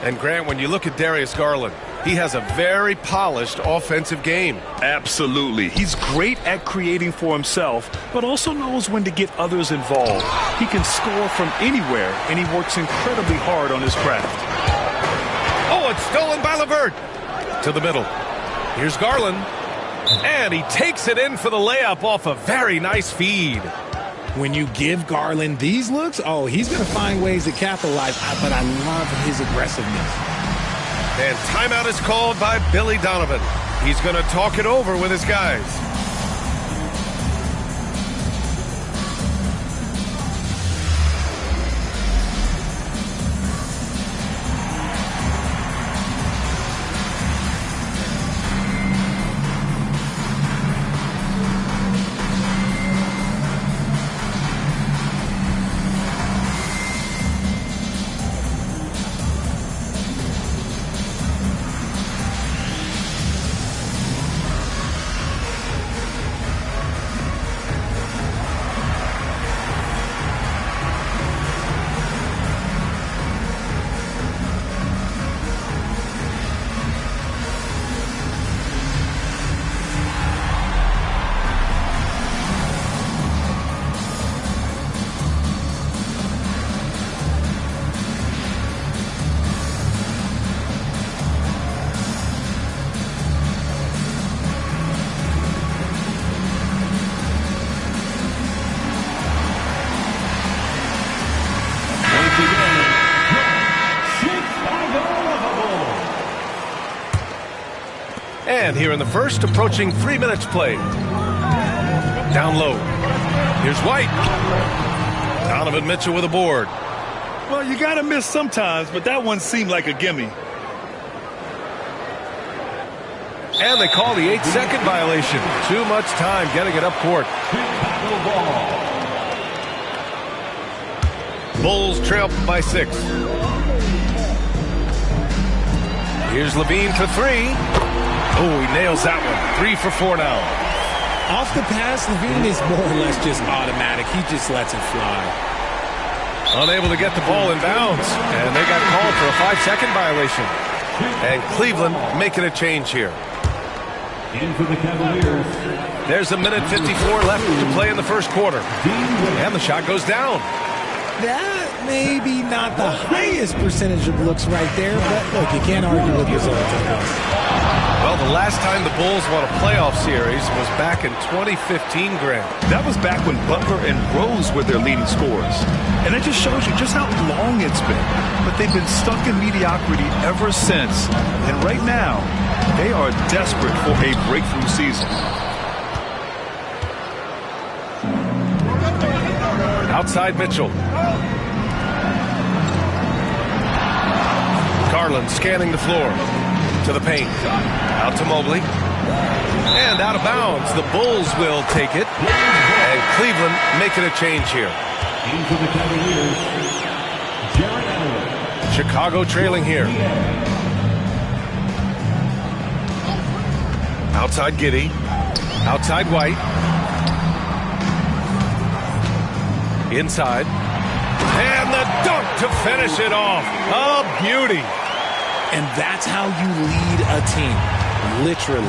S8: And Grant, when you look at Darius Garland, he has a very polished offensive game.
S9: Absolutely. He's great at creating for himself, but also knows when to get others involved. He can score from anywhere, and he works incredibly hard on his craft.
S8: Oh, it's stolen by LeVert. To the middle. Here's Garland. And he takes it in for the layup off a very nice feed.
S10: When you give Garland these looks, oh, he's going to find ways to capitalize, but I love his aggressiveness.
S8: And timeout is called by Billy Donovan. He's going to talk it over with his guys. And here in the first, approaching 3 minutes played. Down low. Here's White. Donovan Mitchell with a board.
S9: Well, you got to miss sometimes, but that one seemed like a gimme.
S8: And they call the 8-second violation. Too much time getting it up court. Bulls trail by 6. Here's Levine for 3. Oh, he nails that one. 3 for 4 now.
S10: Off the pass, Levine is more or less just automatic. He just lets it fly.
S8: Unable to get the ball in bounds. And they got called for a 5-second violation. And Cleveland making a change here.
S12: In for the Cavaliers.
S8: There's a minute 54 left to play in the first quarter. And the shot goes down.
S10: That may be not the highest percentage of looks right there, but look, you can't argue with results on this.
S8: Well, the last time the Bulls won a playoff series was back in 2015, Grant.
S9: That was back when Butler and Rose were their leading scorers. And it just shows you just how long it's been. But they've been stuck in mediocrity ever since. And right now, they are desperate for a breakthrough season.
S8: Outside Mitchell. Garland scanning the floor. To the paint. Out to Mobley. And out of bounds. The Bulls will take it. And Cleveland making a change here.
S12: Into the Cavaliers. Jared Allen.
S8: Chicago trailing here. Outside Giddey. Outside White. Inside. And the dunk to finish it off. A beauty.
S10: And that's how you lead a team. Literally.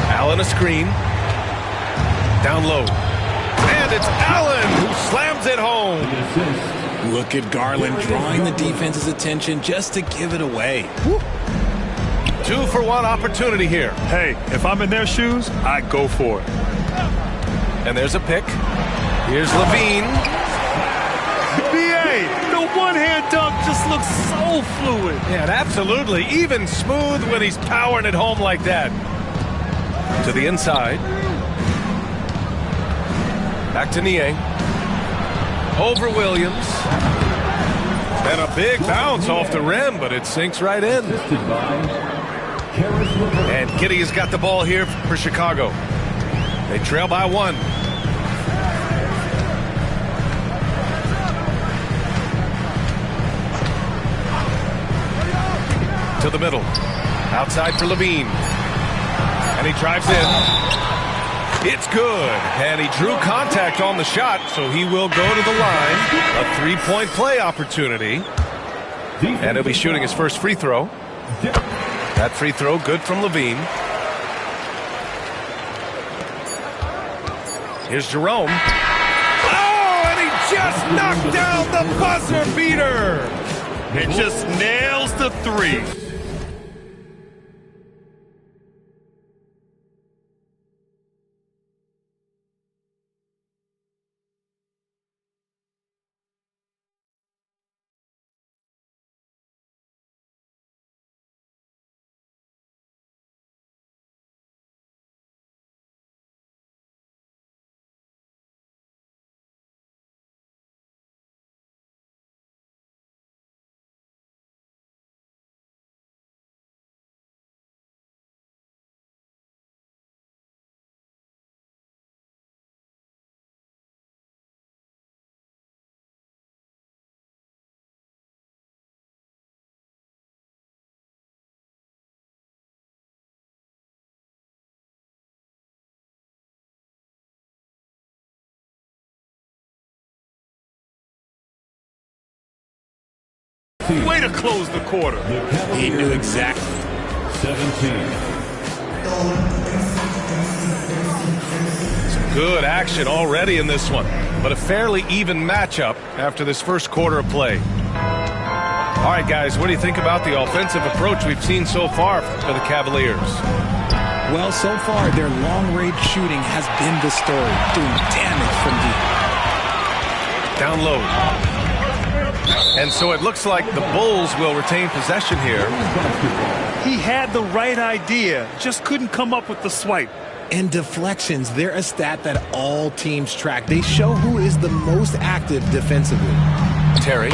S8: Allen a screen. Down low. And it's Allen who slams it home.
S10: Look at Garland drawing the defense's attention just to give it away. Woo.
S8: 2-for-1 opportunity here.
S9: Hey, if I'm in their shoes, I go for it.
S8: And there's a pick. Here's Levine.
S9: BA, the one-hand dunk just looks so fluid.
S8: Yeah, absolutely. Even smooth when he's powering it home like that. To the inside. Back to Niang. Over Williams. And a big bounce off the rim, but it sinks right in. And Giddey has got the ball here for Chicago. They trail by 1. to the middle. Outside for Levine. And he drives in. It's good. And he drew contact on the shot, so he will go to the line. A 3-point play opportunity. And he'll be shooting his first free throw. That free throw good from Levine. Here's Jerome. Oh, and he just knocked down the buzzer beater.
S9: It just nails the three. Way to close the quarter.
S10: He knew exactly.
S12: 17.
S8: Some good action already in this one, but a fairly even matchup after this first quarter of play. All right, guys, what do you think about the offensive approach we've seen so far for the Cavaliers?
S10: Well, so far, their long-range shooting has been the story, doing damage from deep.
S8: Down low. And so it looks like the Bulls will retain possession here.
S9: He had the right idea, just couldn't come up with the swipe.
S10: And deflections, they're a stat that all teams track. They show who is the most active defensively.
S8: Terry.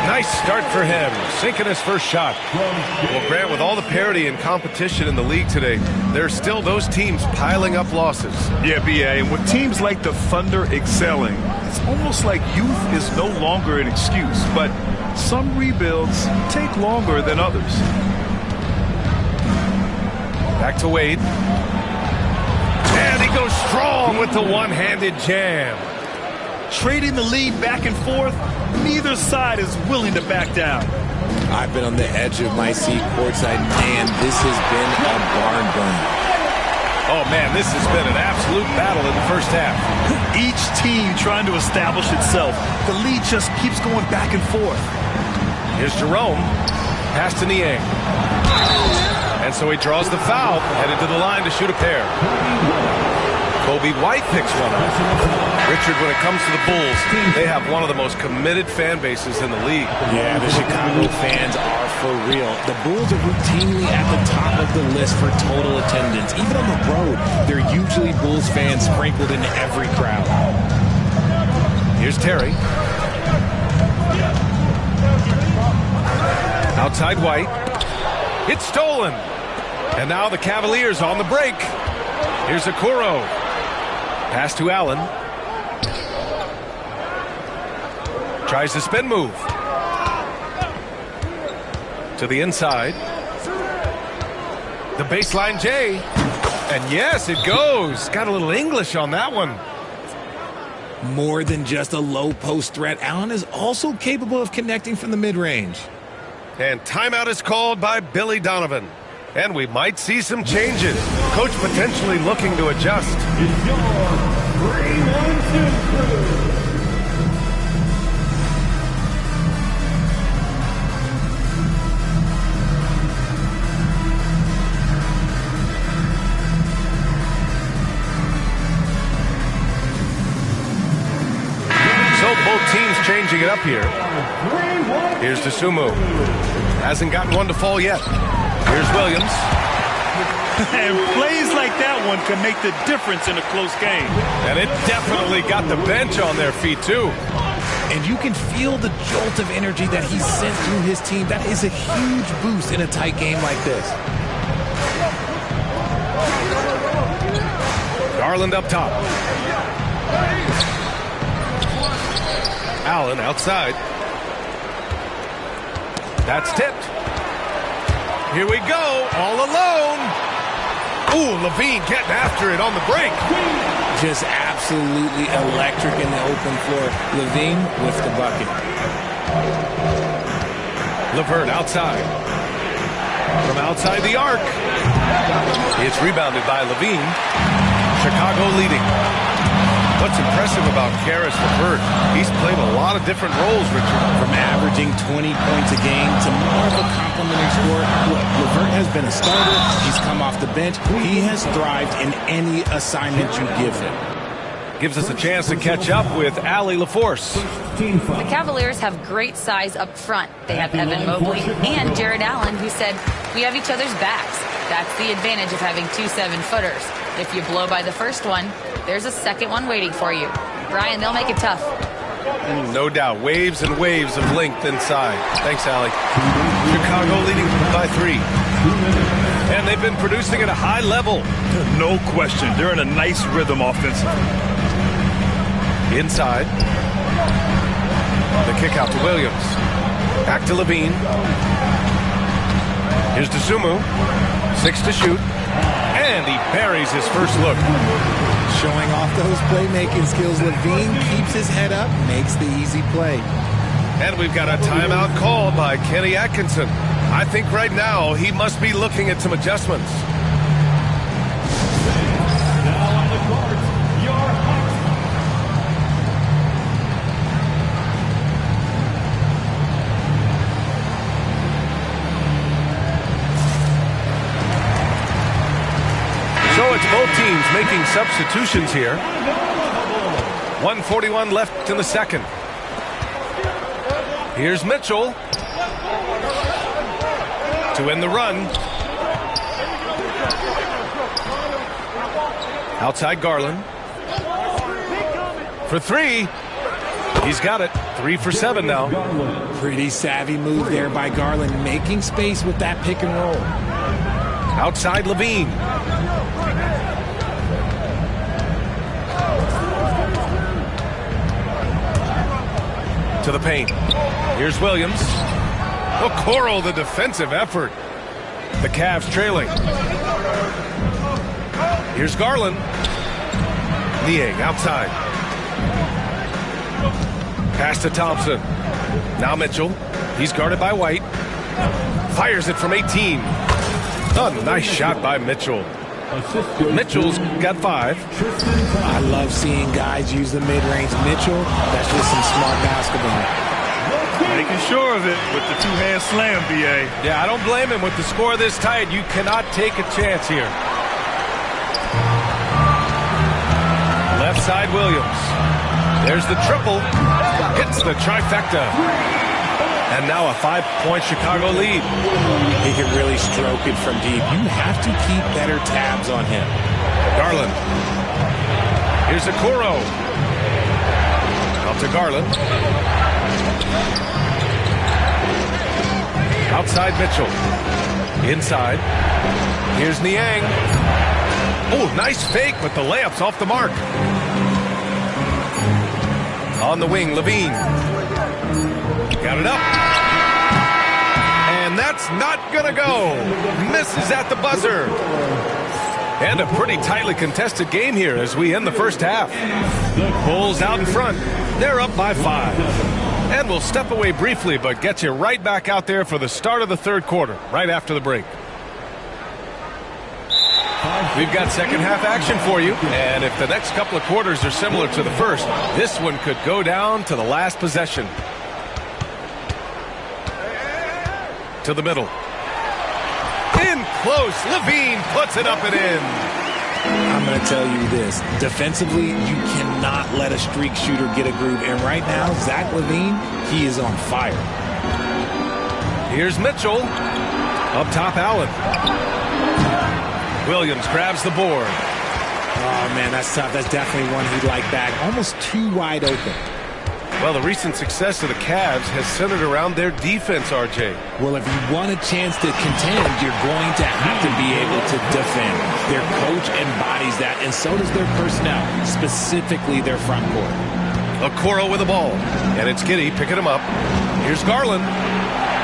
S8: Nice start for him, sinking his first shot. Well, Grant, with all the parity and competition in the league today, there's still those teams piling up losses.
S9: Yeah, B.A., and with teams like the Thunder excelling, it's almost like youth is no longer an excuse, but some rebuilds take longer than others.
S8: Back to Wade. And he goes strong with the one-handed jam.
S9: Trading the lead back and forth, neither side is willing to back down.
S10: I've been on the edge of my seat courtside, and this has been a barn burner.
S8: Oh, man, this has been an absolute battle in the first half.
S9: Each team trying to establish itself. The lead just keeps going back and forth.
S8: Here's Jerome. Pass to Niang. And so he draws the foul, headed to the line to shoot a pair. Kobe White picks one up. Richard, when it comes to the Bulls, they have one of the most committed fan bases in the league.
S10: Yeah, the Chicago fans are for real. The Bulls are routinely at the top of the list for total attendance. Even on the road, they're usually Bulls fans sprinkled into every crowd.
S8: Here's Terry. Outside White. It's stolen. And now the Cavaliers on the break. Here's Okoro. Pass to Allen. Tries the spin move. To the inside. The baseline J. And yes, it goes. Got a little English on that one.
S10: More than just a low post threat, Allen is also capable of connecting from the mid-range.
S8: And timeout is called by Billy Donovan. And we might see some changes. Coach potentially looking to adjust.
S12: It's your 3-1-2 crew.
S8: So both teams changing it up here. Here's DeSumo. Hasn't gotten one to fall yet. Here's Williams.
S9: And plays like that one can make the difference in a close game.
S8: And it definitely got the bench on their feet, too.
S10: And you can feel the jolt of energy that he sent through his team. That is a huge boost in a tight game like this.
S8: Garland up top. Allen outside. That's tipped. Here we go, all alone. Ooh, Levine getting after it on the break.
S10: Just absolutely electric in the open floor. Levine with the bucket.
S8: Levert outside. From outside the arc. It's rebounded by Levine. Chicago leading. What's impressive about Karis LeVert, he's played a lot of different roles, Richard.
S10: From averaging 20 points a game to more of a complimentary scorer. LeVert has been a starter. He's come off the bench. He has thrived in any assignment you give him.
S8: Gives us a chance to catch up with Allie LaForce.
S11: The Cavaliers have great size up front. They have Evan Mobley and Jared Allen, who said, "We have each other's backs." That's the advantage of having 2 7-footers. If you blow by the first one, there's a second one waiting for you. Brian, they'll make it tough.
S8: No doubt. Waves and waves of length inside. Thanks, Allie. Chicago leading by 3. And they've been producing at a high level.
S9: No question. They're in a nice rhythm offensively.
S8: Inside. The kick out to Williams. Back to Levine. Here's Dosunmu. 6 to shoot. And he buries his first look.
S10: Showing off those playmaking skills. Levine keeps his head up, makes the easy play.
S8: And we've got a timeout called by Kenny Atkinson. I think right now he must be looking at some adjustments.
S12: Now on the court, your Hawks.
S8: So it's both teams making substitutions here. 1:41 left in the second. Here's Mitchell to end the run. Outside Garland. For 3. He's got it. 3 for 7 now.
S10: Pretty savvy move there by Garland, making space with that pick and roll.
S8: Outside Levine. To the paint. Here's Williams. Okoro, the defensive effort. The Cavs trailing. Here's Garland. Niang outside. Pass to Thompson. Now Mitchell. He's guarded by White. Fires it from 18. Oh, nice shot by Mitchell. Mitchell's got 5.
S10: I love seeing guys use the mid-range. Mitchell, that's just some smart basketball.
S9: Making sure of it with the 2-hand slam, BA.
S8: Yeah, I don't blame him. With the score this tight, you cannot take a chance here. Left side Williams. There's the triple. Hits the trifecta. And now a 5-point Chicago lead.
S10: He can really stroke it from deep. You have to keep better tabs on him.
S8: Garland. Here's Okoro. Out to Garland. Outside Mitchell. Inside. Here's Niang. Oh, nice fake, but the layup's off the mark. On the wing, Levine. Got it up. And that's not going to go. Misses at the buzzer. And a pretty tightly contested game here as we end the first half. Bulls out in front. They're up by 5. And we'll step away briefly, but get you right back out there for the start of the third quarter, right after the break. We've got second half action for you, and if the next couple of quarters are similar to the first, this one could go down to the last possession. To the middle. In close, Levine puts it up and in.
S10: I'm going to tell you this. Defensively, you cannot let a streak shooter get a groove. And right now, Zach LaVine, he is on fire.
S8: Here's Mitchell. Up top, Allen. Williams grabs the board.
S10: Oh, man, that's tough. That's definitely one he'd like back. Almost too wide open.
S8: Well, the recent success of the Cavs has centered around their defense, RJ.
S10: Well, if you want a chance to contend, you're going to have to be able to defend. Their coach embodies that, and so does their personnel, specifically their front court.
S8: Okoro with the ball, and it's Giddey picking him up. Here's Garland.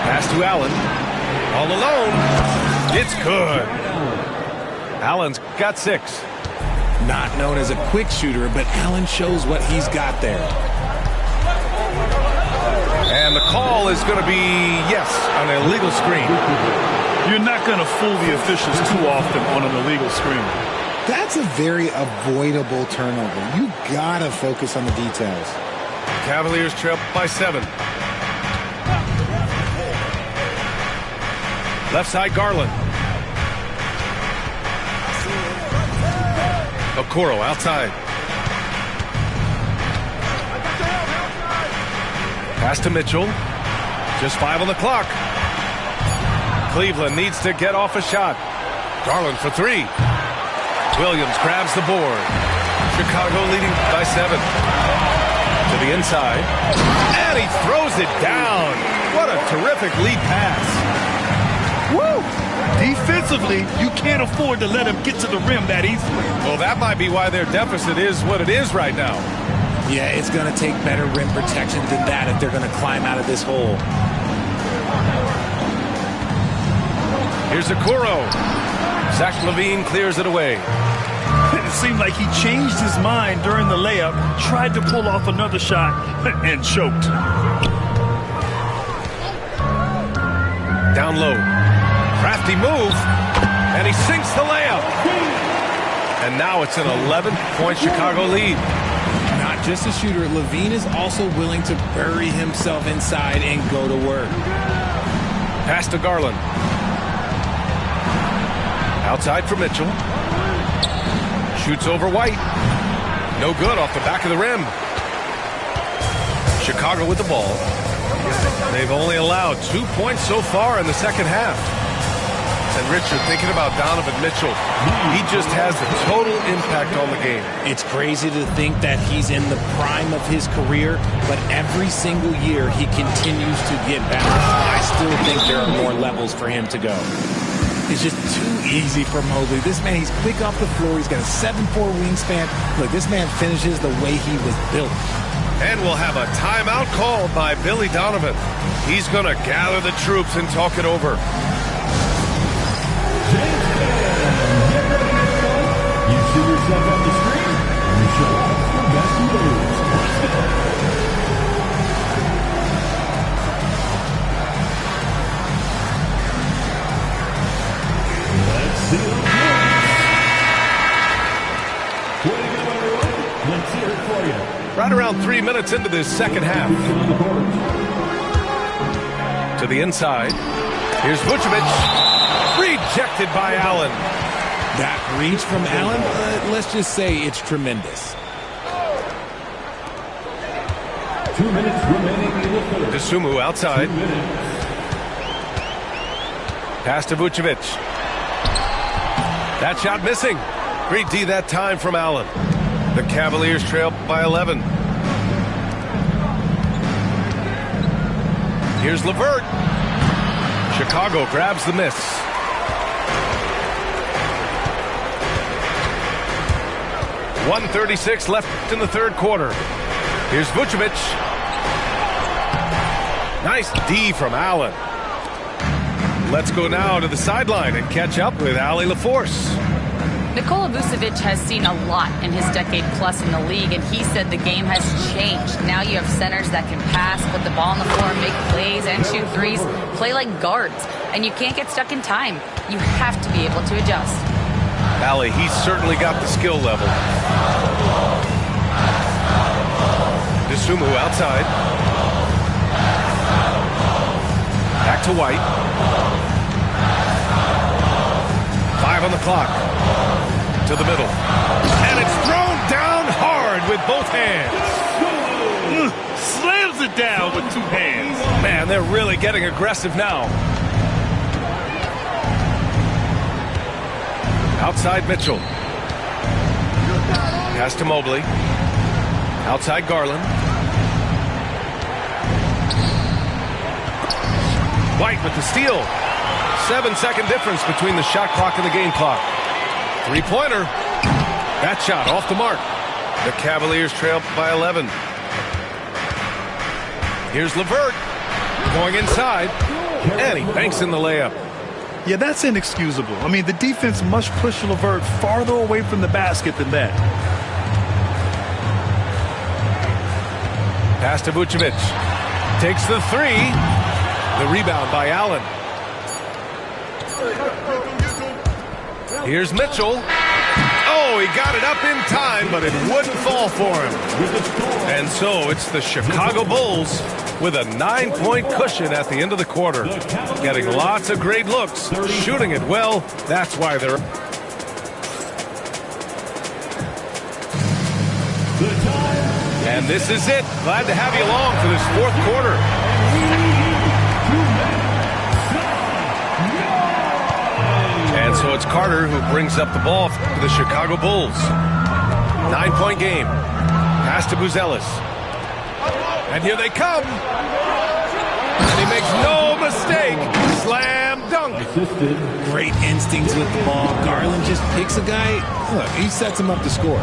S8: Pass to Allen. All alone. It's good. Allen's got 6.
S10: Not known as a quick shooter, but Allen shows what he's got there.
S8: And the call is going to be, yes, an illegal screen.
S9: You're not going to fool the officials too often on an illegal screen.
S10: That's a very avoidable turnover. You got to focus on the details.
S8: Cavaliers trail by 7. Left side, Garland. Okoro outside. Pass to Mitchell. Just 5 on the clock. Cleveland needs to get off a shot. Garland for 3. Williams grabs the board. Chicago leading by 7. To the inside. And he throws it down. What a terrific lead pass.
S9: Woo! Defensively, you can't afford to let him get to the rim that easily.
S8: Well, that might be why their deficit is what it is right now.
S10: Yeah, it's going to take better rim protection than that if they're going to climb out of this hole.
S8: Here's Okoro. Zach LaVine clears it away.
S9: It seemed like he changed his mind during the layup, tried to pull off another shot, and choked.
S8: Down low. Crafty move. And he sinks the layup. And now it's an 11-point Chicago lead.
S10: Not just a shooter, LaVine is also willing to bury himself inside and go to work.
S8: Pass to Garland. Outside for Mitchell. Shoots over White. No good off the back of the rim. Chicago with the ball. They've only allowed 2 points so far in the second half. And Richard, thinking about Donovan Mitchell, he just has a total impact on the game.
S10: It's crazy to think that he's in the prime of his career, but every single year he continues to get better. I still think there are more levels for him to go. It's just too easy for Mobley. This man, he's quick off the floor. He's got a 7'4" wingspan. Look, this man finishes the way he was built.
S8: And we'll have a timeout called by Billy Donovan. He's going to gather the troops and talk it over.
S12: You see yourself on the screen, and you show off the best moves. Let's see it. Let's hear it for you.
S8: Right around 3 minutes into this second half. To the inside. Here's Vucevic. Rejected by Allen.
S10: That reach from Allen, let's just say it's tremendous.
S12: 2 minutes remaining in the third.
S8: DeSumo outside. Pass to Vucevic. That shot missing. Great D that time from Allen. The Cavaliers trail by 11. Here's LeVert. Chicago grabs the miss. .136 left in the third quarter. Here's Vucevic. Nice D from Allen. Let's go now to the sideline and catch up with Allie LaForce.
S11: Nikola Vucevic has seen a lot in his decade plus in the league, and he said the game has changed. Now you have centers that can pass, put the ball on the floor, make plays, and shoot threes, play like guards. And you can't get stuck in time. You have to be able to adjust.
S8: Allie, he's certainly got the skill level. DeSumo outside. Back to White. 5 on the clock. To the middle. And it's thrown down hard with both hands.
S9: Slams it down with 2 hands.
S8: Man, they're really getting aggressive now. Outside Mitchell. Pass to Mobley. Outside Garland. White with the steal. 7-second difference between the shot clock and the game clock. 3-pointer. That shot off the mark. The Cavaliers trail by 11. Here's LeVert going inside. And he banks in the layup.
S9: Yeah, that's inexcusable. I mean, the defense must push LeVert farther away from the basket than that.
S8: Pass to Vucevic. Takes the three. The rebound by Allen. Here's Mitchell. Oh, he got it up in time, but it wouldn't fall for him. And so it's the Chicago Bulls with a 9-point cushion at the end of the quarter. Getting lots of great looks, shooting it well. That's why they're... And this is it. Glad to have you along for this fourth quarter. And so it's Carter who brings up the ball for the Chicago Bulls. 9-point game. Pass to Buzelis. And here they come. And he makes no mistake. Slam dunk.
S10: Great instincts with the ball. Garland just picks a guy. Look, he sets him up to score.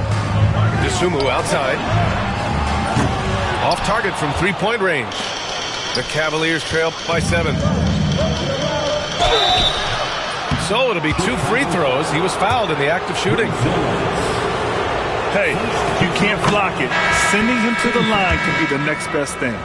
S8: DeSumo outside. Off target from three-point range. The Cavaliers trail by 7. So it'll be 2 free throws. He was fouled in the act of shooting.
S9: Hey, you can't block it. Sending him to the line can be the next best thing.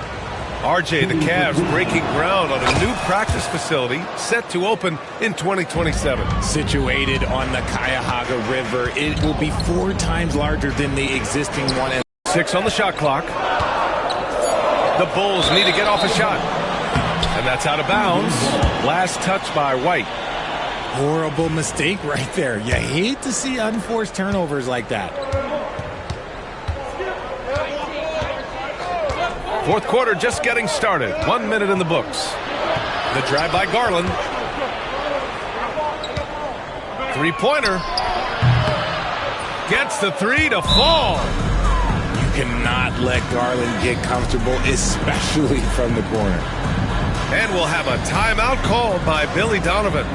S8: RJ, the Cavs breaking ground on a new practice facility set to open in 2027.
S10: Situated on the Cuyahoga River, it will be 4 times larger than the existing one.
S8: 6 on the shot clock. The Bulls need to get off a shot. And that's out of bounds. Last touch by White.
S10: Horrible mistake right there. You hate to see unforced turnovers like that.
S8: Fourth quarter just getting started. 1 minute in the books. The drive by Garland. Three-pointer. Gets the 3 to fall.
S10: You cannot let Garland get comfortable, especially from the corner.
S8: And we'll have a timeout called by Billy Donovan.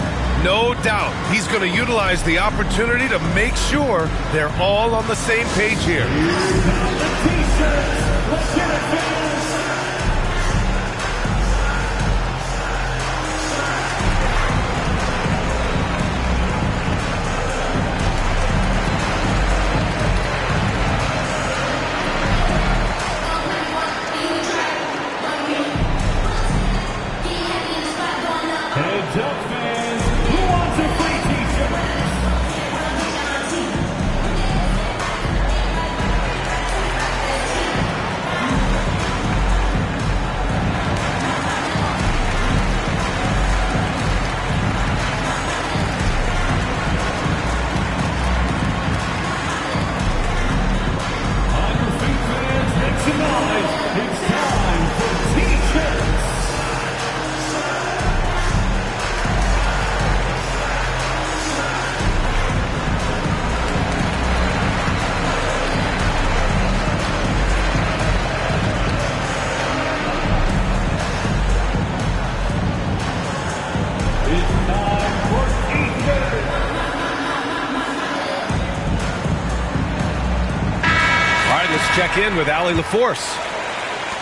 S8: No doubt he's going to utilize the opportunity to make sure they're all on the same page here.
S12: Heads up, fans. Who wants a free t-shirt? On your feet, fans. Make some noise. It's time for t-shirts.
S8: Check in with Allie LaForce.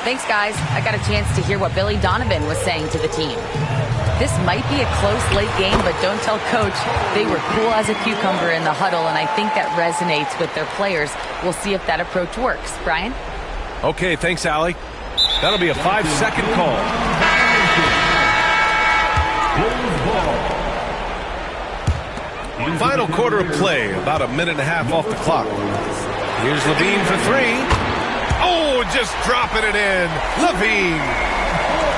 S11: Thanks, guys. I got a chance to hear what Billy Donovan was saying to the team. This might be a close late game, but don't tell Coach. They were cool as a cucumber in the huddle, and I think that resonates with their players. We'll see if that approach works. Brian?
S8: Okay, thanks, Allie. That'll be a 5-second call. Final quarter of play, about a minute and a half off the clock. Here's Levine for 3. Oh, just dropping it in. Levine.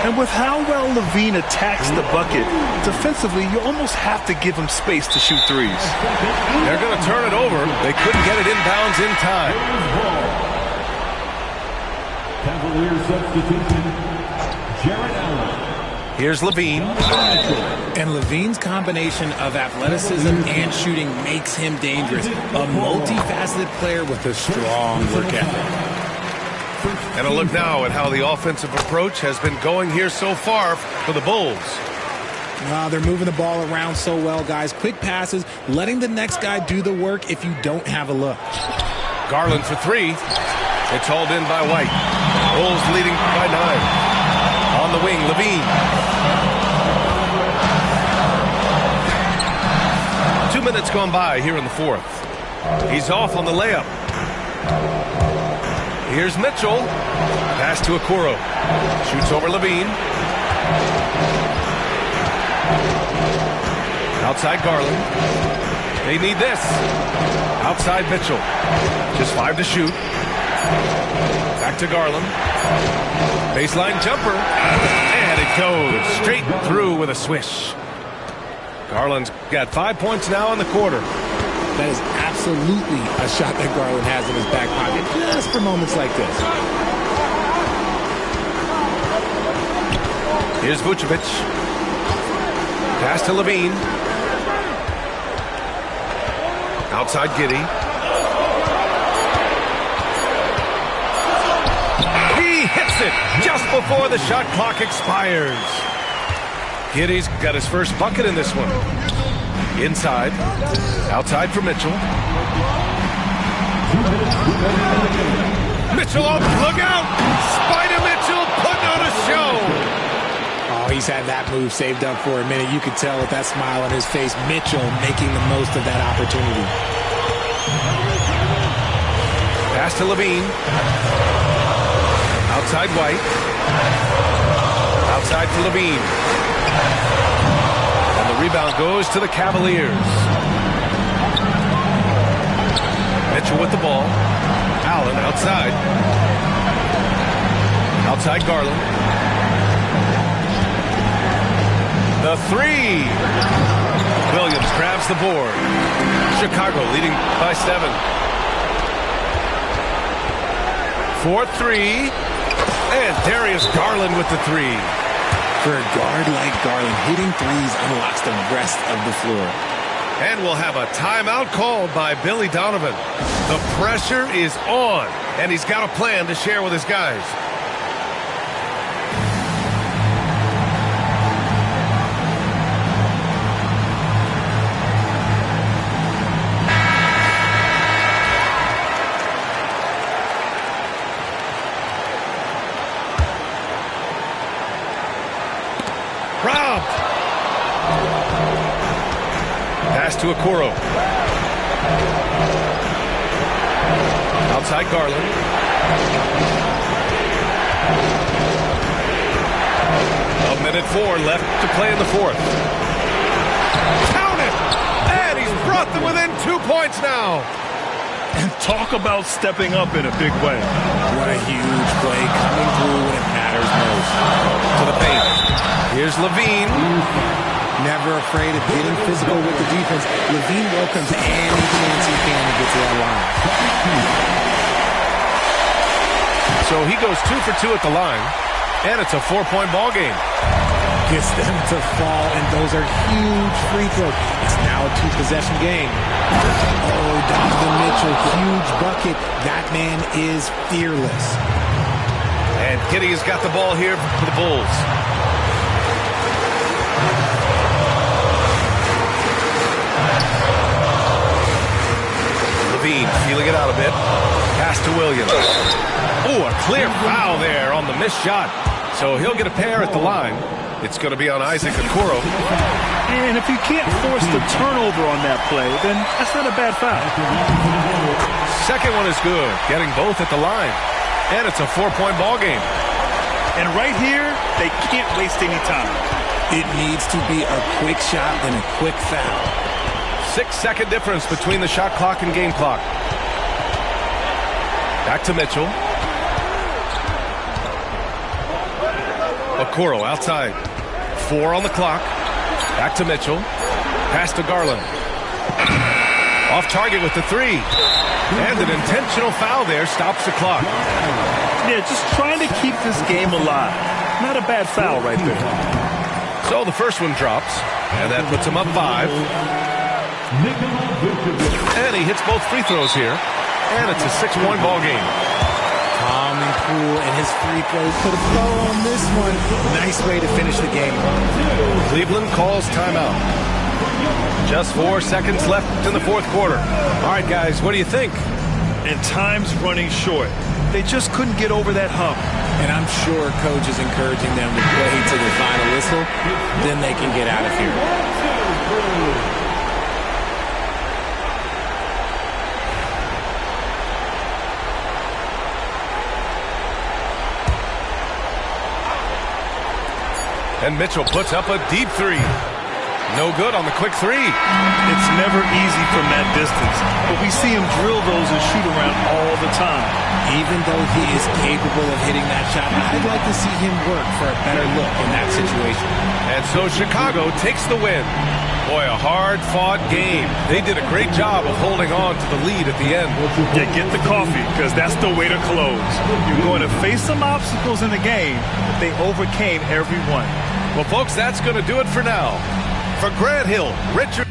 S9: And with how well Levine attacks the bucket, defensively, you almost have to give him space to shoot threes.
S8: They're going to turn it over. They couldn't get it inbounds in time.
S12: Cavaliers substitution, Jarrett Allen.
S8: Here's Levine.
S10: And Levine's combination of athleticism and shooting makes him dangerous. A multifaceted player with a strong work ethic.
S8: And a look now at how the offensive approach has been going here so far for the Bulls.
S10: They're moving the ball around so well, guys. Quick passes, letting the next guy do the work if you don't have a look.
S8: Garland for 3. It's hauled in by White. Bulls leading by 9. On the wing, Levine. minutes gone by here in the fourth. He's off on the layup. Here's Mitchell. Pass to Okoro. Shoots over Levine. Outside Garland. They need this. Outside Mitchell. Just 5 to shoot. Back to Garland. Baseline jumper. And it goes straight through with a swish. Garland's got 5 points now in the quarter.
S10: That is absolutely a shot that Garland has in his back pocket, just for moments like this.
S8: Here's Vucevic. Pass to Levine. Outside Giddey. He hits it just before the shot clock expires. Giddey's got his first bucket in this one. Inside. Outside for Mitchell. Mitchell on look out! Spider Mitchell putting on a show.
S10: Oh, he's had that move saved up for a minute. You could tell with that smile on his face, Mitchell making the most of that opportunity.
S8: Pass to Levine. Outside White. Outside for Levine. And the rebound goes to the Cavaliers. Mitchell with the ball. Allen outside. Outside Garland. The three. Williams grabs the board. Chicago leading by 7. 4-3. And Darius Garland with the 3.
S10: For a guard like Garland, hitting threes unlocks the rest of the floor.
S8: And we'll have a timeout called by Billy Donovan. The pressure is on, and he's got a plan to share with his guys. Robbed. Pass to Okoro. Outside Garland. A minute 4 left to play in the fourth. Count it! And he's brought them within 2 points now.
S9: And talk about stepping up in a big way.
S10: What a huge play coming through when it matters most.
S8: To the paint. Here's Levine.
S10: Never afraid of getting physical with the defense. Levine welcomes any chance he can to get to that line.
S8: So he goes 2 for 2 at the line, and it's a 4-point ball game.
S10: Gets them to fall, and those are huge free throws. It's now a 2-possession game. Oh, Donovan Mitchell, huge bucket. That man is fearless.
S8: And Giddey has got the ball here for the Bulls. Levine feeling it out a bit. Pass to Williams. Oh, a clear foul there on the missed shot. So he'll get a pair at the line. It's going to be on Isaac Okoro.
S9: And if you can't force the turnover on that play, then that's not a bad foul.
S8: Second one is good, getting both at the line. And it's a 4-point ball game.
S9: And right here, they can't waste any time.
S10: It needs to be a quick shot and a quick foul.
S8: 6-second difference between the shot clock and game clock. Back to Mitchell. Okoro outside. 4 on the clock. Back to Mitchell. Pass to Garland. Off target with the 3. And an intentional foul there stops the clock.
S9: Yeah, just trying to keep this game alive. Not a bad foul right there.
S8: So the first one drops, and that puts him up 5. And he hits both free throws here. And it's a 6-point ball game.
S10: Calm and cool, and his free throws put a bow on this one. Nice way to finish the game.
S8: Cleveland calls timeout. Just 4 seconds left in the fourth quarter. All right, guys, what do you think?
S9: And time's running short. They just couldn't get over that hump.
S10: And I'm sure coach is encouraging them to play to the final whistle. Then they can get out of here.
S8: And Mitchell puts up a deep three. No good on the quick three.
S9: It's never easy from that distance, but we see him drill those and shoot around all the time.
S10: Even though he is capable of hitting that shot, I'd like to see him work for a better look in that situation.
S8: And so Chicago takes the win. Boy, a hard-fought game. They did a great job of holding on to the lead at the end.
S9: Yeah, get the coffee, because that's the way to close. You're going to face some obstacles in the game, but they overcame every one.
S8: Well, folks, that's going to do it for now. For Grant Hill, Richard.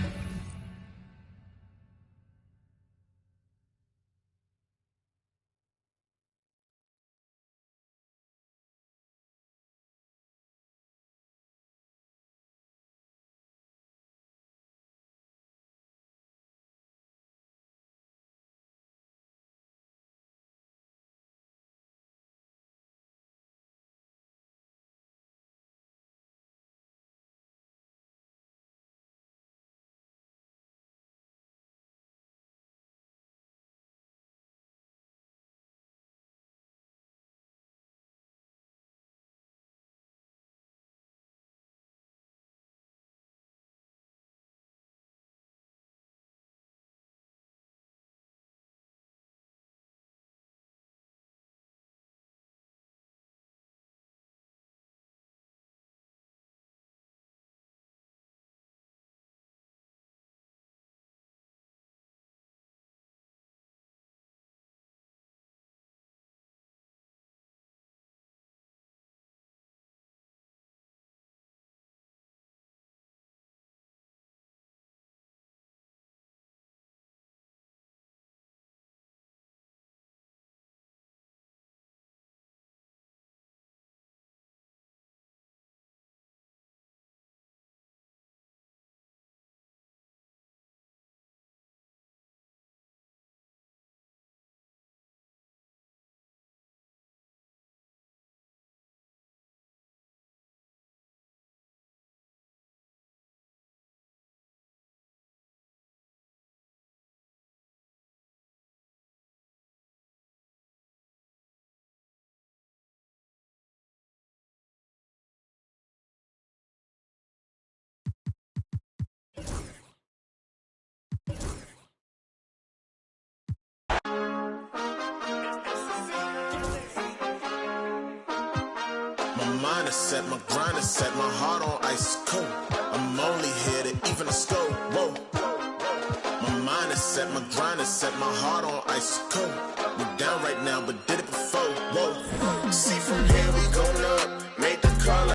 S2: Mind is set, my grind is set, my heart on ice cold. I'm only here to even a score. Whoa. My mind is set, my grind is set, my heart on ice cold. We down right now, but did it before. Whoa. See from here we going up.